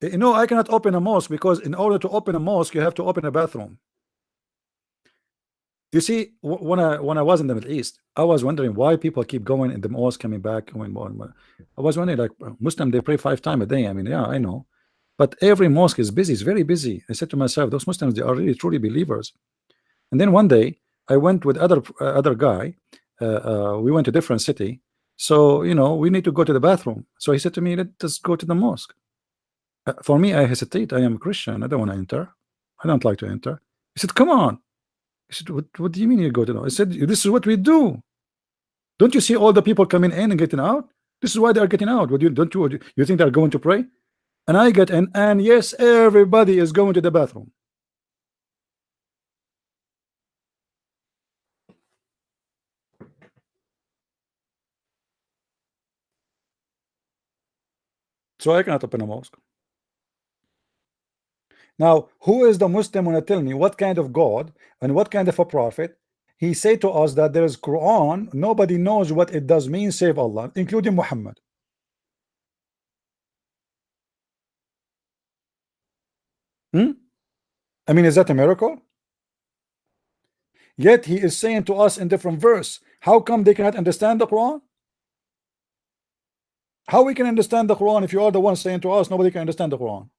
You know, I cannot open a mosque because in order to open a mosque, you have to open a bathroom. You see, when I was in the Middle East, I was wondering why people keep going in the mosque, coming back, going more and more. I was wondering, like, Muslim, they pray 5 times a day. I mean, yeah, I know, but every mosque is busy. It's very busy. I said to myself, those Muslims, they are really truly believers. And then one day, I went with other guy. We went to a different city, so you know, we need to go to the bathroom. So he said to me, "Let us go to the mosque." For me, I hesitate. I am a Christian. I don't want to enter. I don't like to enter. He said, "Come on." I said, what do you mean you go to know? I said, this is what we do. Don't you see all the people coming in and getting out? This is why they are getting out. What you think they're going to pray? And I get in, and yes, everybody is going to the bathroom. So I cannot open a mosque. Now, who is the Muslim when I tell me what kind of God and what kind of a prophet? He said to us that there is Quran, nobody knows what it does mean save Allah, including Muhammad. I mean, is that a miracle? Yet he is saying to us in different verse, how come they cannot understand the Quran? How we can understand the Quran if you are the one saying to us nobody can understand the Quran?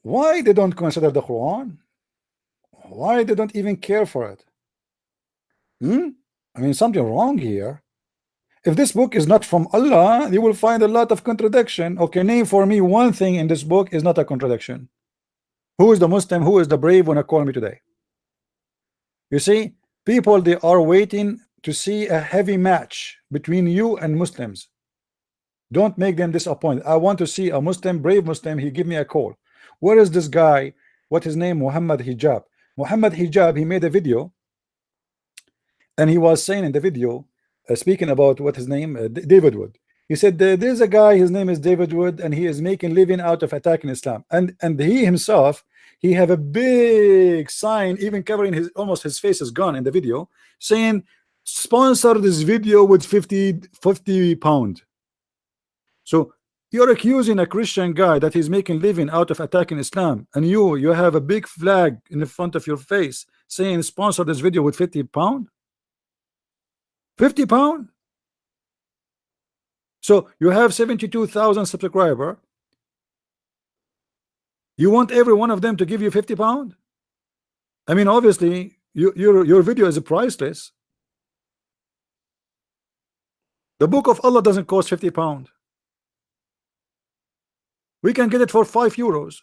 Why they don't consider the Quran? Why they don't even care for it? I mean, something wrong here. If this book is not from Allah, you will find a lot of contradiction. Okay, name for me one thing in this book is not a contradiction. Who is the Muslim? Who is the brave one to call me today? You see, people, they are waiting to see a heavy match between you and Muslims. Don't make them disappointed. I want to see a Muslim, brave Muslim. He give me a call. Where is this guy? What his name? Muhammad Hijab. Muhammad Hijab, he made a video, and he was saying in the video, speaking about what his name, David Wood. He said there's a guy, his name is David Wood, and he is making living out of attacking Islam. And he himself, he have a big sign, even covering his almost his face is gone in the video, saying sponsor this video with 50 pound. So you're accusing a Christian guy that he's making living out of attacking Islam, and you have a big flag in the front of your face saying sponsor this video with 50 pound. 50 pound. So you have 72,000 subscriber. You want every one of them to give you 50 pound? I mean, obviously your video is priceless. The book of Allah doesn't cost 50 pound. We can get it for 5 euros.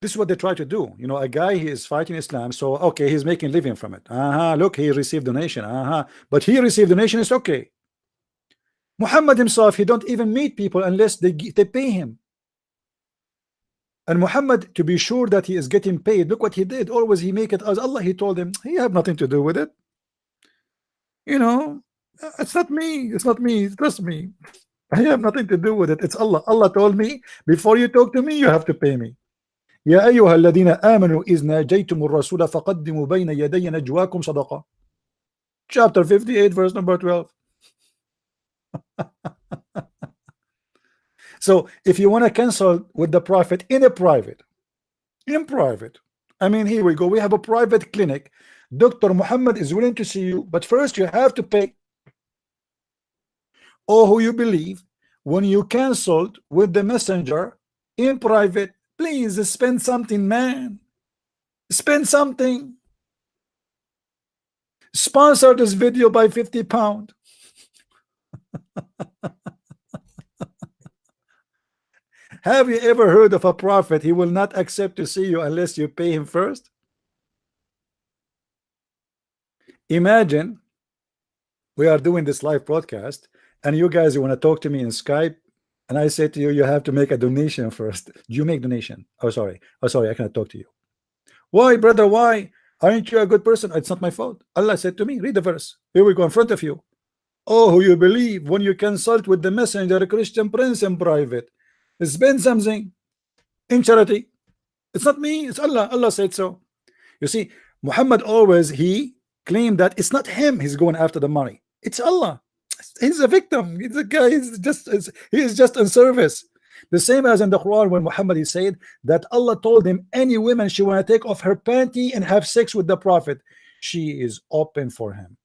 This is what they try to do. You know, a guy, he is fighting Islam, so okay, he's making living from it. Look, he received donation. But he received donation, it's okay. Muhammad himself, he don't even meet people unless they pay him. And Muhammad, to be sure that he is getting paid, look what he did. Always he make it as Allah. He told him he have nothing to do with it. You know, it's not me. It's not me. Trust me. I have nothing to do with it. It's Allah. Allah told me before you talk to me, you have to pay me. يا أيها الذين آمنوا إذ ناجيتم الرسول فقدموا بين يدي نجواكم صدقة. Chapter 58, verse number 12. So if you want to cancel with the prophet in private, I mean, here we go. We have a private clinic. Dr. Muhammad is willing to see you, but first you have to pay. Or who you believe, when you canceled with the messenger in private, please spend something, man. Spend something. Sponsor this video by 50 pound. Have you ever heard of a prophet? He will not accept to see you unless you pay him first. Imagine we are doing this live broadcast and you guys want to talk to me in Skype, and I say to you, you have to make a donation first. Do you make donation? Oh sorry, I cannot talk to you. Why, brother? Why? Aren't you a good person? It's not my fault. Allah said to me, read the verse. Here we go in front of you. Oh, who you believe when you consult with the messenger, a Christian prince in private, spend something in charity. It's not me, it's Allah. Allah said so. You see, Muhammad always he claimed that it's not him he's going after the money, it's Allah. He's a victim. He's a guy. He is just in service. The same as in the Quran when Muhammad he said that Allah told him any woman she want to take off her panty and have sex with the Prophet, she is open for him.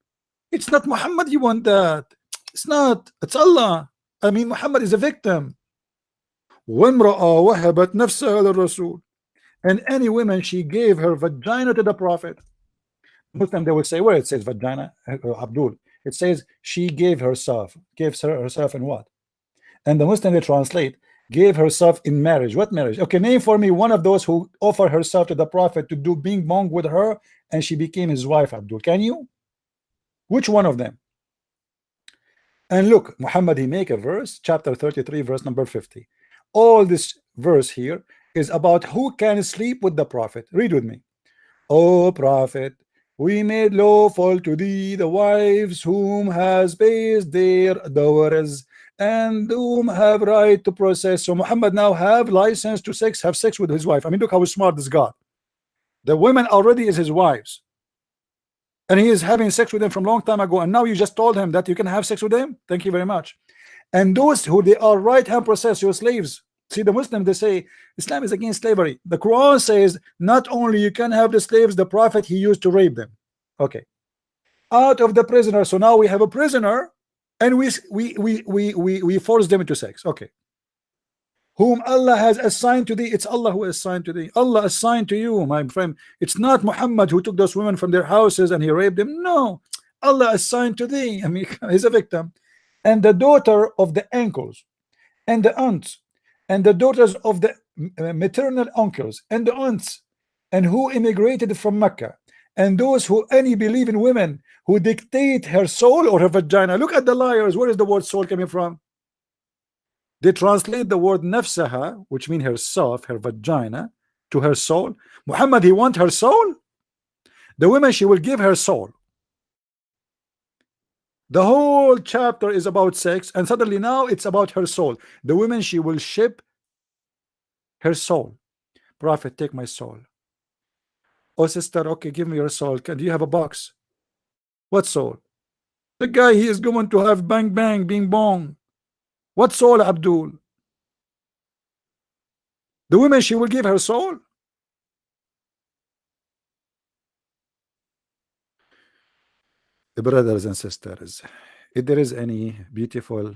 It's not Muhammad you want that. It's not. It's Allah. I mean, Muhammad is a victim. وَامْرَأَ وَهَبَتْ نَفْسَهَا لِلرَّسُولِ, and any woman she gave her vagina to the Prophet. Muslim they will say, where it says vagina, Abdul, it says she gave herself. Gives herself in what? And the Muslim they translate gave herself in marriage. What marriage? Okay, name for me one of those who offered herself to the Prophet to do bing bong with her and she became his wife, Abdul. Can you? Which one of them? And look, Muhammad he make a verse, chapter 33, verse number 50. All this verse here is about who can sleep with the Prophet. Read with me. O Prophet, we made lawful to thee the wives whom has based their daughters and whom have right to process. So Muhammad now have license to have sex with his wife. I mean, look how smart this God. The women already is his wives, and he is having sex with them from long time ago, and now you just told him that you can have sex with them. Thank you very much. And those who they are right hand process, your slaves. See, the Muslims they say Islam is against slavery. The Quran says not only you can have the slaves, the Prophet he used to rape them. Okay, out of the prisoner. So now we have a prisoner, and we force them into sex. Okay, whom Allah has assigned to thee. It's Allah who assigned to thee. Allah assigned to you, my friend. It's not Muhammad who took those women from their houses and he raped them. No, Allah assigned to thee. I mean, he's a victim. And the daughter of the uncles and the aunts and the daughters of the maternal uncles and the aunts, and who immigrated from Mecca, and those who any believe in women who dictate her soul or her vagina. Look at the liars. Where is the word soul coming from? They translate the word nafsaha, which means herself, her vagina, to her soul. Muhammad he want her soul. The women she will give her soul. The whole chapter is about sex, and suddenly now it's about her soul. The women she will ship her soul. Prophet, take my soul. Oh sister, okay, give me your soul. Do you have a box? What soul? The guy he is going to have bang bang bing bong. What soul, Abdul? The women she will give her soul. Brothers and sisters, if there is any beautiful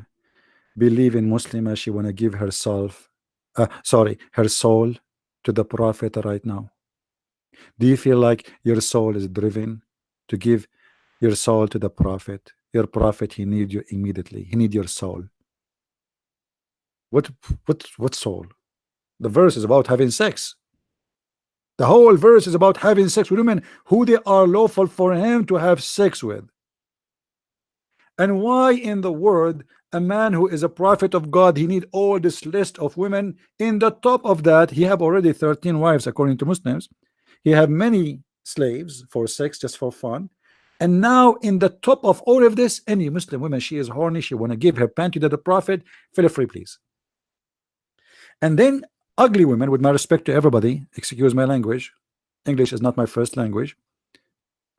believing Muslima, she want to give herself her soul to the Prophet right now. Do you feel like your soul is driven to give your soul to the Prophet? Your Prophet, he need you immediately. He need your soul. What soul? The verse is about having sex. The whole verse is about having sex with women who they are lawful for him to have sex with. And why in the world a man who is a prophet of God, he need all this list of women? In the top of that, he have already 13 wives according to Muslims. He have many slaves for sex, just for fun. And now in the top of all of this, any Muslim woman, she is horny, she want to give her panty to the Prophet, feel free please. And then ugly women, with my respect to everybody, excuse my language, English is not my first language,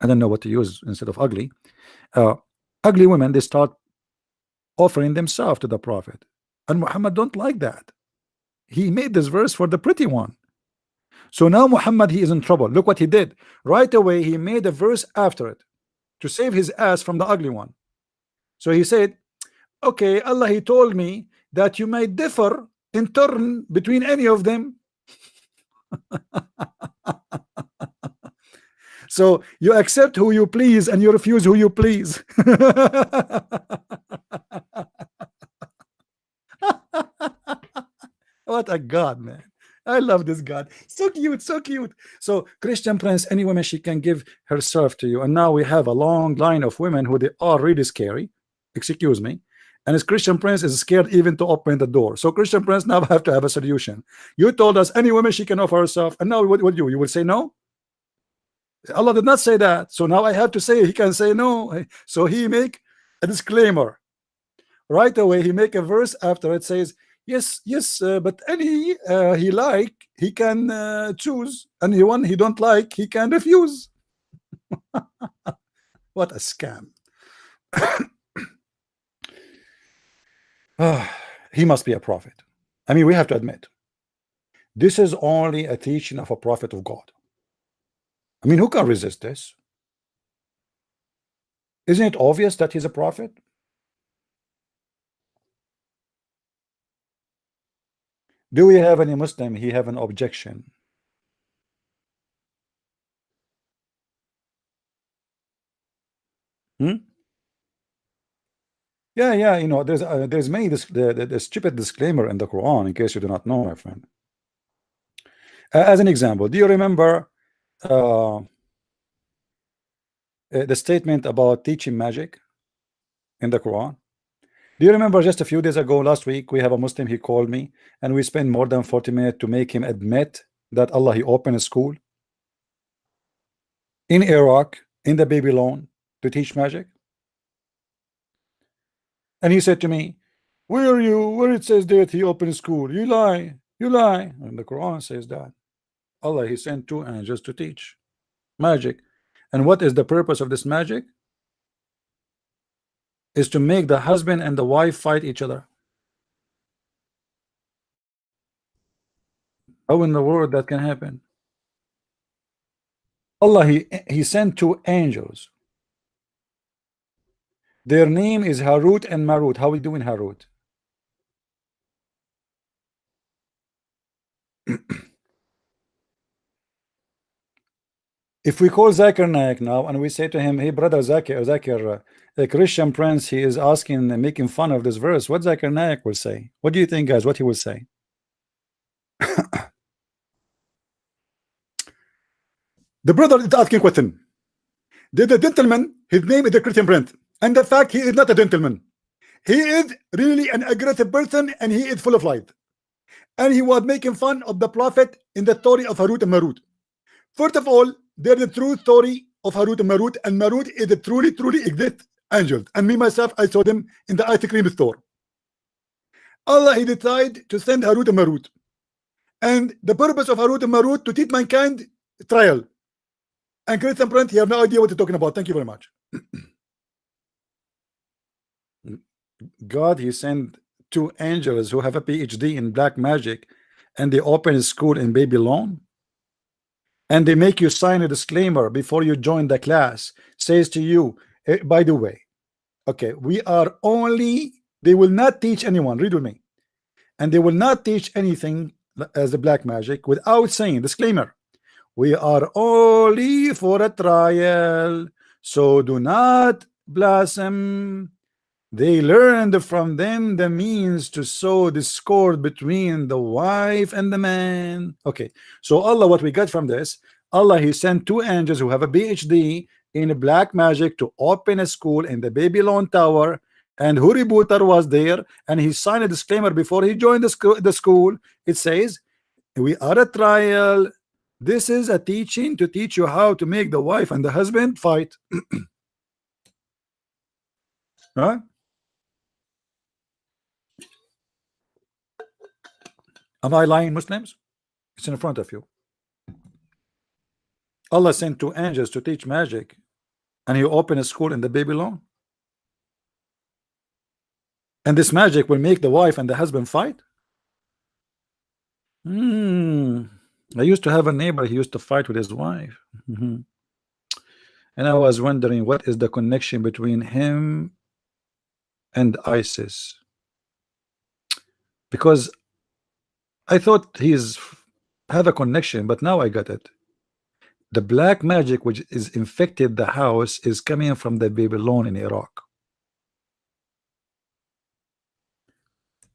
I don't know what to use instead of ugly. Ugly women, they start offering themselves to the Prophet, and Muhammad don't like that. He made this verse for the pretty one. So now Muhammad, he is in trouble. Look what he did. Right away he made a verse after it to save his ass from the ugly one. So he said, okay, Allah he told me that you may differ in turn between any of them. So you accept who you please and you refuse who you please. What What a God, man. I love this God. So cute, so cute. So Christian Prince, any woman she can give herself to you. And now we have a long line of women who they are really scary. Excuse me. And his Christian Prince is scared even to open the door. So Christian Prince now have to have a solution. You told us any woman she can offer herself, and now what you will say no? Allah did not say that. So now I have to say he can say no. So he make a disclaimer. Right away he make a verse after it says yes, yes, but any he like he can choose, and the one he don't like he can refuse. What a scam. He must be a prophet. I mean, we have to admit this is only a teaching of a prophet of God. I mean, who can resist this? Isn't it obvious that he's a prophet? Do we have any Muslim he have an objection? Yeah, you know, there's many the stupid disclaimer in the Quran, in case you do not know, my friend. As an example, do you remember the statement about teaching magic in the Quran? Do you remember just a few days ago, last week, we have a Muslim, he called me, and we spent more than 40 minutes to make him admit that Allah, he opened a school in Iraq, in the Babylon, to teach magic. And he said to me, where are you? Where it says that he opened a school? You lie. You lie. And the Quran says that Allah, he sent 2 angels to teach magic. And what is the purpose of this magic? Is to make the husband and the wife fight each other. How in the world that can happen? Allah, he sent 2 angels. Their name is Harut and Marut. How we doing, Harut? If we call Zakir Naik now and we say to him, hey brother Zakir, a Christian Prince, he is asking and making fun of this verse, what Zakir Naik will say? What do you think, guys? What he will say? The brother is asking a question. The gentleman, his name is the Christian Prince, and the fact he is not a gentleman. He is really an aggressive person, and he is full of lies. And he was making fun of the prophet in the story of Harut and Marut. First of all, there's a true story of Harut and Marut is a truly exist angels. And me myself, I saw them in the ice cream store. Allah, he decided to send Harut and Marut. And the purpose of Harut and Marut to teach mankind trial. And Christian Prince, he have no idea what you're talking about. Thank you very much. God, he sent 2 angels who have a PhD in black magic, and they open a school in Babylon, and they make you sign a disclaimer before you join the class, says to you, by the way, okay, we are only, they will not teach anyone, read with me, and they will not teach anything as the black magic without saying disclaimer, we are only for a trial, so do not blaspheme. They learned from them the means to sow discord between the wife and the man. Okay, so Allah, what we got from this, Allah, he sent 2 angels who have a PhD in black magic to open a school in the Babylon Tower, and Huri Butar was there, and he signed a disclaimer before he joined the school. It says, we are a trial. This is a teaching to teach you how to make the wife and the husband fight. Right? Am I lying, Muslims? It's in front of you. Allah sent 2 angels to teach magic, and he opened a school in the Babylon. And this magic will make the wife and the husband fight. I used to have a neighbor, he used to fight with his wife. And I was wondering, what is the connection between him and ISIS? Because I thought he's have a connection, but now I got it. The black magic which is infected the house is coming from the Babylon in Iraq.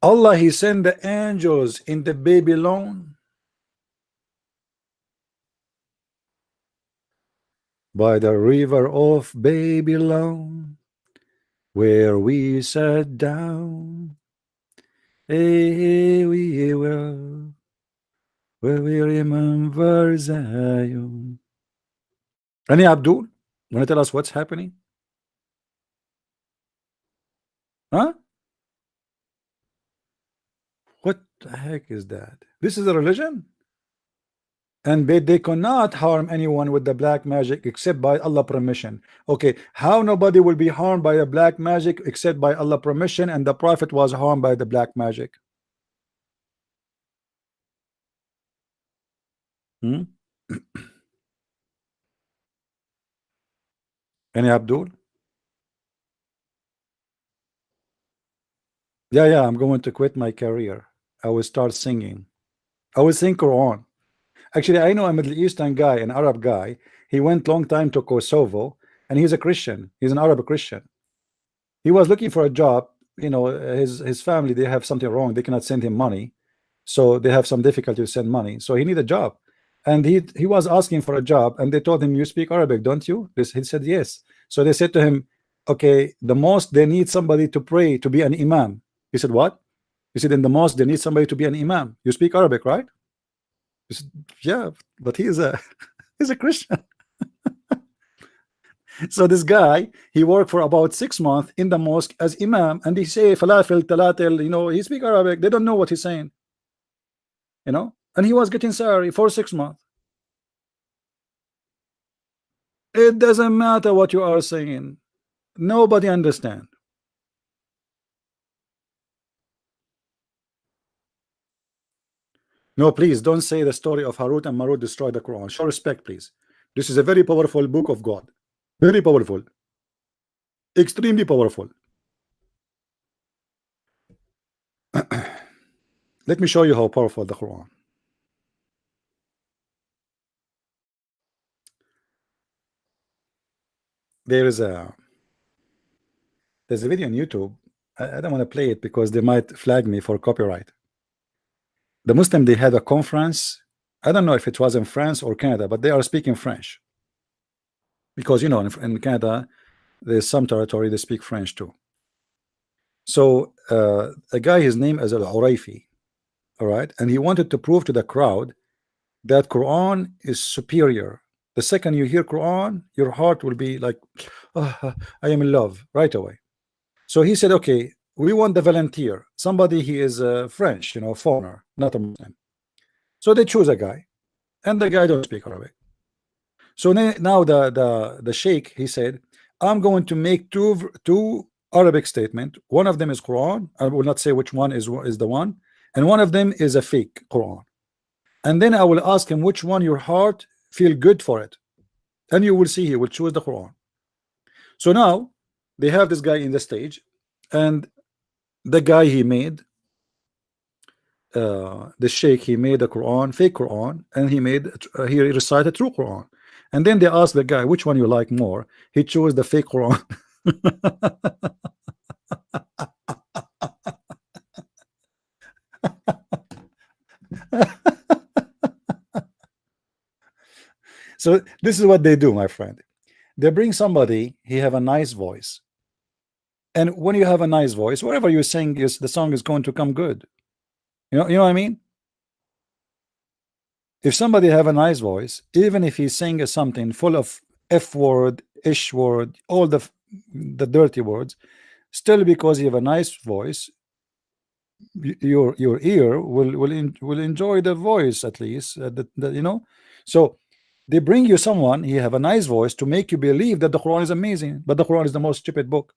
Allah, he sent the angels in the Babylon by the river of Babylon, where we sat down. Hey, we will, where we remember Zion. Any Abdul, want to tell us what's happening? Huh? What the heck is that? This is a religion? And they cannot harm anyone with the black magic except by Allah permission. Okay, how nobody will be harmed by the black magic except by Allah permission, and the Prophet was harmed by the black magic? Hmm? Any Abdul? Yeah, I'm going to quit my career. I will start singing. I will sing Quran. Actually, I know a Middle Eastern guy, an Arab guy. He went long time to Kosovo, and he's a Christian. He's an Arab Christian. He was looking for a job. You know, his family, they have something wrong. They cannot send him money, so they have some difficulty to send money. So he need a job, and he was asking for a job, and they told him, "You speak Arabic, don't you?" He said, "Yes." So they said to him, "Okay, the mosque, they need somebody to pray, to be an imam." He said, "What?" He said, "In the mosque, they need somebody to be an imam. You speak Arabic, right?" He said, "Yeah, but he's a he's a Christian." So this guy, he worked for about 6 months in the mosque as imam, and he say falafel, talatel, you know, he speak Arabic. They don't know what he's saying, you know, and he was getting salary for 6 months. It doesn't matter what you are saying. Nobody understand. No, please don't say the story of Harut and Marut destroyed the Quran. Show respect, please. This is a very powerful book of God. Very powerful. Extremely powerful. Let me show you how powerful the Quran. There's a video on YouTube. I don't want to play it because they might flag me for copyright. The Muslim, they had a conference. I don't know if it was in France or Canada, but they are speaking French because, you know, in Canada there's some territory they speak French too. So a guy, his name is Al-Uraifi, all right, and he wanted to prove to the crowd that Quran is superior. The second you hear Quran, your heart will be like, oh, I am in love right away. So he said, okay, we want the volunteer, somebody he is French, you know, foreigner, not a Muslim. So they choose a guy, and the guy don't speak Arabic. So now the sheikh, he said, I'm going to make two Arabic statement. One of them is Quran. I will not say which one is the one, and one of them is a fake Quran. And then I will ask him which one your heart feel good for it, and you will see he will choose the Quran. So now they have this guy in the stage, and the guy he made, the sheikh, he made a Quran, fake Quran, and he recited true Quran. And then they asked the guy which one you like more. He chose the fake Quran. So this is what they do, my friend. They bring somebody, he have a nice voice, and when you have a nice voice, whatever you sing, is the song is going to come good. You know what I mean? If somebody have a nice voice, even if he sing something full of F word, ish word, all the dirty words, still because you have a nice voice, your ear will enjoy the voice, at least you know. So they bring you someone, he have a nice voice to make you believe that the Quran is amazing, but the Quran is the most stupid book.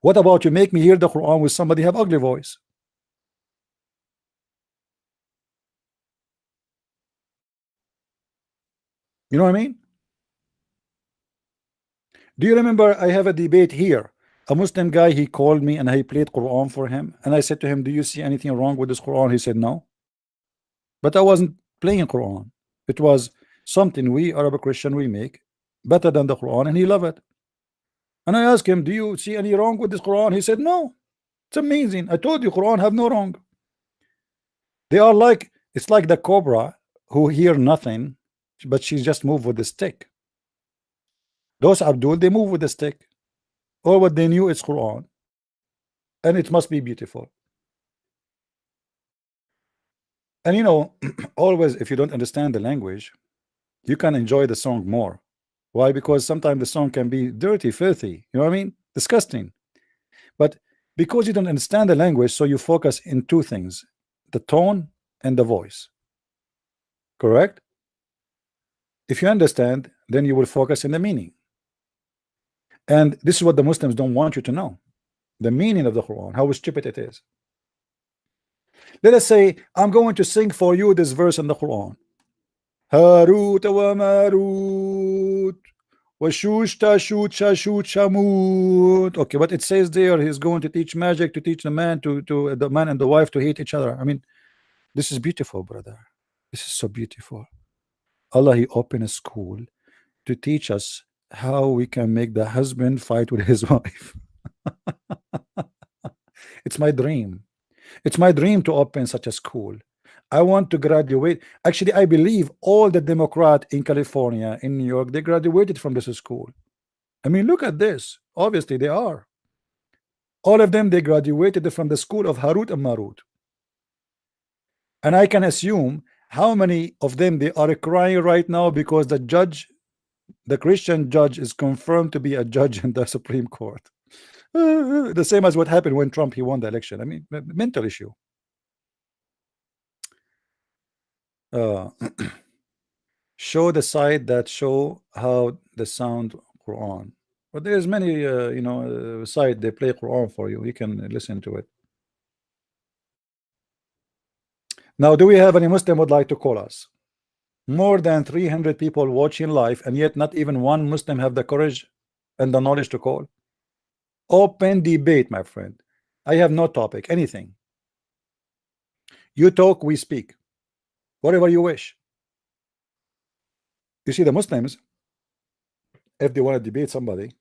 What about you make me hear the Quran with somebody have ugly voice? You know what I mean? Do you remember I have a debate here? A Muslim guy, he called me and I played Quran for him, and I said to him, do you see anything wrong with this Quran? He said no. But I wasn't playing Quran. It was something we Arab Christian we make better than the Quran, and he loved it. And I asked him, do you see any wrong with this Quran? He said no. It's amazing. I told you, Quran have no wrong. They are like, it's like the cobra who hear nothing, but she just move with the stick. Those Abdul, they move with the stick. All what they knew is Quran, and it must be beautiful. And you know, always if you don't understand the language, you can enjoy the song more. Why? Because sometimes the song can be dirty, filthy, you know what I mean? Disgusting. But because you don't understand the language, so you focus in two things: the tone and the voice. Correct? If you understand, then you will focus in the meaning. And this is what the Muslims don't want you to know: the meaning of the Quran, how stupid it is. Let us say I'm going to sing for you this verse in the Quran. Harut wa Marut Washush Tashut Shashut Shamut. Okay, but it says there he's going to teach magic to teach the man to the man and the wife to hate each other. I mean, this is beautiful, brother. This is so beautiful. Allah, he opened a school to teach us how we can make the husband fight with his wife. It's my dream. It's my dream to open such a school. I want to graduate. Actually, I believe all the Democrat in California, in New York, they graduated from this school. I mean, look at this. Obviously, they are. All of them, they graduated from the school of Harut and Marut. And I can assume how many of them they are crying right now because the judge, the Christian judge, is confirmed to be a judge in the Supreme Court. The same as what happened when Trump he won the election. I mean, mental issue. Show the site that show how the sound Quran. But there's many you know site they play Quran for you. You can listen to it. Now, do we have any Muslim would like to call us? More than 300 people watching live, and yet not even one Muslim have the courage and the knowledge to call. Open debate, my friend. I have no topic, anything. You talk, we speak. Whatever you wish. You see, the Muslims, if they want to debate somebody,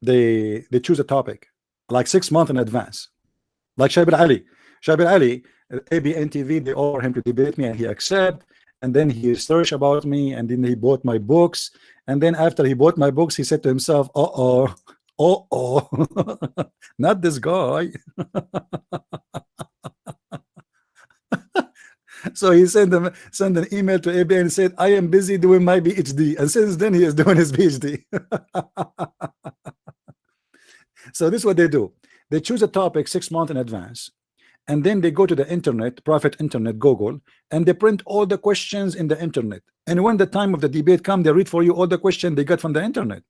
they choose a topic like 6 months in advance. Like Shaib Ali. Shaib Ali, ABN TV, they offer him to debate me, and he accept. And then he searched about me, and then he bought my books. And then after he bought my books, he said to himself, uh-oh, not this guy. So he sent an email to ABN and said, I am busy doing my PhD. And since then, he is doing his PhD. So this is what they do. They choose a topic 6 months in advance, and then they go to the internet, private internet, Google, and they print all the questions in the internet. And when the time of the debate comes, they read for you all the questions they got from the internet.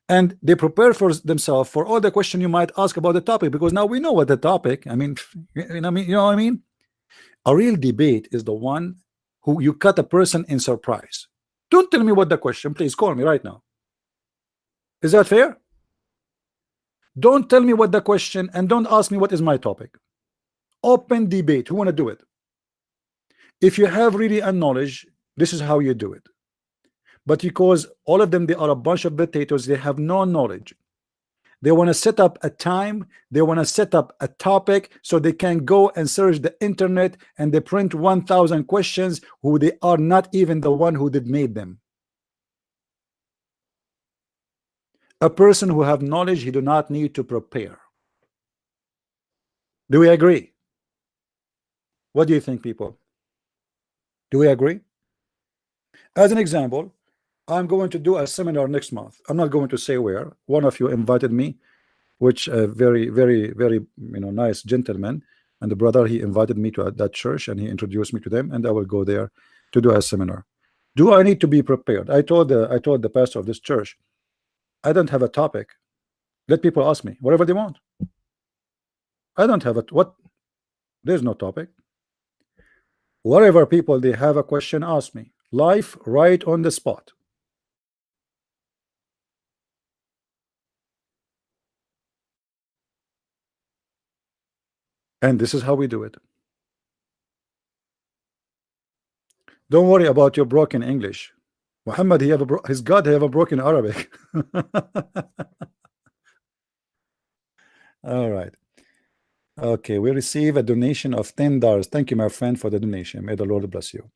And they prepare for themselves for all the questions you might ask about the topic, because now we know what the topic. I mean, you know what I mean? A real debate is the one who you cut a person in surprise. Don't tell me what the question. Please call me right now. Is that fair? Don't tell me what the question, and don't ask me what is my topic. Open debate. Who want to do it? If you have really a knowledge, this is how you do it. But because all of them, they are a bunch of potatoes, they have no knowledge. They want to set up a time, they want to set up a topic so they can go and search the internet, and they print 1,000 questions who they are not even the one who did made them. A person who have knowledge, he do not need to prepare. Do we agree? What do you think, people? Do we agree? As an example, I'm going to do a seminar next month. I'm not going to say where. One of you invited me, which a very nice gentleman, and the brother, he invited me to that church, and he introduced me to them, and I will go there to do a seminar. Do I need to be prepared? I told the pastor of this church, I don't have a topic. Let people ask me whatever they want. I don't have what. There's no topic. Whatever people they have a question, ask me. Live, right on the spot. And this is how we do it. Don't worry about your broken English. Muhammad, his God have a broken Arabic. All right. Okay, we receive a donation of $10. Thank you, my friend, for the donation. May the Lord bless you.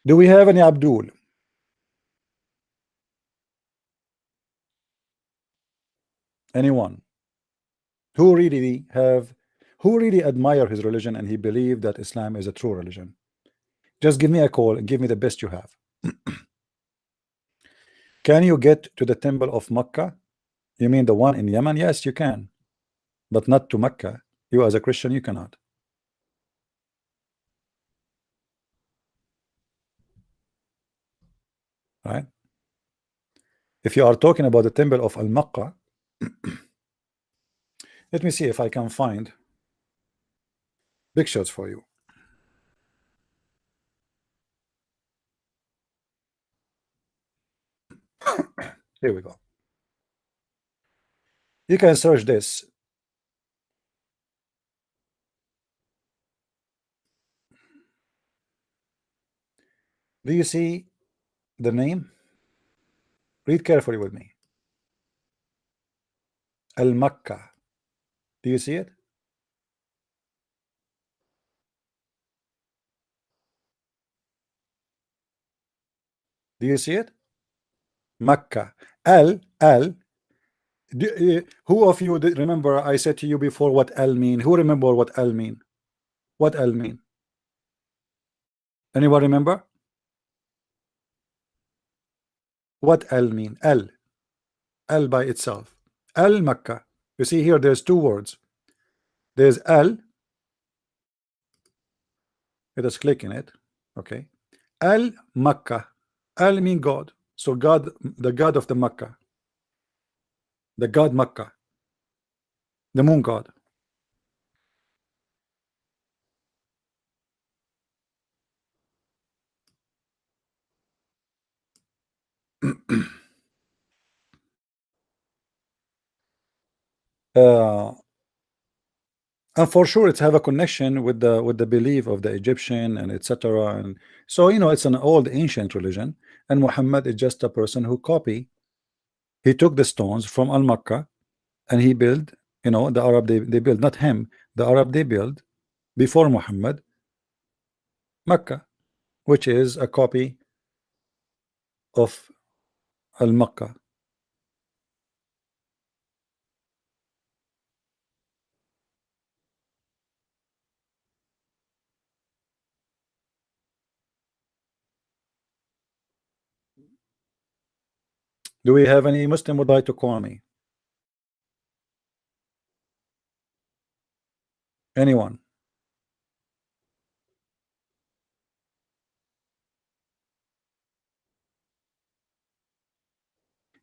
Do we have any Abdul? Anyone who really admire his religion and he believe that Islam is a true religion? Just give me a call and give me the best you have. Can you get to the temple of Mecca? You mean the one in Yemen? Yes, you can, but not to Mecca. You as a Christian, you cannot. Right? If you are talking about the temple of Al-Mecca, let me see if I can find pictures for you. Here we go. You can search this. Do you see the name? Read carefully with me. Al-Makkah. Do you see it? Do you see it? Makkah. Who of you remember I said to you before what Al mean? Who remember what Al mean? What Al mean? Anyone remember? What Al mean? Al by itself. Al Makkah. You see here there's two words. There's Al. Let us click in it. Okay. Al Makkah. Al mean God. So God, the God of the Makkah. The God Makkah. The moon god. uh, and for sure it's have a connection with the belief of the Egyptian and etc. And so it's an old ancient religion, and Muhammad is just a person who he took the stones from Al-Makkah and he built, the Arab they built, not him, the Arab they built before Muhammad Makkah, which is a copy of Al-Makkah. Do we have any Muslim would like to call me? Anyone?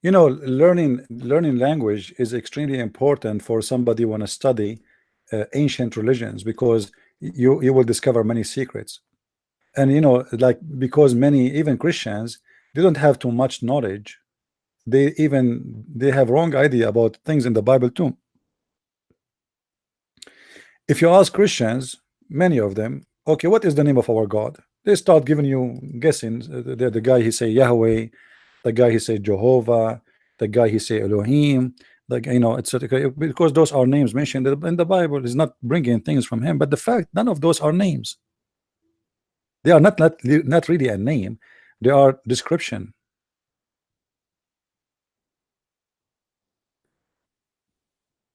Learning language is extremely important for somebody who want to study ancient religions, because you will discover many secrets. And like, because many even Christians, they don't have too much knowledge. They have wrong idea about things in the Bible too. If you ask Christians, many of them, okay, what is the name of our God? They start giving you guessing. The guy he say Yahweh, the guy he say Jehovah, the guy he say Elohim, like etc. Because those are names mentioned in the Bible. Is not bringing things from him, but the fact none of those are names. They are not really a name. They are description.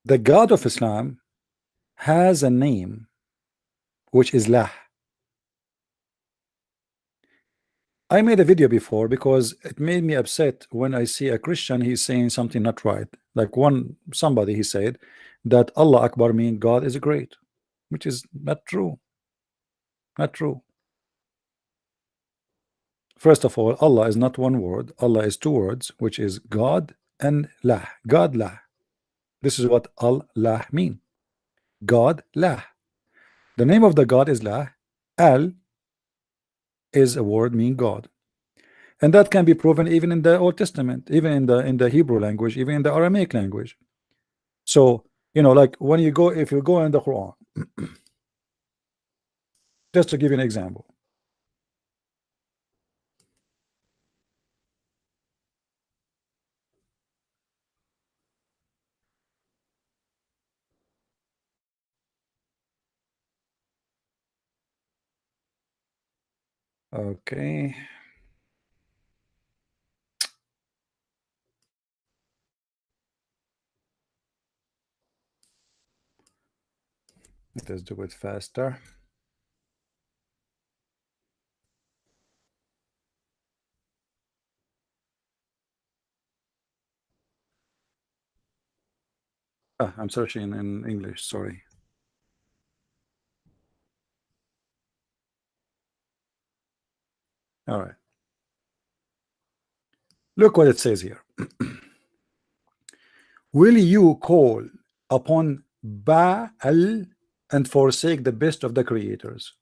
The God of Islam has a name which is Lah. I made a video before because it made me upset when I see a Christian, he's saying something not right. Like somebody he said that Allah Akbar means God is great, which is not true. Not true. First of all, Allah is not one word. Allah is two words, which is God and Lah. God Lah. This is what Allah mean. God Lah. The name of the God is Lah. Al is a word mean God. And that can be proven even in the Old Testament, even in the Hebrew language, even in the Aramaic language. So like when if you go in the Quran, just to give you an example, Okay. Let us do it faster. Ah, I'm searching in English, sorry. All right. Look what it says here. Will you call upon Baal and forsake the best of the creators?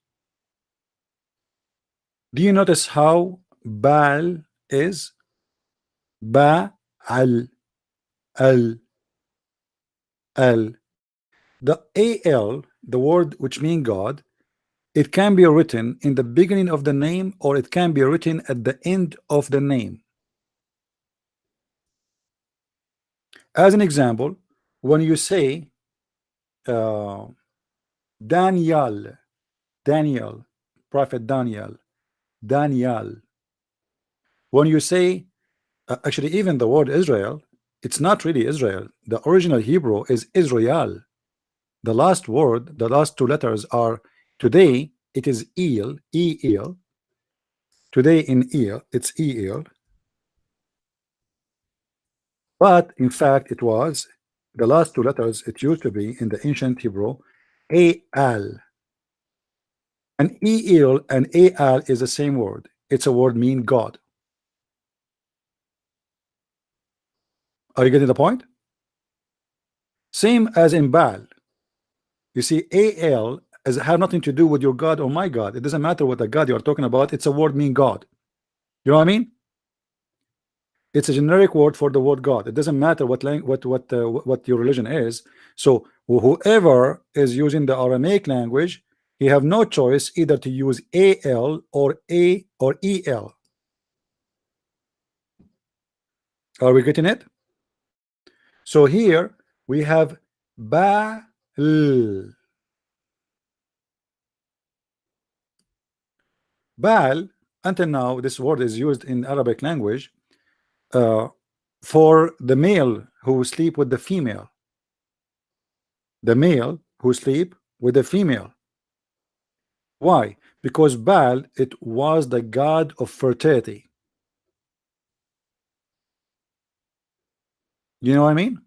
Do you notice how Baal is? Baal, al, al. The al, the word which means God, it can be written in the beginning of the name or it can be written at the end of the name. As an example, when you say uh, Daniel, Daniel, Prophet Daniel, Daniel. When you say, actually, even the word Israel, it's not really Israel. The original Hebrew is Israel. The last word, the last two letters are today. It is eel, eel. Today in eel, it's eel. But in fact, it was the last two letters. It used to be in the ancient Hebrew, al. An eel and al is the same word. It's a word mean God. Are you getting the point? Same as in Baal. You see, al have nothing to do with your God or my God. It doesn't matter what the God you are talking about. It's a word mean God. You know what I mean? It's a generic word for the word God. It doesn't matter what your religion is. So whoever is using the Aramaic language, he have no choice either to use al or a or el. Are we getting it? So here we have Baal. Baal, until now, this word is used in Arabic language for the male who sleep with the female. The male who sleep with the female. Why? Because Baal, it was the god of fertility. You know what I mean?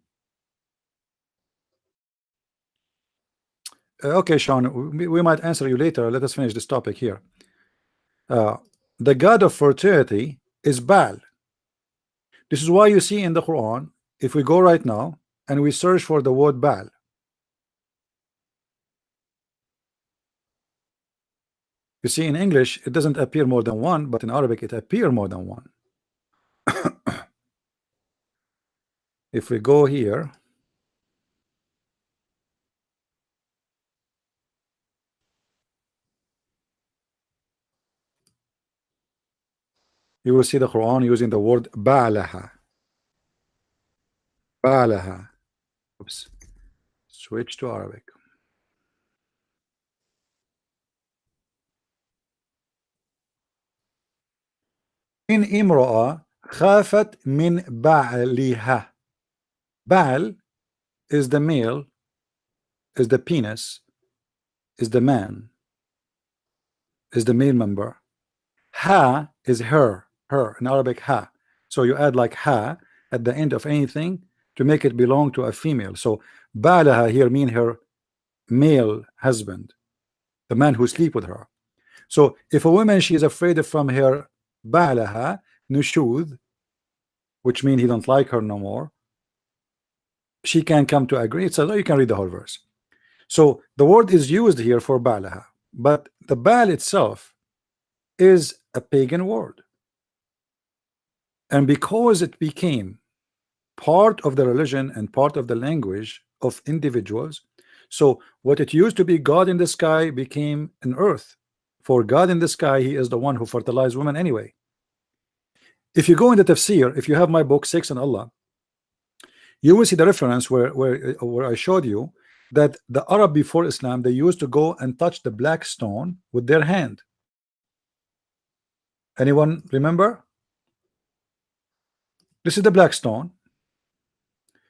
Okay, Sean, we might answer you later. Let us finish this topic here. The god of fertility is Baal. This is why you see in the Quran, if we go right now and we search for the word Baal, you see in English it doesn't appear more than one, but in Arabic it appears more than one. If we go here, you will see the Quran using the word Ba'laha. Ba'laha. Oops. Switch to Arabic. In imra'a khafat min ba'liha. Ba'al is the male, is the penis, is the man, is the male member. Ha is her, her in Arabic ha. So you add like ha at the end of anything to make it belong to a female. So ba'laha here mean her male husband, the man who sleep with her. So if a woman she is afraid from her ba'laha nushud, which means he don't like her no more, she can come to agree. So you can read the whole verse. So the word is used here for ba'laha, but the Baal itself is a pagan word, and because it became part of the religion and part of the language of individuals, so what it used to be God in the sky became an earth. For God in the sky, he is the one who fertilized women anyway. If you go into tafsir, if you have my book 6 on Allah, you will see the reference where I showed you that the Arab before Islam, they used to go and touch the black stone with their hand. Anyone remember? This is the black stone,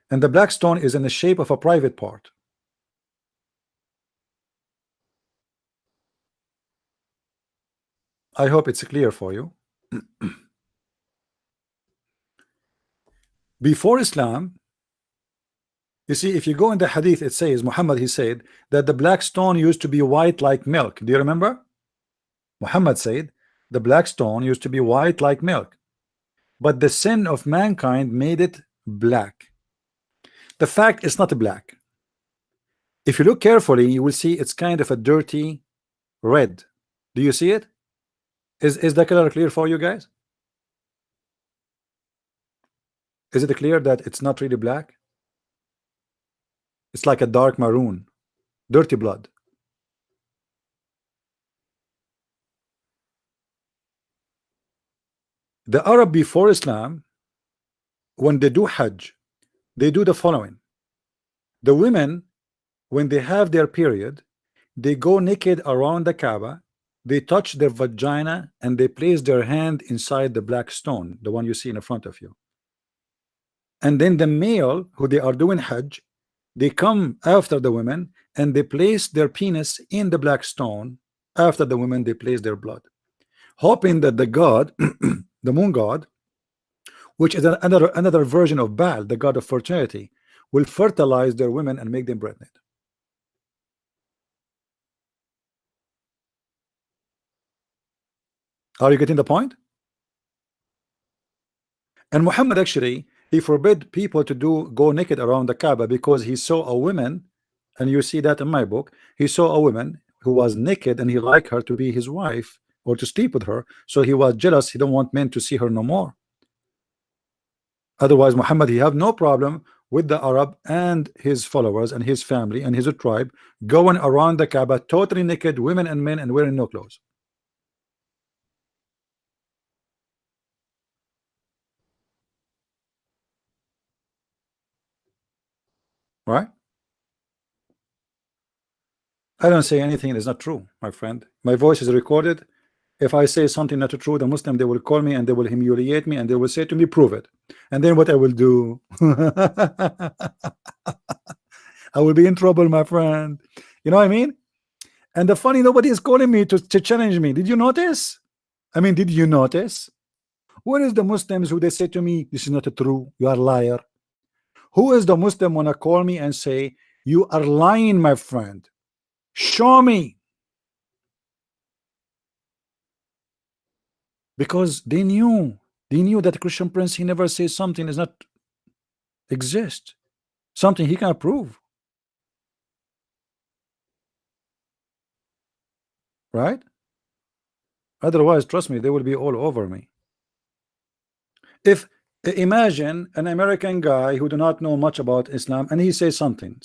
and the black stone is in the shape of a private part. I hope it's clear for you. Before Islam, you see, if you go in the hadith, it says Muhammad, he said that the black stone used to be white like milk. Do you remember? Muhammad said the black stone used to be white like milk, but the sin of mankind made it black. The fact is not black. If you look carefully, you will see it's kind of a dirty red. Do you see it? Is the color clear for you guys? Is it clear that it's not really black? It's like a dark maroon, dirty blood. The Arab before Islam, when they do Hajj, they do the following. The women, when they have their period, they go naked around the Kaaba, they touch their vagina, and they place their hand inside the black stone, the one you see in front of you. And then the male who they are doing Hajj, they come after the women and they place their penis in the black stone. After the women, they place their blood, hoping that the god, the moon god, which is another version of Baal, the god of fertility, will fertilize their women and make them pregnant. Are you getting the point? And Muhammad actually, he forbid people to go naked around the Kaaba because he saw a woman, and you see that in my book. He saw a woman who was naked and he liked her to be his wife or to sleep with her, so he was jealous. He don't want men to see her no more. Otherwise, Muhammad, he have no problem with the Arab and his followers and his family and his tribe going around the Kaaba totally naked, women and men, and wearing no clothes. Right? I don't say anything that is not true, my friend. My voice is recorded. If I say something not true, the Muslim, they will call me and they will humiliate me and they will say to me, prove it. And then what I will do? I will be in trouble, my friend. You know what I mean? And the funny, nobody is calling me to challenge me. Did you notice? I mean, did you notice? Where is the Muslims who they say to me, this is not true, you are a liar? Who is the Muslim wanna call me and say, you are lying, my friend? Show me. Because they knew that Christian Prince, he never says something does not exist, something he cannot prove, right? Otherwise, trust me, they will be all over me. If imagine an American guy who do not know much about Islam and he says something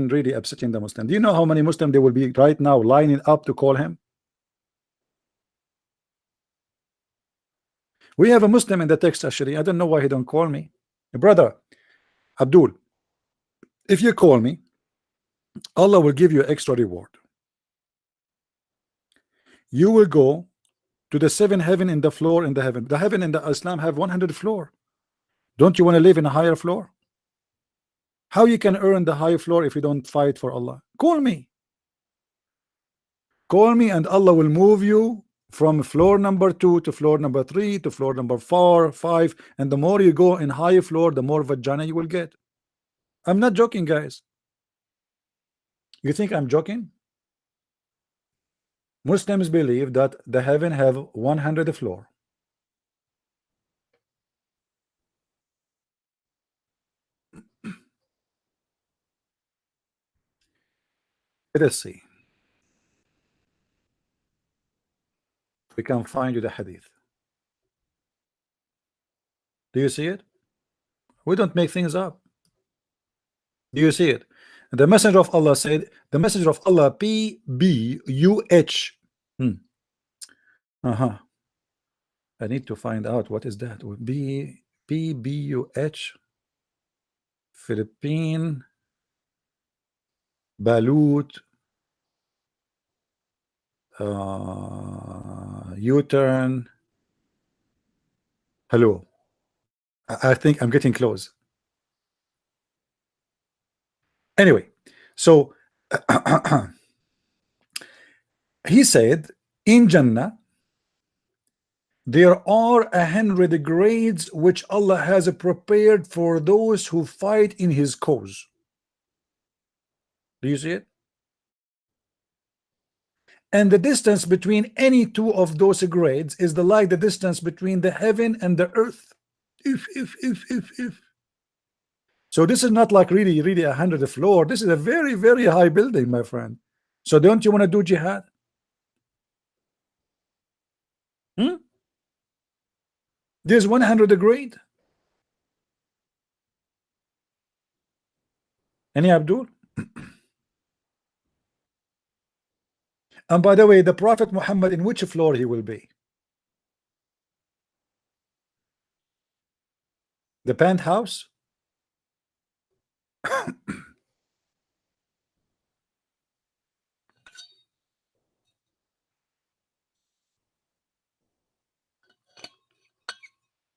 really upsetting the Muslim. Do you know how many Muslims they will be right now lining up to call him? We have a Muslim in the text actually. I don't know why he don't call me. Brother Abdul, if you call me, Allah will give you extra reward. You will go to the 7 heaven in the floor in the heaven. The heaven in the Islam have 100 floor. Don't you want to live in a higher floor? How you can earn the high floor if you don't fight for Allah? Call me. Call me and Allah will move you from floor number 2 to floor number 3 to floor number 4, 5, and the more you go in higher floor, the more vagina you will get. I'm not joking, guys. You think I'm joking? Muslims believe that the heaven have 100 floor. Let us see. We can find you the hadith. Do you see it? We don't make things up. Do you see it? The messenger of Allah said, the messenger of Allah, PBUH. I need to find out what is that. PBUH, Philippine Balut, U-turn, Hello. I think I'm getting close. Anyway, so he said in Jannah there are 100 grades which Allah has prepared for those who fight in his cause. Do you see it? And the distance between any two of those grades is like the distance between the heaven and the earth. If. So this is not like really 100 floor. This is a very high building, my friend. So don't you want to do jihad? Hmm? There's 100 grade. Any Abdul? And by the way, the Prophet Muhammad, in which floor he will be? The penthouse?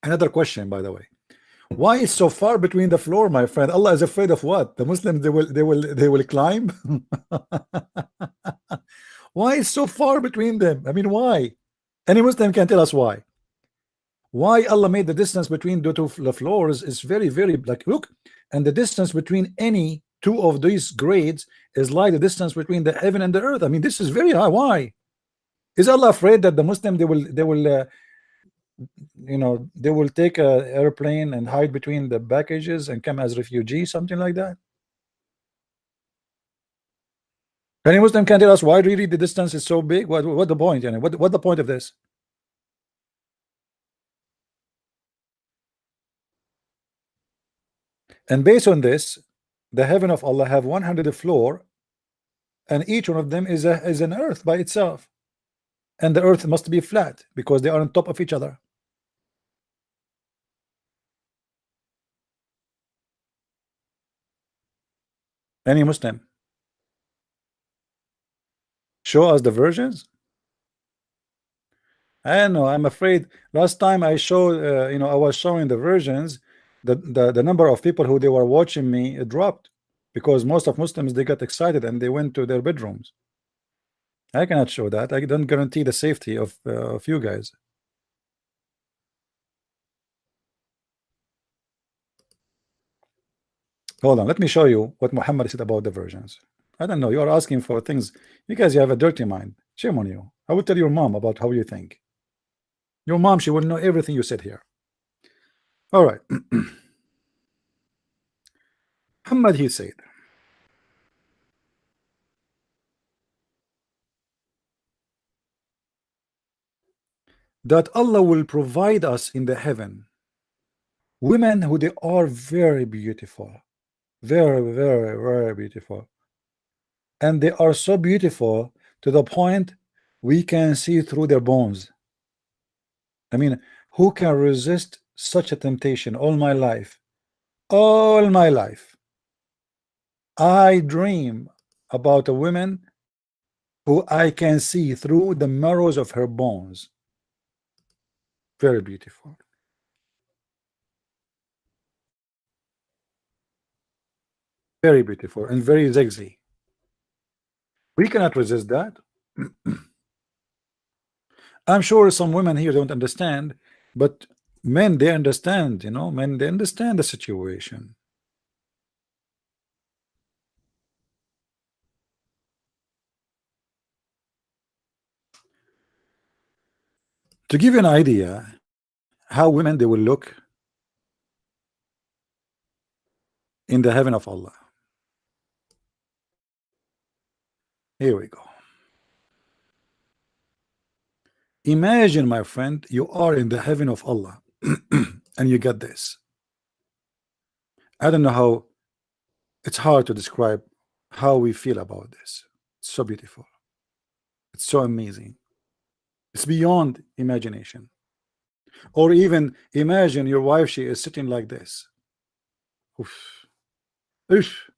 Another question, by the way. Why is so far between the floor, my friend? Allah is afraid of what? The Muslims they will climb? Why is so far between them? I mean, why? Any Muslim can tell us why. Why Allah made the distance between the two floors is very like, look, and the distance between any two of these grades is like the distance between the heaven and the earth. I mean, this is very high. Why? Is Allah afraid that the Muslim they will you know, they will take a airplane and hide between the packages and come as refugees, something like that? Any Muslim can tell us why really the distance is so big? What the point? You know, what the point of this? And based on this, the heaven of Allah have 100 floor, and each one of them is an earth by itself, and the earth must be flat because they are on top of each other. Any Muslim show us the versions? I don't know. I'm afraid last time I showed, you know, I was showing the versions. The number of people who they were watching me, it dropped because most of Muslims, they got excited and they went to their bedrooms. I cannot show that. I don't guarantee the safety of you guys. Hold on, let me show you what Muhammad said about the versions. I don't know. You are asking for things. You guys, you have a dirty mind. Shame on you. I will tell your mom about how you think. Your mom, she will know everything you said here. All right. Muhammad, he said, that Allah will provide us in the heaven women who they are very beautiful, very beautiful, and they are so beautiful to the point we can see through their bones. I mean, who can resist such a temptation? All my life, I dream about a woman who I can see through the marrows of her bones. Very beautiful. Very beautiful and very sexy. We cannot resist that. I'm sure some women here don't understand, but men, they understand, you know, men, they understand the situation. To give you an idea how women they will look in the heaven of Allah. Here we go. Imagine, my friend, you are in the heaven of Allah and you get this. I don't know how, it's hard to describe how we feel about this. It's so beautiful. It's so amazing. It's beyond imagination. Or even imagine your wife, she is sitting like this. Oof. Oof.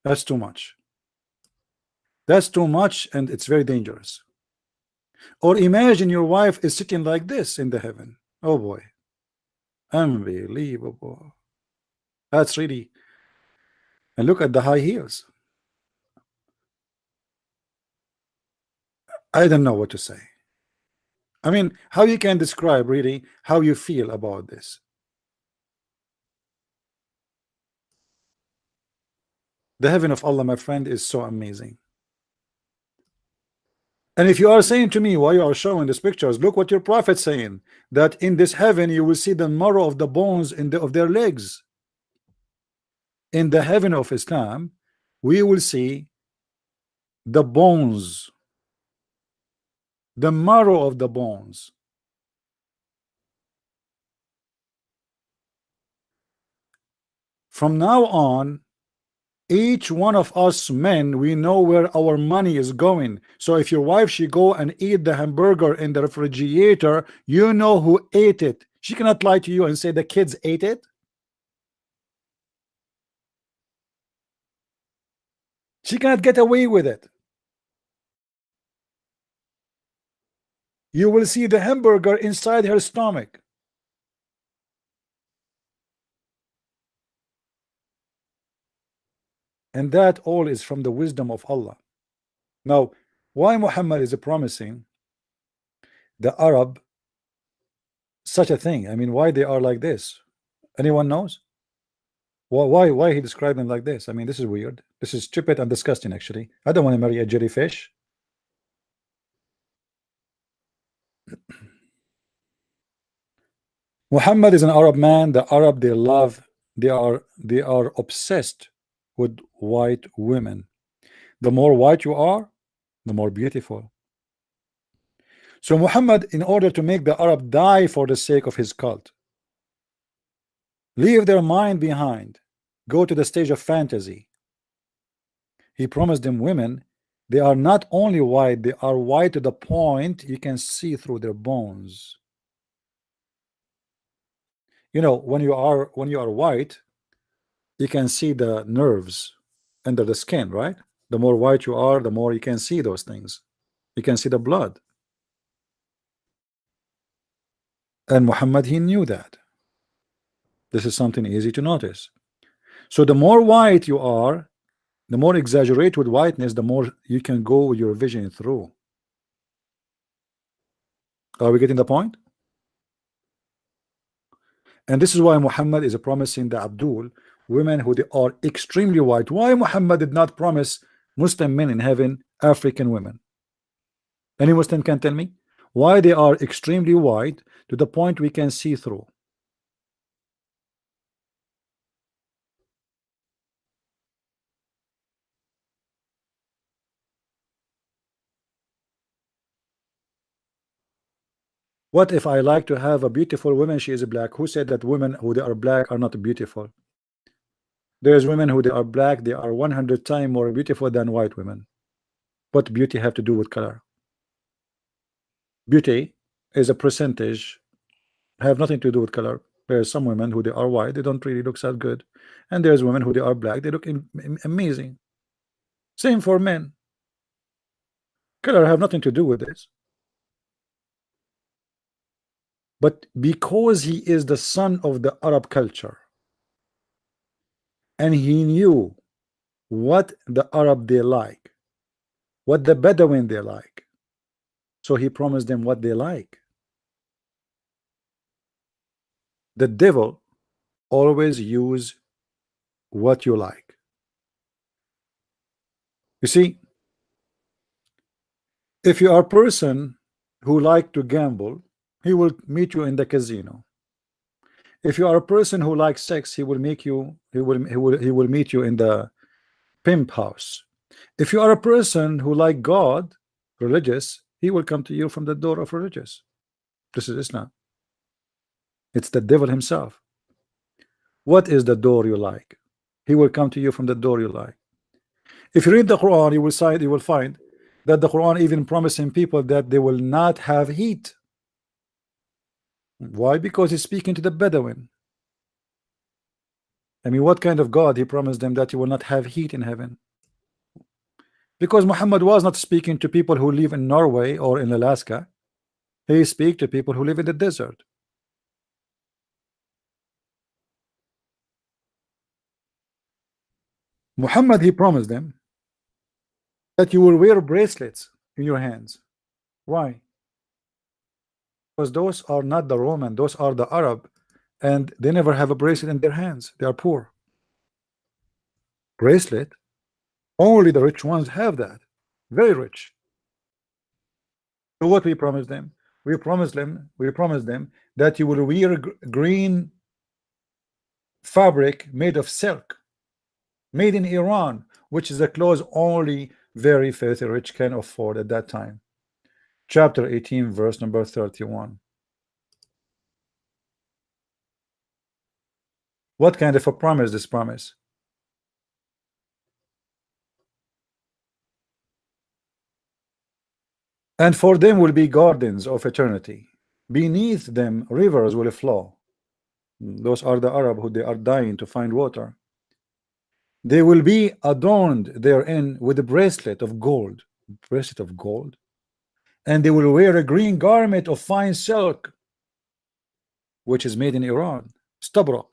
That's too much. That's too much, and it's very dangerous. Or imagine your wife is sitting like this in the heaven. Oh boy. Unbelievable. That's really, and look at the high heels. I don't know what to say. I mean, how you can describe really how you feel about this? The heaven of Allah, my friend, is so amazing. And if you are saying to me, why you are showing these pictures, look what your prophet saying, that in this heaven you will see the marrow of the bones of their legs. In the heaven of Islam, we will see the bones, the marrow of the bones. From now on, each one of us men, we know where our money is going. So if your wife, she go and eat the hamburger in the refrigerator, you know who ate it. She cannot lie to you and say the kids ate it. She cannot get away with it. You will see the hamburger inside her stomach. And that all is from the wisdom of Allah. Now, why Muhammad is promising the Arab such a thing? I mean, why they are like this? Anyone knows? Why he described them like this? I mean, this is weird. This is stupid and disgusting, actually. I don't want to marry a jellyfish. Muhammad is an Arab man. The Arab, they love, they are obsessed with white women. The more white you are, the more beautiful. So Muhammad, in order to make the Arab die for the sake of his cult, leave their mind behind, go to the stage of fantasy, he promised them women. They are not only white, they are white to the point you can see through their bones. You know, when you are white, you can see the nerves under the skin, right? The more white you are, the more you can see those things. You can see the blood. And Muhammad, he knew that. This is something easy to notice. So the more white you are, the more exaggerate with whiteness, the more you can go with your vision through. Are we getting the point? And this is why Muhammad is promising the Abdul women who they are extremely white. Why Muhammad did not promise Muslim men in heaven African women? Any Muslim can tell me why they are extremely white to the point we can see through? What if I like to have a beautiful woman, she is black? Who said that women who they are black are not beautiful? There's women who they are black, they are 100 times more beautiful than white women. What beauty have to do with color? Beauty is a percentage, have nothing to do with color. There's some women who they are white, they don't really look that good, and there's women who they are black, they look amazing. Same for men. Color have nothing to do with this. But because he is the son of the Arab culture, and he knew what the Arab they like, what the Bedouin they like, so he promised them what they like. The devil always use what you like. You see, if you are a person who like to gamble, he will meet you in the casino. If you are a person who likes sex, he will meet you in the pimp house. If you are a person who like God, religious, he will come to you from the door of religious. This is Islam. It's the devil himself. What is the door you like? He will come to you from the door you like. If you read the Quran, you will find that the Quran even promising people that they will not have heat. Why? Because he's speaking to the Bedouin. I mean, what kind of God he promised them that he will not have heat in heaven? Because Muhammad was not speaking to people who live in Norway or in Alaska. He speaks to people who live in the desert. Muhammad, he promised them that you will wear bracelets in your hands. Why? Because those are not the Roman, those are the Arab, and they never have a bracelet in their hands. They are poor. Bracelet, only the rich ones have that. Very rich. So what we promised them? We promised them that you will wear green fabric made of silk, made in Iran, which is a clothes only very filthy rich can afford at that time. Chapter 18, verse number 31. What kind of a promise this promise? And for them will be gardens of eternity. Beneath them rivers will flow. Those are the Arab who they are dying to find water. They will be adorned therein with a bracelet of gold. Bracelet of gold. And they will wear a green garment of fine silk, which is made in Iran. Stabrak.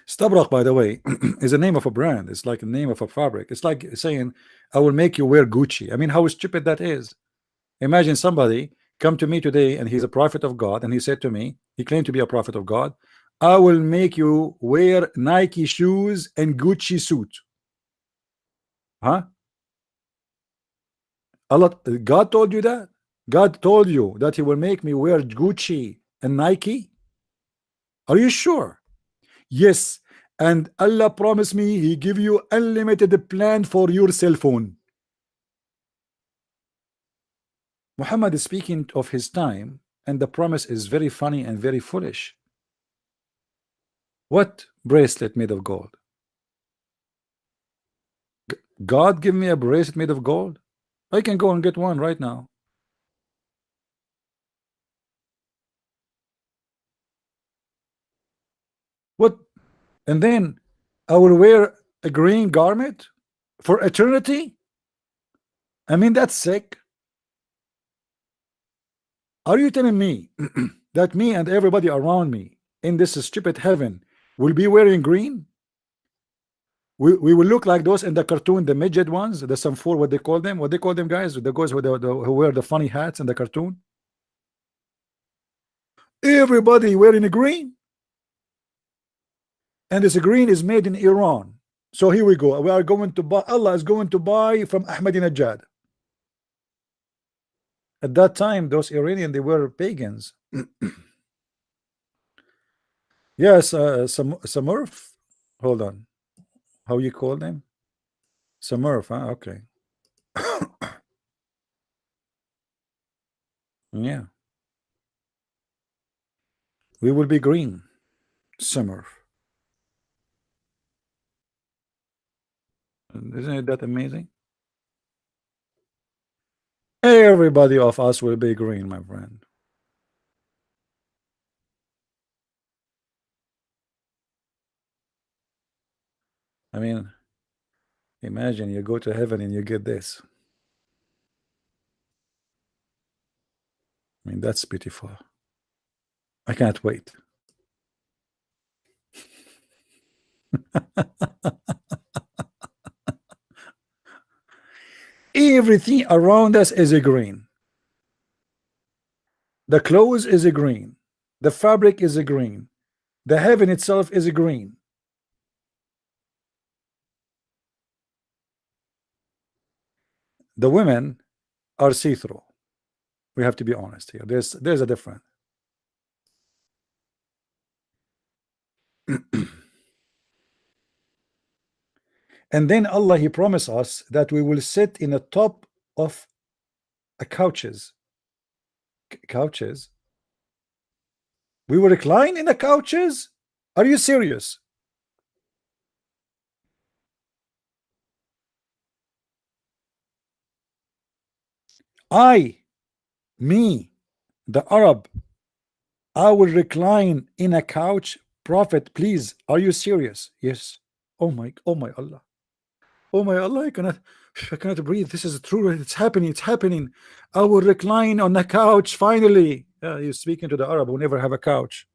Stabrak, by the way, is a name of a brand. It's like a name of a fabric. It's like saying, I will make you wear Gucci. I mean, how stupid that is. Imagine somebody come to me today and he's a prophet of God, and he said to me, he claimed to be a prophet of God, I will make you wear Nike shoes and Gucci suit. Huh? Allah, God told you that? God told you that he will make me wear Gucci and Nike? Are you sure? Yes. And Allah promised me he give you unlimited plan for your cell phone. Muhammad is speaking of his time, and the promise is very funny and very foolish. What bracelet made of gold? God give me a bracelet made of gold? I can go and get one right now. What? And then I will wear a green garment for eternity? I mean, that's sick. Are you telling me that me and everybody around me in this stupid heaven will be wearing green? We will look like those in the cartoon, the midget ones, the some four, what they call them, guys, the guys who wear the funny hats in the cartoon. Everybody wearing a green, and this green is made in Iran. So here we go. We are going to buy. Allah is going to buy from Ahmadinejad. At that time, those Iranian, they were pagans. Yes, Samurf. Hold on. How you call them? Samurf, huh? Okay. Yeah. We will be green. Samurf. Isn't it that amazing? Everybody of us will be green, my friend. I mean, imagine you go to heaven and you get this. I mean, that's beautiful. I can't wait. Everything around us is a green. The clothes is a green. The fabric is a green. The heaven itself is a green. The women are see-through. We have to be honest here. There's a difference. And then Allah, he promised us that we will sit in the top of a couches. Couches. We will recline in the couches. Are you serious? Me, the Arab, I will recline in a couch. Prophet, please, are you serious? Yes. Oh my Allah. Oh my Allah, I cannot breathe. This is true. It's happening. I will recline on a couch finally. You're speaking to the Arab who never have a couch.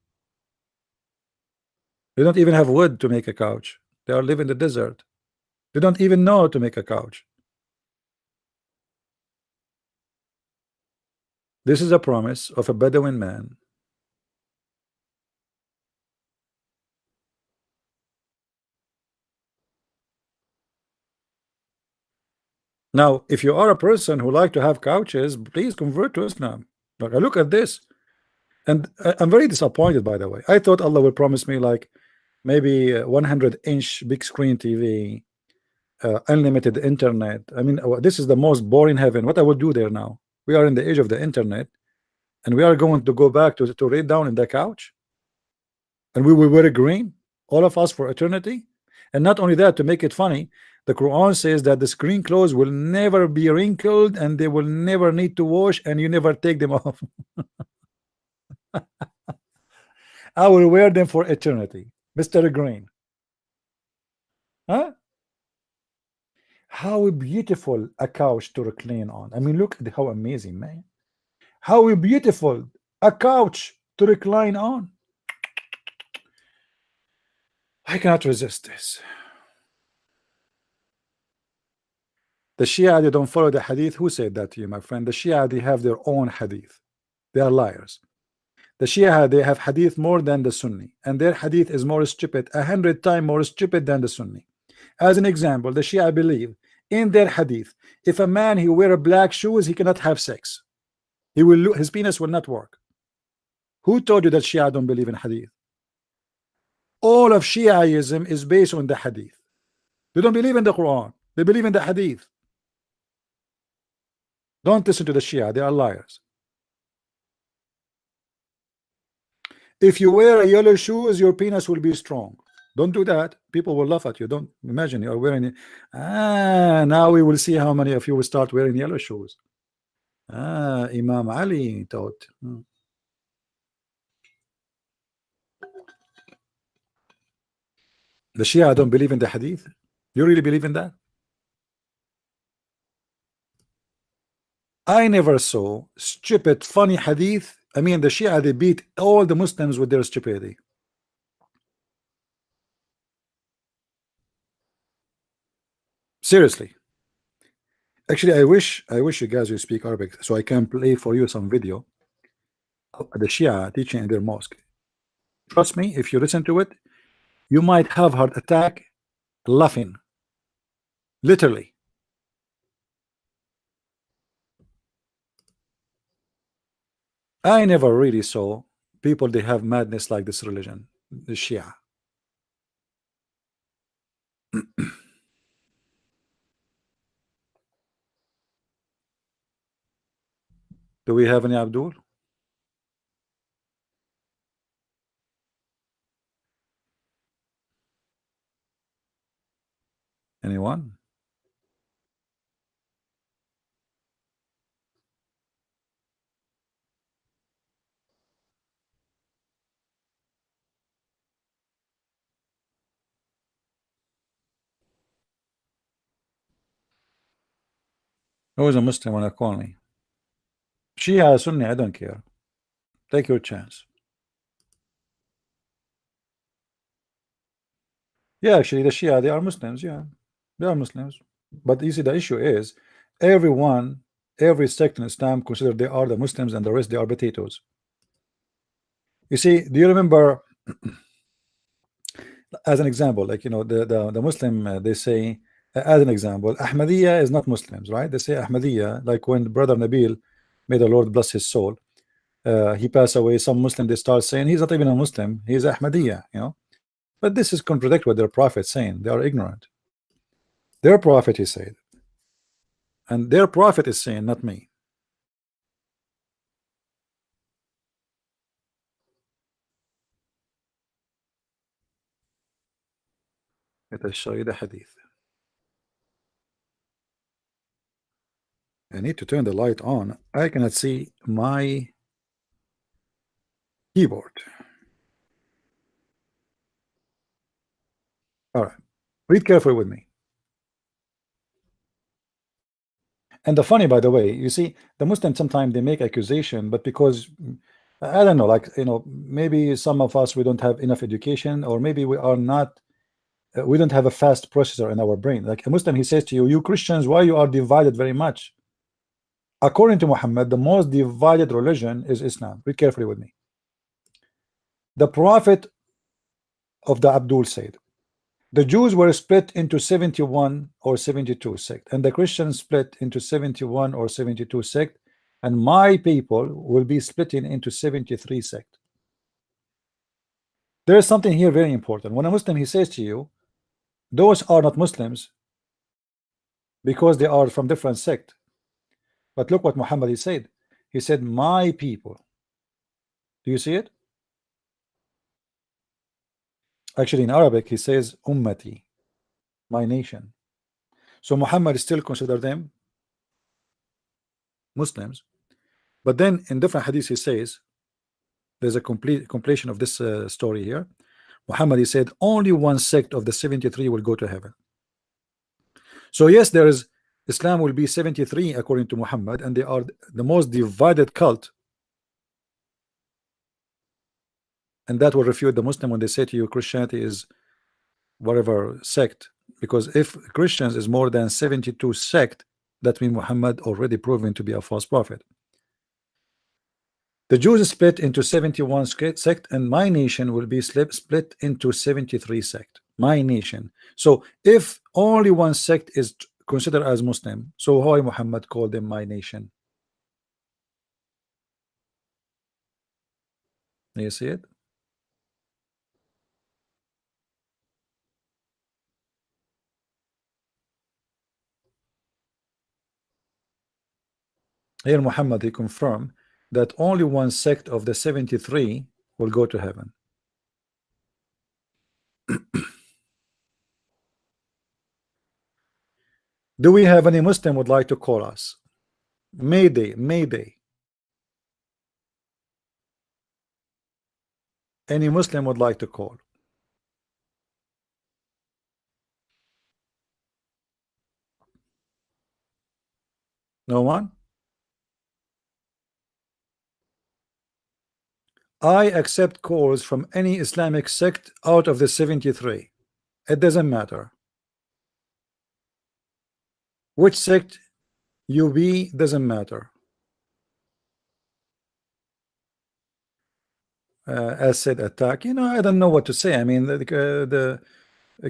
They don't even have wood to make a couch. They are living in the desert. They don't even know how to make a couch. This is a promise of a Bedouin man. Now, if you are a person who like to have couches, please convert to Islam. Like, I look at this, and I'm very disappointed. By the way, I thought Allah would promise me like maybe 100-inch big screen TV, unlimited internet. I mean, this is the most boring heaven. What I would do there now? We are in the age of the internet, and we are going to go back to lay down in the couch, and we will wear green, all of us, for eternity. And not only that, to make it funny, the Quran says that the screen clothes will never be wrinkled and they will never need to wash, and you never take them off. I will wear them for eternity, Mr. Green. Huh? How beautiful a couch to recline on. I mean, look at how amazing, man. How beautiful a couch to recline on. I cannot resist this. The Shia, they don't follow the hadith. Who said that to you, my friend? The Shia, they have their own hadith. They are liars. The Shia, they have hadith more than the Sunni, and their hadith is more stupid, 100 times more stupid than the Sunni. As an example, the Shia believe in their hadith, if a man he wear black shoes, he cannot have sex. He will, his penis will not work. Who told you that Shia don't believe in hadith? All of Shiaism is based on the hadith. They don't believe in the Quran. They believe in the hadith. Don't listen to the Shia. They are liars. If you wear a yellow shoes, your penis will be strong. Don't do that. People will laugh at you. Don't imagine you are wearing it. Now we will see how many of you will start wearing yellow shoes. Imam Ali taught. The Shia don't believe in the hadith. You really believe in that? I never saw stupid funny hadith. I mean, the Shia, they beat all the Muslims with their stupidity. Seriously. Actually, I wish you guys will speak Arabic so I can play for you some video of the Shia teaching in their mosque. Trust me, if you listen to it, you might have heart attack laughing. Literally. I never really saw people they have madness like this religion, the Shia. Do we have any Abdul? Anyone? Who is a Muslim when I call me? Shia, Sunni, I don't care. Take your chance. Yeah, actually, the Shia, they are Muslims. Yeah, they are Muslims. But you see, the issue is everyone, every sect in Islam consider they are the Muslims and the rest they are potatoes. You see, do you remember, as an example, like, you know, the Muslim, they say, as an example, Ahmadiyya is not Muslims, right? They say Ahmadiyya, like when Brother Nabil, may the Lord bless his soul, he passed away, some Muslim, they start saying he's not even a Muslim, he's Ahmadiyya, you know. But this is contradict what their prophet saying. They are ignorant. Their prophet, he said, and their prophet is saying, not me. Let us show you the hadith. I need to turn the light on. I cannot see my keyboard. All right, read carefully with me. And the funny, by the way, you see, the Muslims sometimes they make accusation, but because I don't know, like, you know, maybe some of us we don't have enough education, or maybe we are not we don't have a fast processor in our brain. Like a Muslim, he says to you, you Christians, why you are divided very much? According to Muhammad, the most divided religion is Islam. Read carefully with me. The prophet of the Abdul said, the Jews were split into 71 or 72 sect, and the Christians split into 71 or 72 sect, and my people will be splitting into 73 sect. There is something here very important. When a Muslim, he says to you, those are not Muslims because they are from different sect. But look what Muhammad he said. He said, my people. Do you see it? Actually, in Arabic, he says, ummati, my nation. So Muhammad still consider them Muslims. But then in different hadiths, he says, there's a completion of this story here. Muhammad, he said, only one sect of the 73 will go to heaven. So yes, there is Islam will be 73 according to Muhammad, and they are the most divided cult. And that will refute the Muslim when they say to you Christianity is whatever sect, because if Christians is more than 72 sect, that means Muhammad already proven to be a false prophet. The Jews split into 71 sect, and my nation will be split into 73 sect. My nation. So if only one sect is considered as Muslim, so why Muhammad called them my nation? Do you see it? Here Muhammad, he confirmed that only one sect of the 73 will go to heaven. Do we have any Muslim would like to call us? Mayday, Mayday. Any Muslim would like to call? No one? I accept calls from any Islamic sect out of the 73. It doesn't matter which sect you be, doesn't matter. As said, attack, you know, I don't know what to say. I mean, the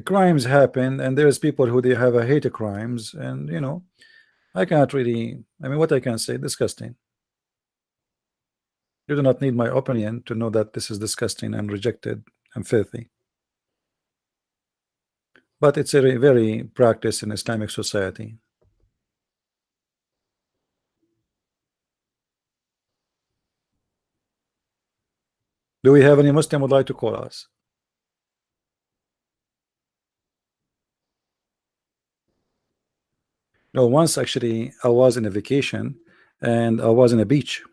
crimes happen, and there's people who they have a hate crimes, and you know, I can't really, I mean, what I can say, disgusting. You do not need my opinion to know that this is disgusting and rejected and filthy. But it's a very practice in Islamic society. Do we have any Muslim would like to call us? No, once actually I was in a vacation and I was in a beach,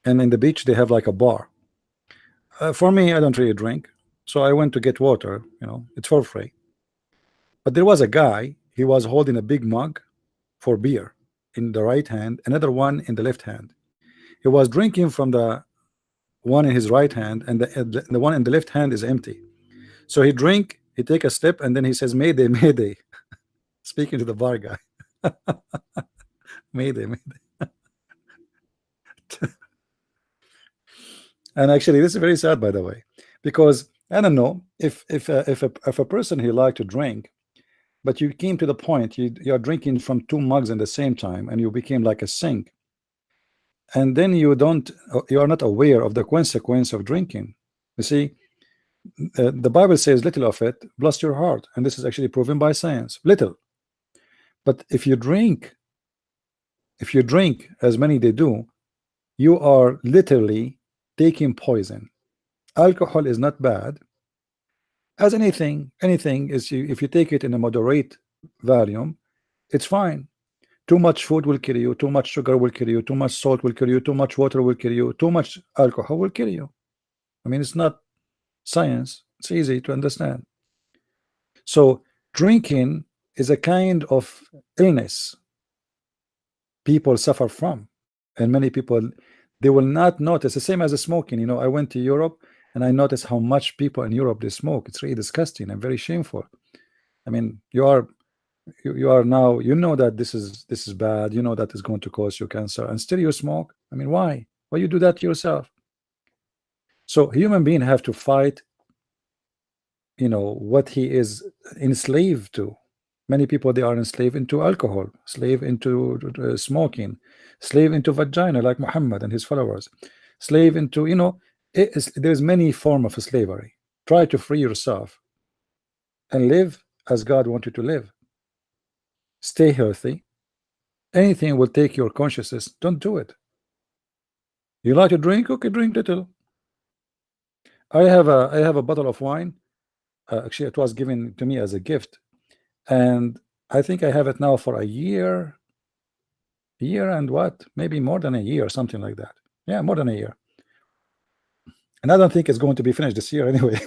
and in the beach they have like a bar. For me, I don't really drink, so I went to get water, you know, it's for free. But there was a guy, he was holding a big mug for beer in the right hand, another one in the left hand. He was drinking from the one in his right hand, and the one in the left hand is empty. So he drink, he take a step, and then he says, Mayday, Mayday. Speaking to the bar guy. Mayday, Mayday. And actually, this is very sad, by the way, because I don't know if a person he like to drink, but you came to the point you are drinking from two mugs at the same time, and you became like a sink, and then you are not aware of the consequence of drinking. You see, the Bible says little of it bless your heart, and this is actually proven by science. Little, but if you drink as many they do, you are literally taking poison. Alcohol is not bad as anything is. If you take it in a moderate volume, it's fine. Too much food will kill you, too much sugar will kill you, too much salt will kill you, too much water will kill you, too much alcohol will kill you. I mean, it's not science, it's easy to understand. So drinking is a kind of illness people suffer from, and many people, they will not notice. The same as the smoking. You know, I went to Europe and I noticed how much people in Europe they smoke. It's really disgusting and very shameful. I mean, you are now, you know that this is bad, you know that is going to cause you cancer, and still you smoke. I mean, why you do that to yourself? So human being have to fight, you know, what he is enslaved to. Many people, they are enslaved into alcohol, slave into smoking, slave into vagina, like Muhammad and his followers, slave into, you know, there's many form of slavery. Try to free yourself and live as God wants you to live. Stay healthy. Anything will take your consciousness, don't do it. You like to drink, okay, drink little. I have a bottle of wine. Actually, it was given to me as a gift, and I think I have it now for a year and what, maybe more than a year, something like that. Yeah, more than a year. And I don't think it's going to be finished this year anyway.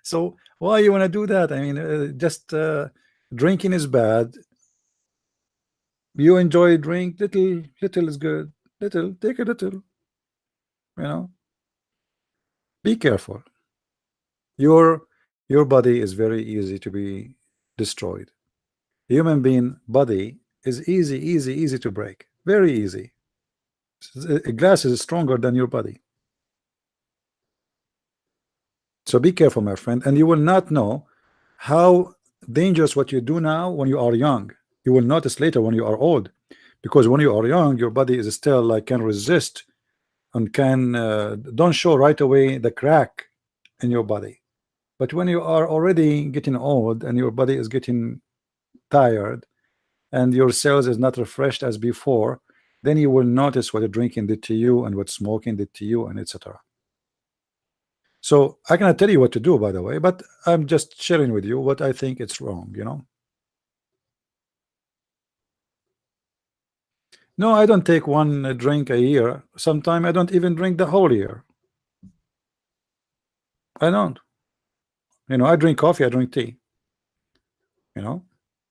So why you want to do that? I mean, just drinking is bad. You enjoy drink, little is good. Little, take a little. You know, be careful. Your body is very easy to be destroyed. Human being body is easy to break. Very easy. A glass is stronger than your body. So be careful, my friend, and you will not know how dangerous what you do now when you are young. You will notice later when you are old, because when you are young, your body is still like can resist and can don't show right away the crack in your body. But when you are already getting old and your body is getting tired and your cells is not refreshed as before, then you will notice what drinking did to you and what smoking did to you, and etc. So I cannot tell you what to do, by the way, but I'm just sharing with you what I think it's wrong, you know. No, I don't take one drink a year. Sometimes I don't even drink the whole year. I don't. You know, I drink coffee, I drink tea, you know,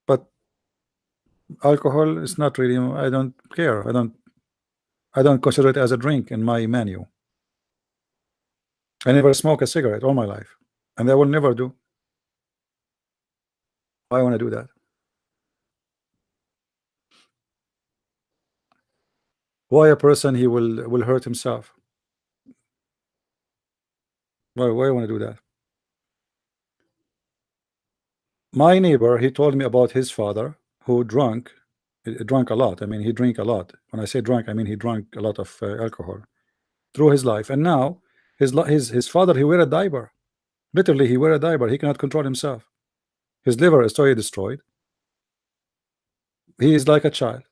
but alcohol is not really, I don't care. I don't consider it as a drink in my menu. I never smoke a cigarette all my life, and I will never do. Why I want to do that? Why a person he will hurt himself? Why I want to do that? My neighbor, he told me about his father who drank a lot. I mean, he drank a lot. When I say drunk, I mean he drank a lot of alcohol through his life, and now his father, he wear a diaper. Literally, he wear a diaper. He cannot control himself. His liver is totally destroyed. He is like a child.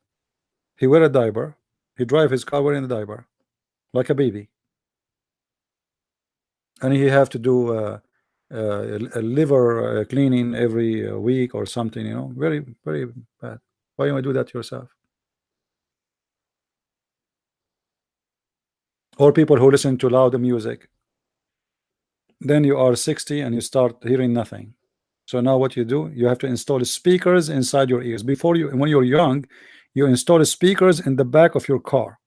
He wear a diaper. He drive his car wearing a diaper, like a baby, and he have to do a liver cleaning every week or something. You know, very bad. Why you want to do that yourself? Or people who listen to loud music. Then you are 60 and you start hearing nothing. So now what you do, you have to install speakers inside your ears. Before you, when you're young, you install speakers in the back of your car,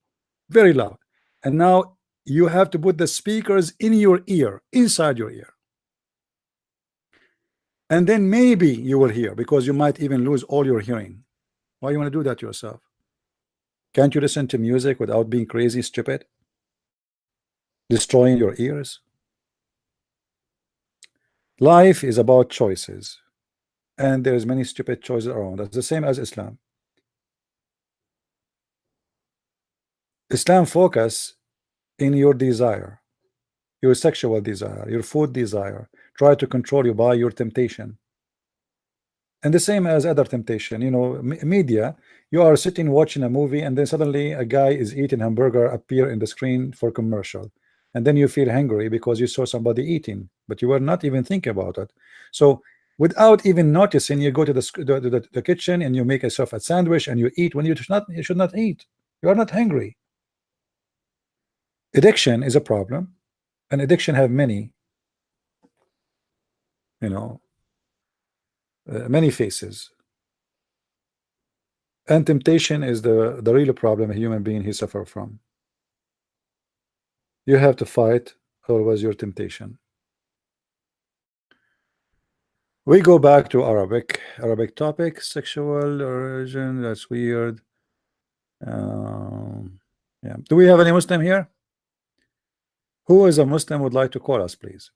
very loud. And now you have to put the speakers in your ear, inside your ear. And then maybe you will hear, because you might even lose all your hearing. Why you want to do that yourself? Can't you listen to music without being crazy, stupid, destroying your ears? Life is about choices, and there's many stupid choices around. That's the same as Islam. Islam focus in your desire, your sexual desire, your food desire, try to control you by your temptation. And the same as other temptation, you know, media, you are sitting watching a movie and then suddenly a guy is eating hamburger appear in the screen for commercial, and then you feel hungry because you saw somebody eating, but you were not even thinking about it. So without even noticing, you go to the kitchen and you make yourself a sandwich and you eat when you should not eat. You are not hungry. Addiction is a problem, and addiction have many, you know, many faces. And temptation is the real problem a human being he suffer from. You have to fight always your temptation. We go back to Arabic topic, sexual origin. That's weird. Yeah. Do we have any Muslim here? Who is a Muslim would like to call us, please?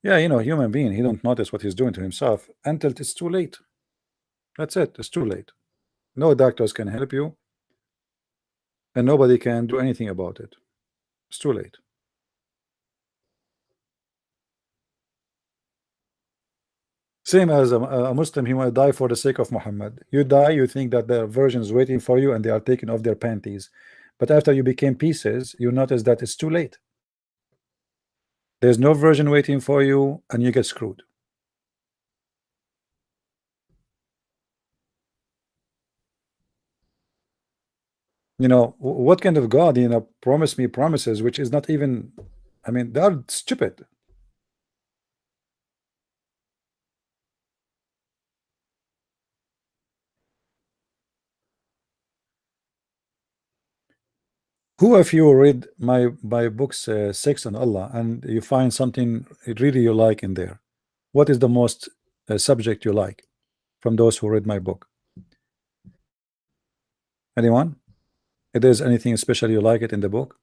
Yeah, you know, human being, he don't notice what he's doing to himself until it's too late. That's it. It's too late. No doctors can help you, and nobody can do anything about it. It's too late. Same as a Muslim, he might die for the sake of Muhammad. You die, you think that there are virgins waiting for you and they are taking off their panties. But after you became pieces, you notice that it's too late. There's no virgin waiting for you and you get screwed. You know, what kind of God, you know, promised me promises which is not even, I mean, they are stupid. Who if you read my books, Sex and Allah, and you find something really you like in there, what is the most subject you like from those who read my book? Anyone? If there's anything special you like it in the book?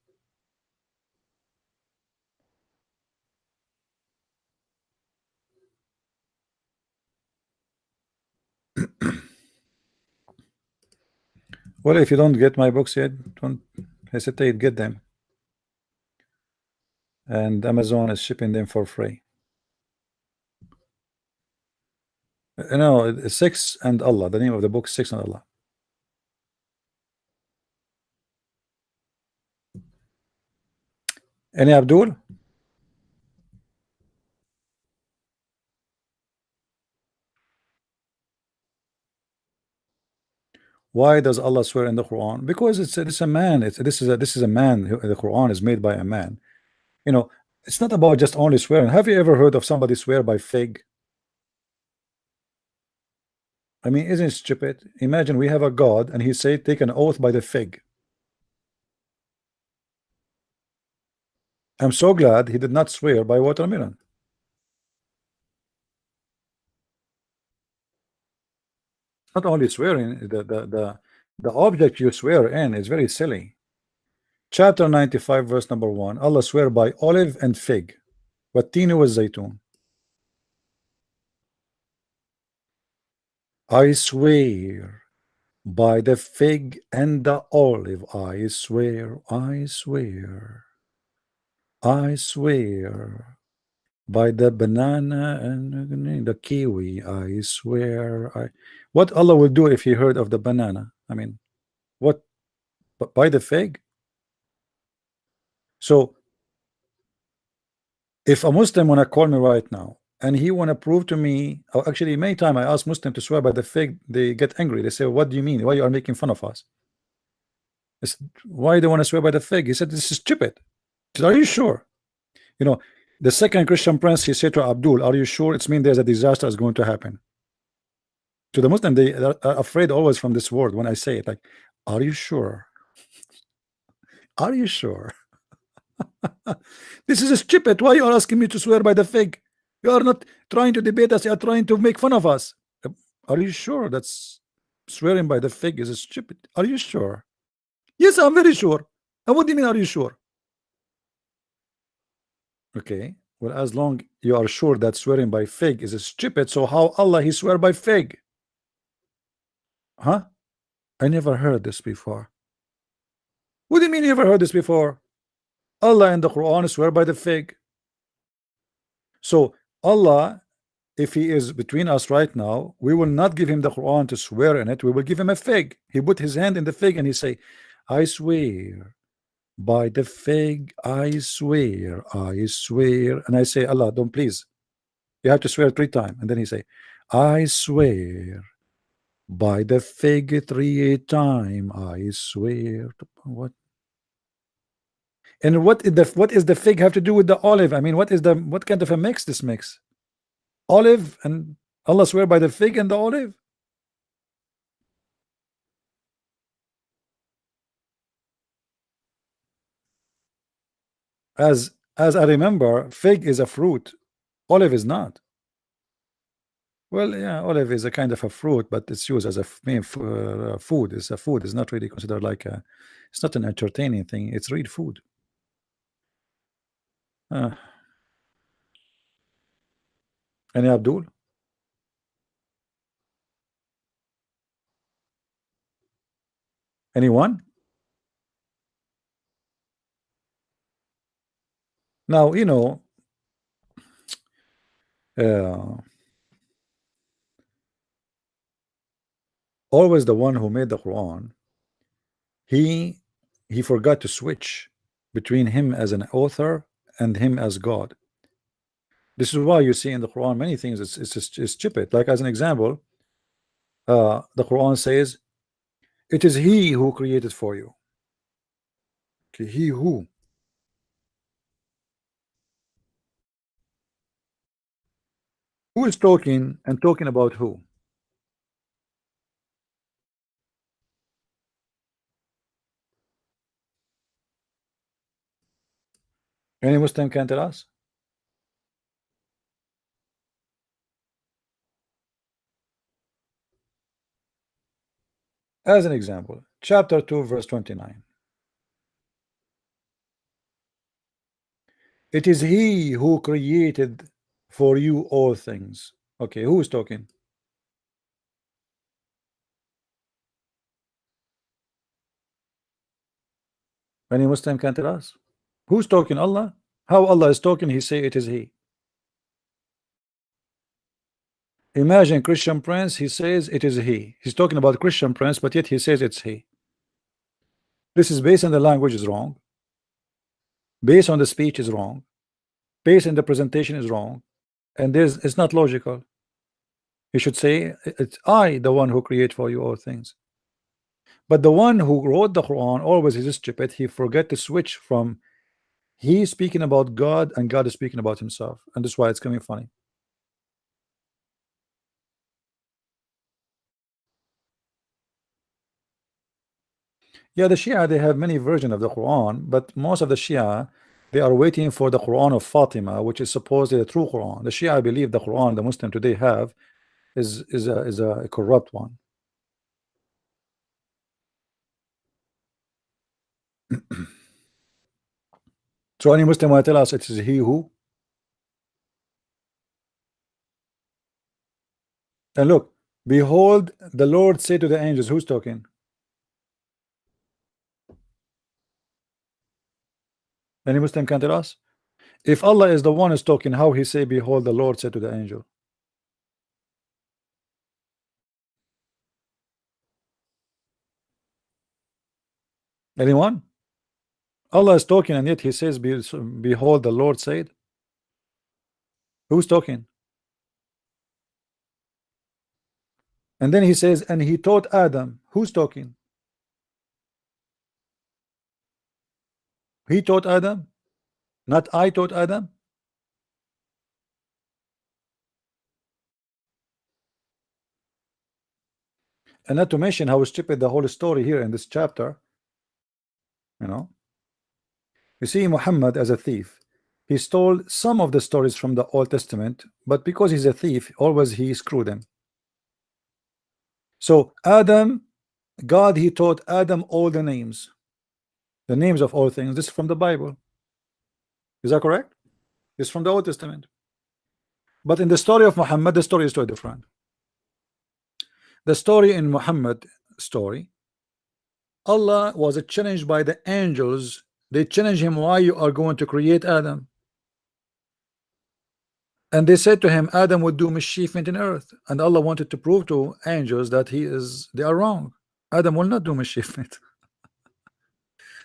Well, if you don't get my books yet, don't hesitate, get them. And Amazon is shipping them for free. No, Sex and Allah. The name of the book, Sex and Allah. Any Abdul? Why does Allah swear in the Quran? Because it's a man. This is a man. The Quran is made by a man. You know, it's not about just only swearing. Have you ever heard of somebody swear by fig? I mean, isn't it stupid? Imagine we have a God and he say take an oath by the fig. I'm so glad he did not swear by watermelon. Not only swearing, the object you swear in is very silly. Chapter 95, verse number 1. Allah swear by olive and fig. والتين والزيتون. I swear by the fig and the olive. I swear, I swear, I swear by the banana and the kiwi. I swear. What Allah will do if he heard of the banana? I mean, what? By the fig? So if a Muslim wanna call me right now and he wanna prove to me, or actually many time I ask Muslim to swear by the fig, they get angry. They say, what do you mean? Why you are making fun of us? I said, why do you want to swear by the fig? He said, this is stupid. I said, are you sure? You know, the second Christian prince, he said to Abdul, are you sure? It's mean there's a disaster is going to happen. To the Muslim, they are afraid always from this word when I say it, like, are you sure? Are you sure? This is stupid. Why you are asking me to swear by the fig? You are not trying to debate us, you are trying to make fun of us. Are you sure that's swearing by the fig is stupid? Are you sure? Yes, I'm very sure. And what do you mean, are you sure? Okay, well, as long you are sure that swearing by fig is stupid, so how Allah he swear by fig? Huh? I never heard this before. What do you mean you never heard this before? Allah in the Quran swear by the fig. So Allah, if he is between us right now, we will not give him the Quran to swear in it. We will give him a fig. He put his hand in the fig and he say, I swear by the fig, I swear, I swear. And I say, Allah, don't please. You have to swear 3 times. And then he say, I swear by the fig 3 times. I swear. What? And what is the fig have to do with the olive? I mean, what kind of a mix this mix? Olive and Allah swear by the fig and the olive? As I remember, fig is a fruit, olive is not. Well, yeah, olive is a kind of a fruit, but it's used as a main food. It's a food. It's not really considered like a. It's not an entertaining thing. It's real food. Uh, any Abdul? Anyone? Now you know. Uh, Always the one who made the Quran. He he forgot to switch between him as an author and him as God. This is why you see in the Quran many things. It's stupid. Like as an example, the Quran says, "It is He who created for you." Okay, He who is talking and talking about who? Any Muslim can tell us? As an example, chapter 2, verse 29. It is He who created for you all things. Okay, who is talking? Any Muslim can tell us? Who's talking? Allah? How Allah is talking? He say it is He. Imagine Christian Prince, he says it is He. He's talking about Christian Prince, but yet he says it's He. This is based on the language is wrong. Based on the speech is wrong. Based on the presentation is wrong. And it's not logical. He should say it's I, the one who create for you all things. But the one who wrote the Quran always is stupid. He forget to switch from he speaking about God and God is speaking about himself, and that's why it's coming funny. Yeah, the Shia, they have many versions of the Quran, but most of the Shia, they are waiting for the Quran of Fatima, which is supposedly the true Quran. The Shia believe the Quran the Muslim today have is a corrupt one. So any Muslim will tell us it is he who. And look, behold, the Lord said to the angels, who's talking? Any Muslim can tell us? If Allah is the one who's talking, how he say, behold, the Lord said to the angel? Anyone? Allah is talking and yet he says, behold, the Lord said. Who's talking? And then he says, and he taught Adam. Who's talking? He taught Adam, not I taught Adam. And not to mention how stupid the whole story here in this chapter. You know, you see Muhammad as a thief. He stole some of the stories from the Old Testament, but because he's a thief, always he screwed them. So Adam, God, he taught Adam all the names of all things. This is from the Bible. Is that correct? It's from the Old Testament. But in the story of Muhammad, the story is totally different. The story in Muhammad story, Allah was challenged by the angels. They challenged him, why you are going to create Adam? And they said to him, Adam would do mischievement in earth. And Allah wanted to prove to angels that they are wrong. Adam will not do mischievement.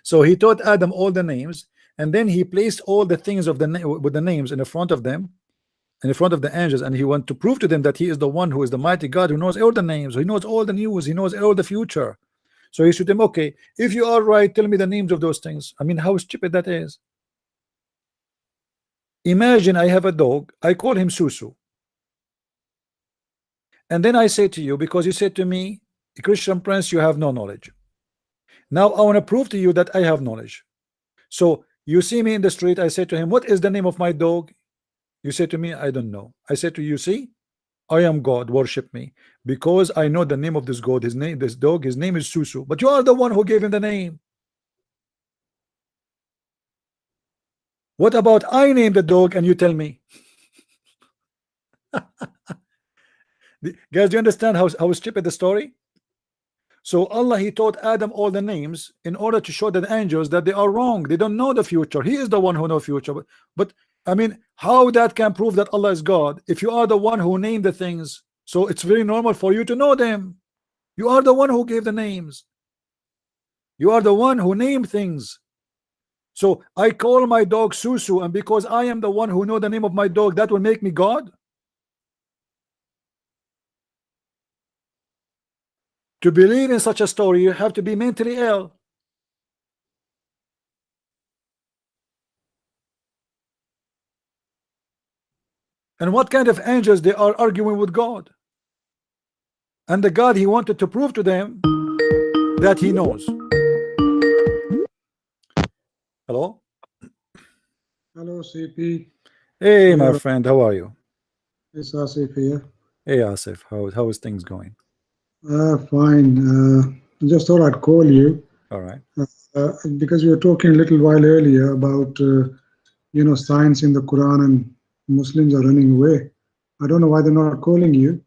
So he taught Adam all the names, and then he placed all the things of with the names in the front of them, in front of the angels, and he wanted to prove to them that he is the one who is the mighty God who knows all the names, he knows all the news, he knows all the future. So he said to him, okay, if you are right, tell me the names of those things. I mean, how stupid that is. Imagine I have a dog, I call him Susu, and then I say to you, because you said to me, Christian Prince, you have no knowledge. Now I want to prove to you that I have knowledge. So you see me in the street, I say to him, what is the name of my dog? You say to me, I don't know. I say to you, see, I am God, worship me, because I know the name of this God, his name, this dog, his name is Susu, but you are the one who gave him the name. What about I name the dog and you tell me? Guys, do you understand how stupid the story? So Allah, he taught Adam all the names in order to show the angels that they are wrong. They don't know the future. He is the one who knows future. But I mean, how that can prove that Allah is God if you are the one who named the things? So it's very normal for you to know them. You are the one who gave the names. You are the one who named things. So I call my dog Susu, and because I am the one who know the name of my dog, that will make me God? To believe in such a story, you have to be mentally ill. And what kind of angels they are arguing with God? And the God, he wanted to prove to them that he knows. Hello? Hello, CP. Hey, my Yeah, friend, how are you? it's Asif here. Hey, Asif, how is things going? Fine. I just thought I'd call you All right. because we were talking a little while earlier about science in the Quran and Muslims are running away. I don't know why they're not calling you.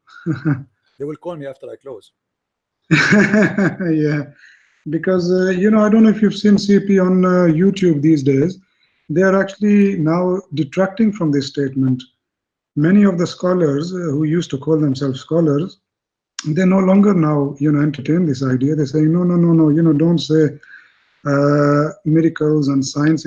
They will call me after I close. Yeah, because I don't know if you've seen CP on YouTube these days. They are actually now detracting from this statement. Many of the scholars who used to call themselves scholars, they no longer now entertain this idea. They say no, no, no, no, don't say miracles and science